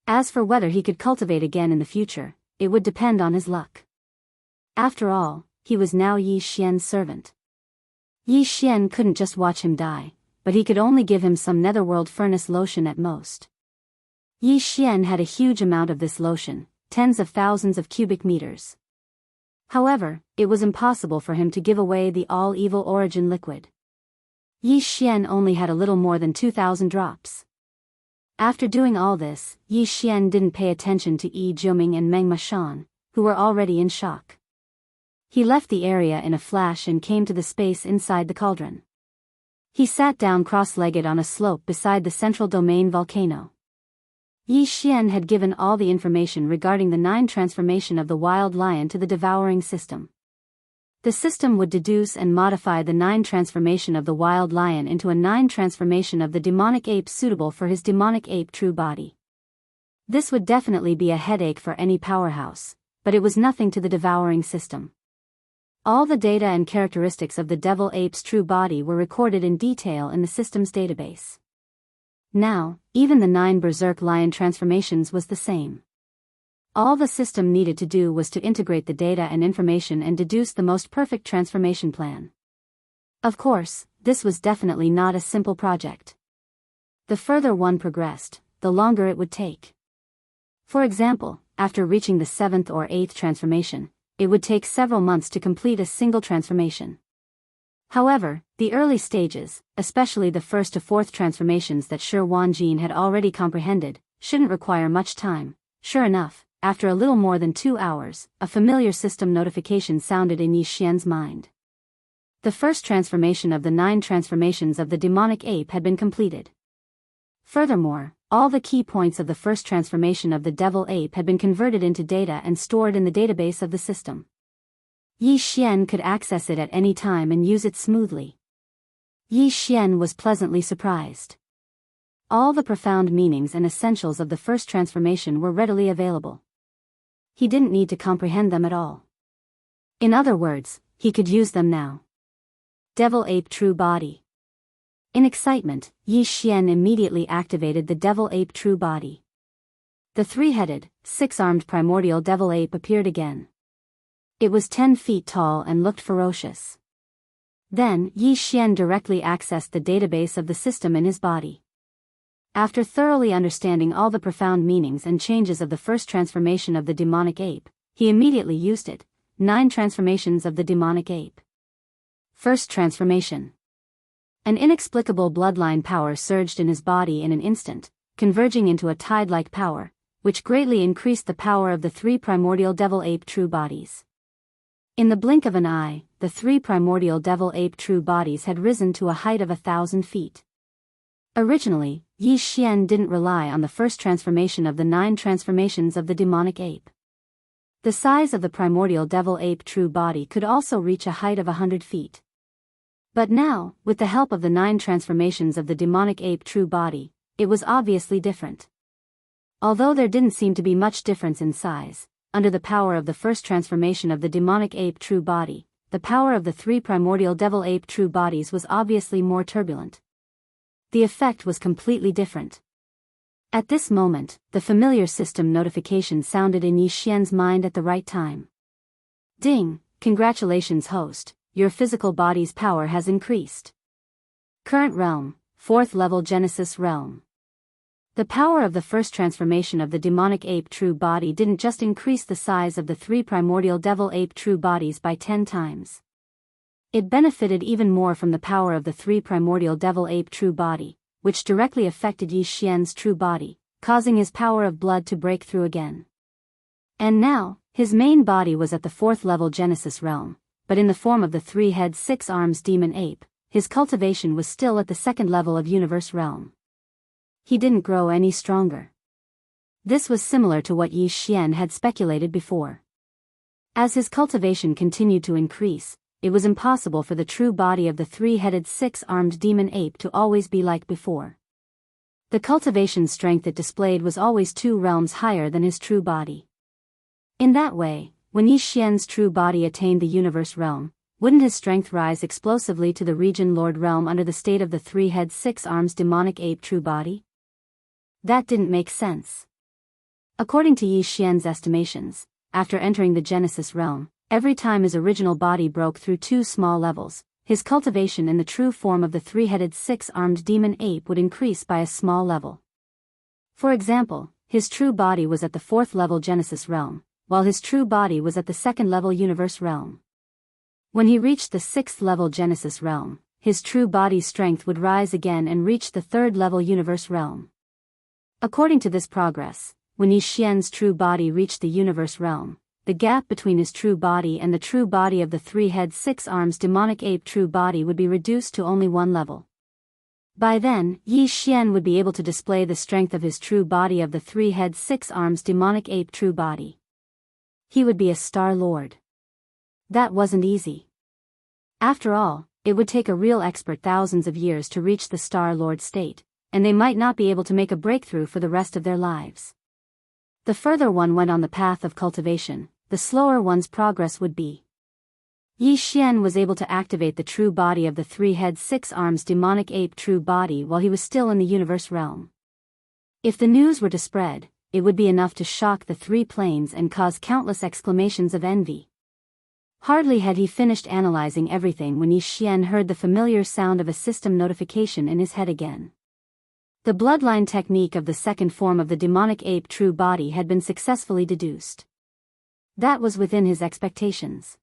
Speaker 1: As for whether he could cultivate again in the future, it would depend on his luck. After all, he was now Yi Xian's servant. Yi Xian couldn't just watch him die, but he could only give him some netherworld furnace lotion at most. Yi Xian had a huge amount of this lotion, tens of thousands of cubic meters. However, it was impossible for him to give away the all-evil origin liquid. Yi Xian only had a little more than 2,000 drops. After doing all this, Yi Xian didn't pay attention to Yi Jiuming and Meng Mashan, who were already in shock. He left the area in a flash and came to the space inside the cauldron. He sat down cross-legged on a slope beside the central domain volcano. Yi Xian had given all the information regarding the 9 transformation of the wild lion to the devouring system. The system would deduce and modify the 9 transformation of the wild lion into a 9 transformation of the demonic ape suitable for his demonic ape true body. This would definitely be a headache for any powerhouse, but it was nothing to the devouring system. All the data and characteristics of the devil ape's true body were recorded in detail in the system's database. Now, even the 9 berserk lion transformations was the same. All the system needed to do was to integrate the data and information and deduce the most perfect transformation plan. Of course, this was definitely not a simple project. The further one progressed, the longer it would take. For example, after reaching the 7th or 8th transformation, it would take several months to complete a single transformation. However, the early stages, especially the 1st to 4th transformations that Shi Wanjin had already comprehended, shouldn't require much time. Sure enough, after a little more than 2 hours, a familiar system notification sounded in Yi Xian's mind. The first transformation of the 9 transformations of the demonic ape had been completed. Furthermore, all the key points of the first transformation of the devil ape had been converted into data and stored in the database of the system. Yi Xian could access it at any time and use it smoothly. Yi Xian was pleasantly surprised. All the profound meanings and essentials of the first transformation were readily available. He didn't need to comprehend them at all. In other words, he could use them now. Devil Ape True Body. In excitement, Yi Xian immediately activated the Devil Ape True Body. The 3-headed, 6-armed primordial devil ape appeared again. It was 10 feet tall and looked ferocious. Then, Yi Xian directly accessed the database of the system in his body. After thoroughly understanding all the profound meanings and changes of the first transformation of the demonic ape, he immediately used it. 9 transformations of the demonic ape. First transformation. An inexplicable bloodline power surged in his body in an instant, converging into a tide-like power, which greatly increased the power of the 3 primordial devil-ape true bodies. In the blink of an eye, the 3 primordial devil-ape true bodies had risen to a height of 1,000 feet. Originally, Yi Xian didn't rely on the first transformation of the 9 transformations of the demonic ape. The size of the primordial devil-ape true body could also reach a height of 100 feet. But now, with the help of the 9 transformations of the demonic ape true body, it was obviously different. Although there didn't seem to be much difference in size, under the power of the first transformation of the demonic ape true body, the power of the 3 primordial devil-ape true bodies was obviously more turbulent. The effect was completely different. At this moment, the familiar system notification sounded in Yi Xian's mind at the right time. Ding! Congratulations host, your physical body's power has increased. Current realm, 4th level Genesis realm. The power of the first transformation of the demonic ape true body didn't just increase the size of the 3 primordial devil-ape true bodies by 10 times. It benefited even more from the power of the 3 primordial devil-ape true body, which directly affected Yi Xian's true body, causing his power of blood to break through again. And now, his main body was at the 4th level Genesis realm, but in the form of the 3-head 6-arms demon ape, his cultivation was still at the 2nd level of universe realm. He didn't grow any stronger. This was similar to what Yi Xian had speculated before. As his cultivation continued to increase, it was impossible for the true body of the 3-headed 6-armed demon ape to always be like before. The cultivation strength it displayed was always 2 realms higher than his true body. In that way, when Yi Xian's true body attained the universe realm, wouldn't his strength rise explosively to the region lord realm under the state of the 3-head 6-arms demonic ape true body? That didn't make sense. According to Yi Xian's estimations, after entering the Genesis realm, every time his original body broke through 2 small levels, his cultivation in the true form of the 3-headed 6-armed demon ape would increase by a small level. For example, his true body was at the 4th level Genesis realm, while his true body was at the 2nd level universe realm. When he reached the 6th level Genesis realm, his true body's strength would rise again and reach the 3rd level universe realm. According to this progress, when Yi Xian's true body reached the universe realm, the gap between his true body and the true body of the 3-head 6-arms demonic ape true body would be reduced to only 1 level. By then, Yi Xian would be able to display the strength of his true body of the 3-head 6-arms demonic ape true body. He would be a Star Lord. That wasn't easy. After all, it would take a real expert thousands of years to reach the Star Lord state, and they might not be able to make a breakthrough for the rest of their lives. The further one went on the path of cultivation, the slower one's progress would be. Yi Xian was able to activate the true body of the 3-head 6-arms demonic ape true body while he was still in the universe realm. If the news were to spread, it would be enough to shock the 3 planes and cause countless exclamations of envy. Hardly had he finished analyzing everything when Yi Xian heard the familiar sound of a system notification in his head again. The bloodline technique of the 2nd form of the demonic ape true body had been successfully deduced. That was within his expectations.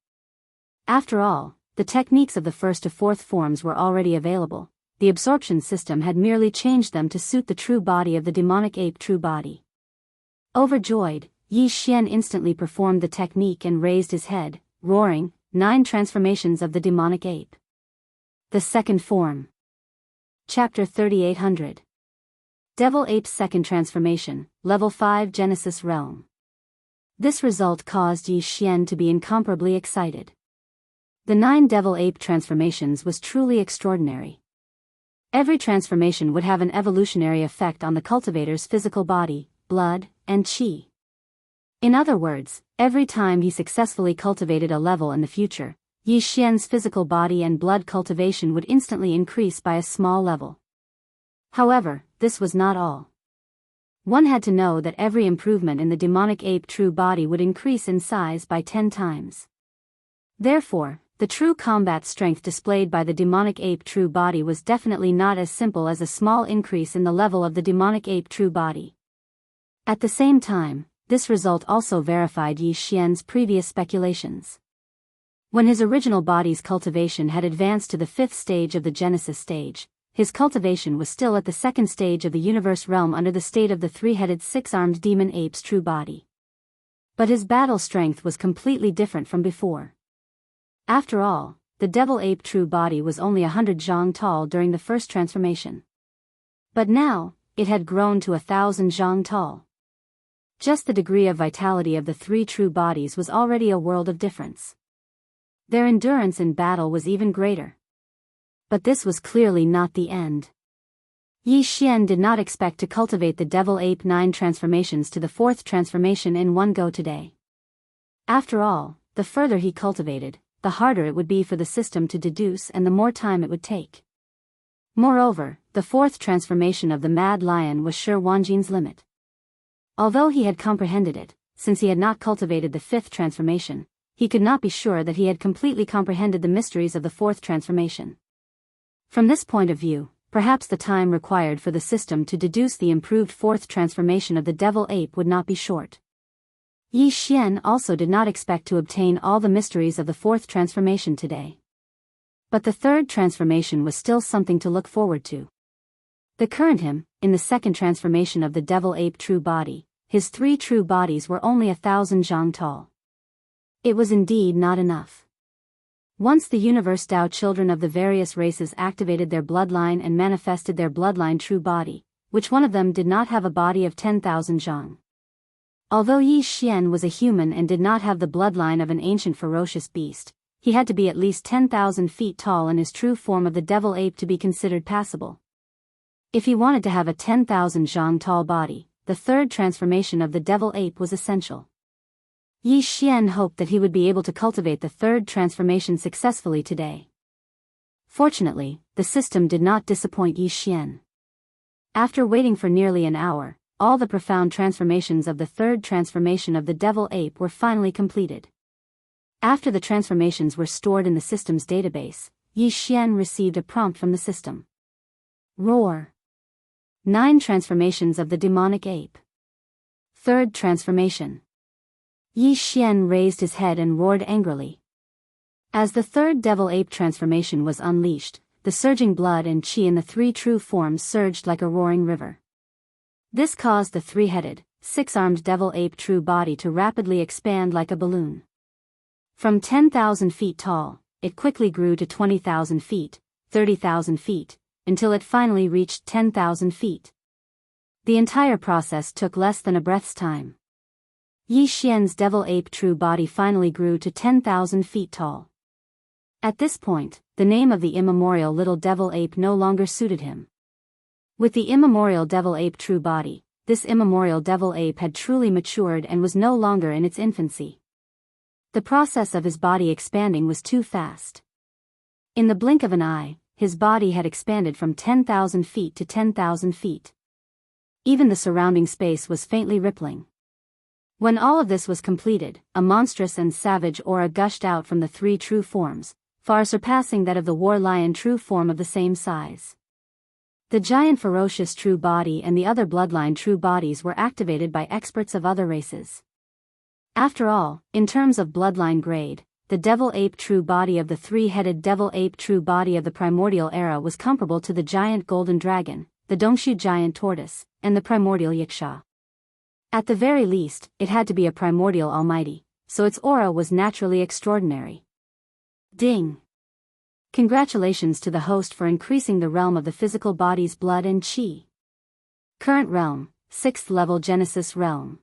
Speaker 1: After all, the techniques of the 1st to 4th forms were already available. The absorption system had merely changed them to suit the true body of the demonic ape true body. Overjoyed, Yi Xian instantly performed the technique and raised his head, roaring, 9 transformations of the demonic ape. The 2nd form. Chapter 3800. Devil Ape's 2nd transformation, Level 5 Genesis Realm. This result caused Yi Xian to be incomparably excited. The 9 devil ape transformations was truly extraordinary. Every transformation would have an evolutionary effect on the cultivator's physical body, blood, and qi. In other words, every time he successfully cultivated a level in the future, Yi Xian's physical body and blood cultivation would instantly increase by a small level. However, this was not all. One had to know that every improvement in the demonic ape true body would increase in size by 10 times. Therefore, the true combat strength displayed by the demonic ape true body was definitely not as simple as a small increase in the level of the demonic ape true body. At the same time, this result also verified Yi Xian's previous speculations. When his original body's cultivation had advanced to the 5th stage of the Genesis stage, his cultivation was still at the 2nd stage of the universe realm under the state of the 3-headed 6-armed demon ape's true body. But his battle strength was completely different from before. After all, the devil ape true body was only 100 zhang tall during the first transformation. But now, it had grown to 1,000 zhang tall. Just the degree of vitality of the 3 true bodies was already a world of difference. Their endurance in battle was even greater. But this was clearly not the end. Yi Xian did not expect to cultivate the devil ape 9 transformations to the 4th transformation in one go today. After all, the further he cultivated, the harder it would be for the system to deduce and the more time it would take. Moreover, the 4th transformation of the Mad Lion was Shi Wanjin's limit. Although he had comprehended it, since he had not cultivated the 5th transformation, he could not be sure that he had completely comprehended the mysteries of the 4th transformation. From this point of view, perhaps the time required for the system to deduce the improved 4th transformation of the devil ape would not be short. Yi Xian also did not expect to obtain all the mysteries of the 4th transformation today. But the 3rd transformation was still something to look forward to. The current him, in the 2nd transformation of the devil ape true body, his 3 true bodies were only 1,000 zhang tall. It was indeed not enough. Once the universe Tao children of the various races activated their bloodline and manifested their bloodline true body, which one of them did not have a body of 10,000 zhang. Although Yi Xian was a human and did not have the bloodline of an ancient ferocious beast, he had to be at least 10,000 feet tall in his true form of the devil ape to be considered passable. If he wanted to have a 10,000 zhang tall body, the 3rd transformation of the devil ape was essential. Yi Xian hoped that he would be able to cultivate the 3rd transformation successfully today. Fortunately, the system did not disappoint Yi Xian. After waiting for nearly an hour, all the profound transformations of the 3rd transformation of the devil ape were finally completed. After the transformations were stored in the system's database, Yi Xian received a prompt from the system. Roar. 9 transformations of the demonic ape. 3rd transformation. Yi Xian raised his head and roared angrily. As the 3rd devil ape transformation was unleashed, the surging blood and qi in the 3 true forms surged like a roaring river. This caused the 3-headed, 6-armed devil ape true body to rapidly expand like a balloon. From 10,000 feet tall, it quickly grew to 20,000 feet, 30,000 feet, until it finally reached 10,000 feet. The entire process took less than a breath's time. Yi Xian's devil ape true body finally grew to 10,000 feet tall. At this point, the name of the immemorial little devil ape no longer suited him. With the immemorial devil ape true body, this immemorial devil ape had truly matured and was no longer in its infancy. The process of his body expanding was too fast. In the blink of an eye, his body had expanded from 10,000 feet to 10,000 feet. Even the surrounding space was faintly rippling. When all of this was completed, a monstrous and savage aura gushed out from the 3 true forms, far surpassing that of the war lion true form of the same size. The giant ferocious true body and the other bloodline true bodies were activated by experts of other races. After all, in terms of bloodline grade, the devil ape true body of the 3-headed devil ape true body of the primordial era was comparable to the giant golden dragon, the Dongshu giant tortoise, and the primordial yiksha. At the very least, it had to be a primordial almighty, so its aura was naturally extraordinary. Ding! Congratulations to the host for increasing the realm of the physical body's blood and qi. Current realm, 6th level Genesis realm.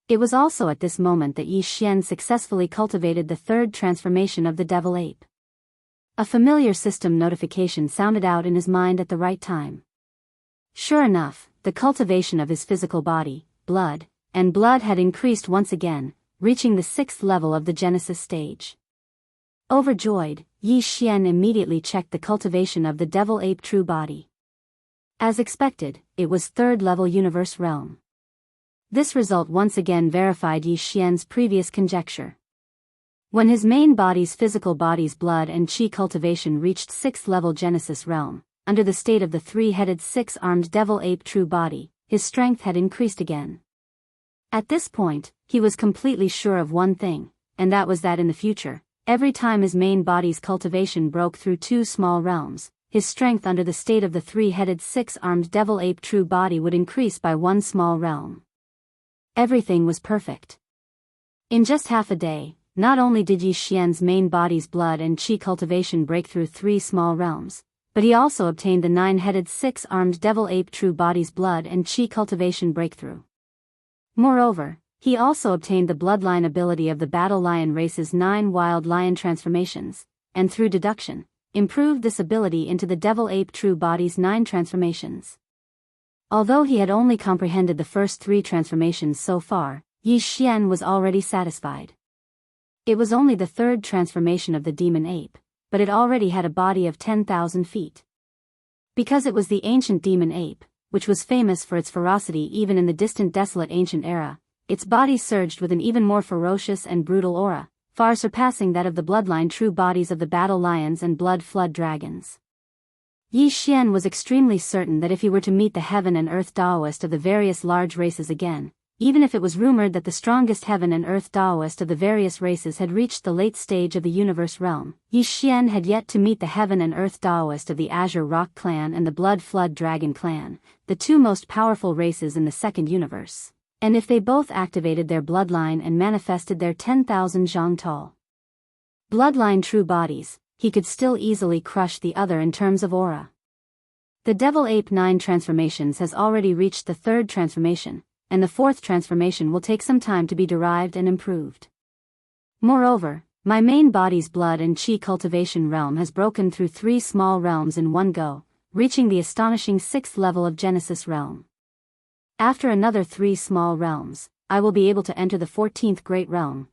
Speaker 1: It was also at this moment that Yi Xian successfully cultivated the 3rd transformation of the devil ape. A familiar system notification sounded out in his mind at the right time. Sure enough, the cultivation of his physical body, blood had increased once again, reaching the 6th level of the Genesis stage. Overjoyed, Yi Xian immediately checked the cultivation of the devil ape true body. As expected, it was 3rd level universe realm. This result once again verified Yi Xian's previous conjecture. When his main body's physical body's blood and qi cultivation reached 6th level Genesis realm, under the state of the 3-headed 6-armed devil ape true body, his strength had increased again. At this point, he was completely sure of one thing, and that was that in the future, Every time his main body's cultivation broke through 2 small realms, his strength under the state of the 3-headed 6-armed devil ape true body would increase by 1 small realm. Everything was perfect. In just half a day, not only did Yi Xian's main body's blood and qi cultivation break through 3 small realms, but he also obtained the 9-headed 6-armed devil ape true body's blood and qi cultivation breakthrough. Moreover, he also obtained the bloodline ability of the battle lion race's 9 wild lion transformations, and through deduction, improved this ability into the devil ape true body's 9 transformations. Although he had only comprehended the first 3 transformations so far, Yi Xian was already satisfied. It was only the 3rd transformation of the demon ape, but it already had a body of 10,000 feet. Because it was the ancient demon ape, which was famous for its ferocity even in the distant desolate ancient era, its body surged with an even more ferocious and brutal aura, far surpassing that of the bloodline true bodies of the battle lions and blood flood dragons. Yi Xian was extremely certain that if he were to meet the heaven and earth Daoist of the various large races again, even if it was rumored that the strongest heaven and earth Daoist of the various races had reached the late stage of the universe realm, Yi Xian had yet to meet the heaven and earth Daoist of the Azure Rock clan and the Blood Flood Dragon clan, the 2 most powerful races in the second universe. And if they both activated their bloodline and manifested their 10,000 zhang tall bloodline true bodies, he could still easily crush the other in terms of aura. The Devil Ape 9 transformations has already reached the 3rd transformation, and the 4th transformation will take some time to be derived and improved. Moreover, my main body's blood and qi cultivation realm has broken through 3 small realms in one go, reaching the astonishing 6th level of Genesis realm. After another 3 small realms, I will be able to enter the 14th great realm,